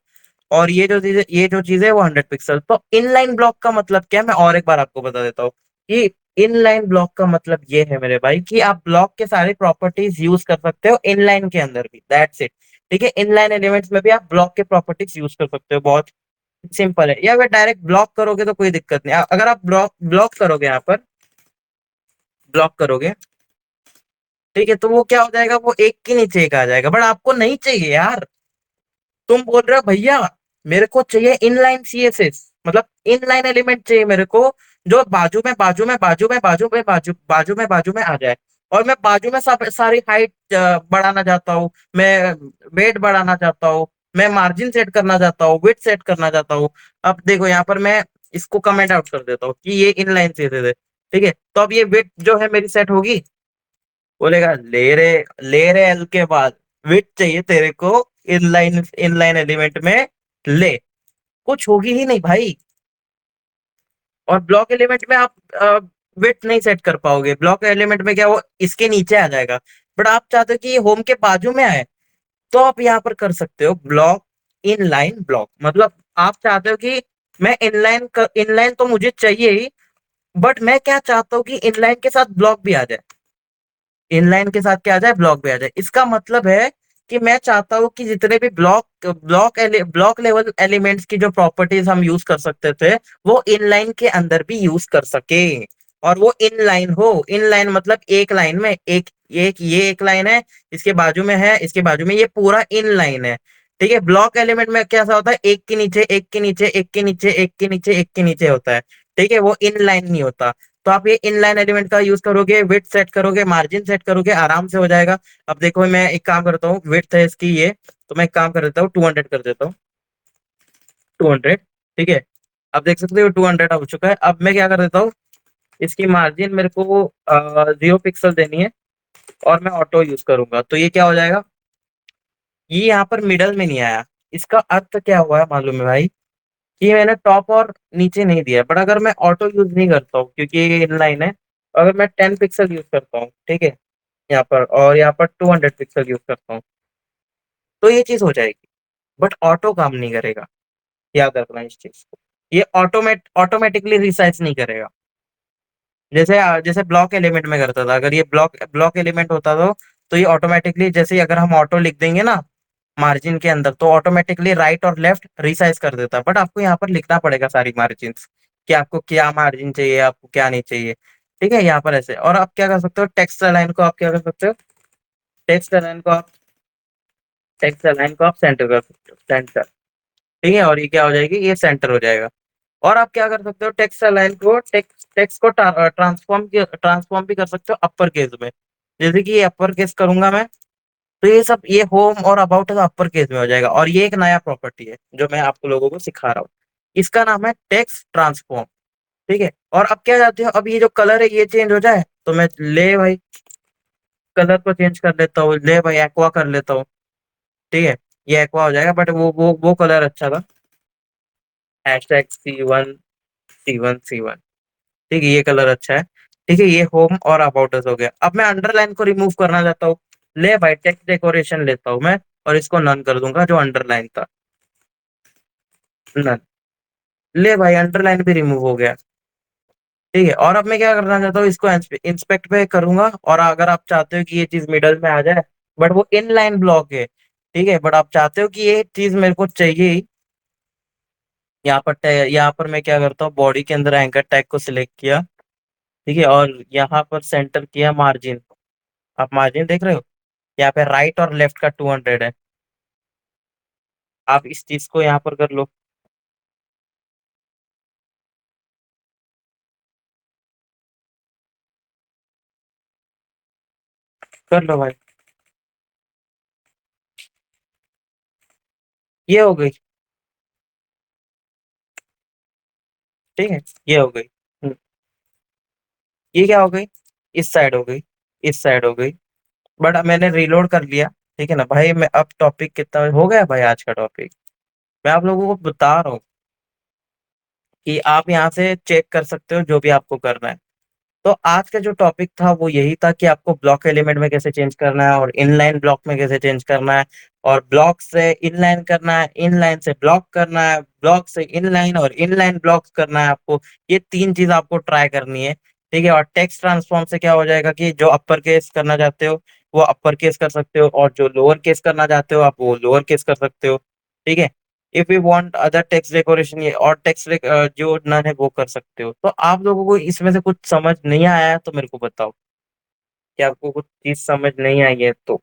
और ये जो चीज है वो 100 पिक्सल। तो इनलाइन ब्लॉक का मतलब क्या है, मैं और एक बार आपको बता देता हूँ कि इनलाइन ब्लॉक का मतलब ये है मेरे भाई कि आप ब्लॉक के सारे प्रॉपर्टीज यूज कर सकते हो इनलाइन के अंदर भी, दैट्स इट। ठीक है, इनलाइन एलिमेंट्स में भी आप ब्लॉक के प्रॉपर्टीज यूज कर सकते हो, बहुत सिंपल है। या अगर डायरेक्ट ब्लॉक करोगे तो कोई दिक्कत नहीं, अगर आप ब्लॉक ब्लॉक करोगे यहाँ पर, ब्लॉक करोगे, ठीक है, तो वो क्या हो जाएगा, वो एक के नीचे एक आ जाएगा, बट आपको नहीं चाहिए यार। तुम बोल रहे हो भैया मेरे को चाहिए इनलाइन सीएसएस, मतलब इनलाइन एलिमेंट चाहिए मेरे को, जो बाजू में बाजू में बाजू में बाजू में बाजू में आ जाए। और मैं बाजू में सब सारी हाइट बढ़ाना चाहता हूँ, मैं वेट बढ़ाना चाहता हूँ, मैं मार्जिन सेट करना चाहता हूँ, विड्थ सेट करना चाहता हूँ। अब देखो यहाँ पर मैं इसको कमेंट आउट कर देता हूँ कि ये इनलाइन सीएसएस है। ठीक है, तो अब ये विड्थ जो है मेरी सेट होगी। बोलेगा ले रे एल के बाद विड्थ चाहिए तेरे को, इनलाइन इनलाइन एलिमेंट में ले, कुछ होगी ही नहीं भाई। और ब्लॉक एलिमेंट में आप विड्थ नहीं सेट कर पाओगे, ब्लॉक एलिमेंट में क्या वो इसके नीचे आ जाएगा। बट आप चाहते हो कि ये होम के बाजू में आए, तो आप यहाँ पर कर सकते हो ब्लॉक इनलाइन ब्लॉक। मतलब आप चाहते हो कि मैं इनलाइन तो मुझे चाहिए ही, बट मैं क्या चाहता हूँ कि इनलाइन के साथ ब्लॉक भी आ जाए। इनलाइन के साथ क्या आ जाए, ब्लॉक भी आ जाए। इसका मतलब है कि मैं चाहता हूं कि जितने भी ब्लॉक लेवल एलिमेंट्स की जो प्रॉपर्टीज हम यूज कर सकते थे, वो इनलाइन के अंदर भी यूज कर सके। और वो इनलाइन हो, इनलाइन मतलब एक लाइन में, एक एक ये एक लाइन है, इसके बाजू में है, इसके बाजू में, ये पूरा इनलाइन है। ठीक है, ब्लॉक एलिमेंट में कैसा होता है, एक के नीचे एक के नीचे एक के नीचे एक के नीचे एक के नीचे होता है। ठीक है, वो इनलाइन नहीं होता। तो आप ये इनलाइन एलिमेंट का यूज करोगे, विड्थ सेट करोगे, मार्जिन सेट करोगे, आराम से हो जाएगा। अब देखो मैं एक काम करता हूँ, विड्थ है इसकी ये, तो मैं एक काम कर देता हूँ, 200 कर देता हूँ, 200। ठीक है, अब देख सकते हो 200 हो चुका है। अब मैं क्या कर देता हूँ, इसकी मार्जिन मेरे को 0 पिक्सल देनी है, और मैं ऑटो यूज करूंगा, तो ये क्या हो जाएगा, ये यहाँ पर मिडल में नहीं आया। इसका अर्थ क्या हुआ है मालूम है भाई, कि मैंने टॉप और नीचे नहीं दिया। बट अगर मैं ऑटो यूज नहीं करता हूँ क्योंकि ये इनलाइन है, अगर मैं 10 पिक्सल यूज करता हूँ, ठीक है, यहाँ पर, और यहाँ पर 200 पिक्सल यूज करता हूँ, तो ये चीज हो जाएगी। बट ऑटो काम नहीं करेगा, याद रखना इस चीज को। ये ऑटोमेटिकली रिसाइज नहीं करेगा, जैसे जैसे ब्लॉक एलिमेंट में करता था। अगर ये ब्लॉक ब्लॉक एलिमेंट होता तो ये ऑटोमेटिकली, जैसे ही अगर हम ऑटो लिख देंगे ना मार्जिन के अंदर, तो ऑटोमेटिकली राइट और लेफ्ट रिसाइज कर देता है। बट आपको यहाँ पर लिखना पड़ेगा सारी मार्जिन, कि आपको क्या मार्जिन चाहिए, आपको क्या नहीं चाहिए। ठीक है, यहाँ पर ऐसे। और आप क्या कर सकते हो, टेक्स्ट अलाइन को आप क्या कर सकते हो, टेक्स्ट अलाइन को आप टेक्स्ट अलाइन को आप सेंटर कर सकते हो, सेंटर। ठीक है, और ये क्या हो जाएगी, ये सेंटर हो जाएगा। और आप क्या कर सकते हो, टेक्स्ट अलाइन को टेक्स्ट को ट्रांसफॉर्म भी कर सकते हो अपर केस में। जैसे कि ये अपर केस करूंगा मैं, तो ये सब, ये होम और अबाउट है तो अपर केस में हो जाएगा। और ये एक नया प्रॉपर्टी है जो मैं आपको लोगों को सिखा रहा हूँ, इसका नाम है टेक्स्ट ट्रांसफॉर्म। ठीक है, और अब क्या चाहते हो, अब ये जो कलर है ये चेंज हो जाए, तो मैं ले भाई कलर को चेंज कर लेता हूँ, ले भाई एक्वा कर लेता हूँ। ठीक है, ये एक्वा हो जाएगा, बट वो कलर अच्छा था, #C1 ठीक है, ये कलर अच्छा है। ठीक है, ये होम और अबाउटस हो गया। अब मैं अंडरलाइन को रिमूव करना चाहता हूँ, ले भाई टेक्स्ट डेकोरेशन लेता हूँ मैं, और इसको नन कर दूंगा जो अंडरलाइन था, नन। ले भाई अंडरलाइन भी रिमूव हो गया। ठीक है, और अब मैं क्या करना चाहता हूँ, इसको इंस्पेक्ट पे करूंगा, और अगर आप चाहते हो कि ये चीज मिडल में आ जाए, बट वो इनलाइन ब्लॉक है, ठीक है, बट आप चाहते हो कि ये चीज मेरे को चाहिए ही, यहाँ पर मैं क्या करता हूँ, बॉडी के अंदर एंकर टैग को सिलेक्ट किया, ठीक है, और यहाँ पर सेंटर किया मार्जिन। आप मार्जिन देख रहे हो, यहाँ पे राइट और लेफ्ट का 200 है। आप इस चीज को यहाँ पर कर लो, कर लो भाई, ये हो गई। ठीक है, ये हो गई। हम्म, ये क्या हो गई, इस साइड हो गई, इस साइड हो गई। बट मैंने रीलोड कर लिया, ठीक है ना भाई। मैं अब टॉपिक कितना हो गया भाई आज का टॉपिक, मैं आप लोगों को बता रहा हूँ कि आप यहाँ से चेक कर सकते हो जो भी आपको करना है। तो आज का जो टॉपिक था वो यही था कि आपको ब्लॉक एलिमेंट में कैसे चेंज करना है और इनलाइन ब्लॉक में कैसे चेंज करना है, और ब्लॉक से इनलाइन करना है, इनलाइन से ब्लॉक करना है, ब्लॉक से इनलाइन और इनलाइन ब्लॉक करना है आपको। ये तीन चीज आपको ट्राई करनी है, ठीक है। और टेक्स्ट ट्रांसफॉर्म से क्या हो जाएगा कि जो अपर केस करना चाहते हो वो अपर केस कर सकते हो, और जो लोअर केस करना चाहते हो आप वो लोअर केस कर सकते हो, ठीक है। If you want other text decoration ये और टेक्स्ट जो नन है वो कर सकते हो। तो आप लोगों को इसमें से कुछ समझ नहीं आया है तो मेरे को बताओ कि आपको कुछ चीज समझ नहीं आई है तो।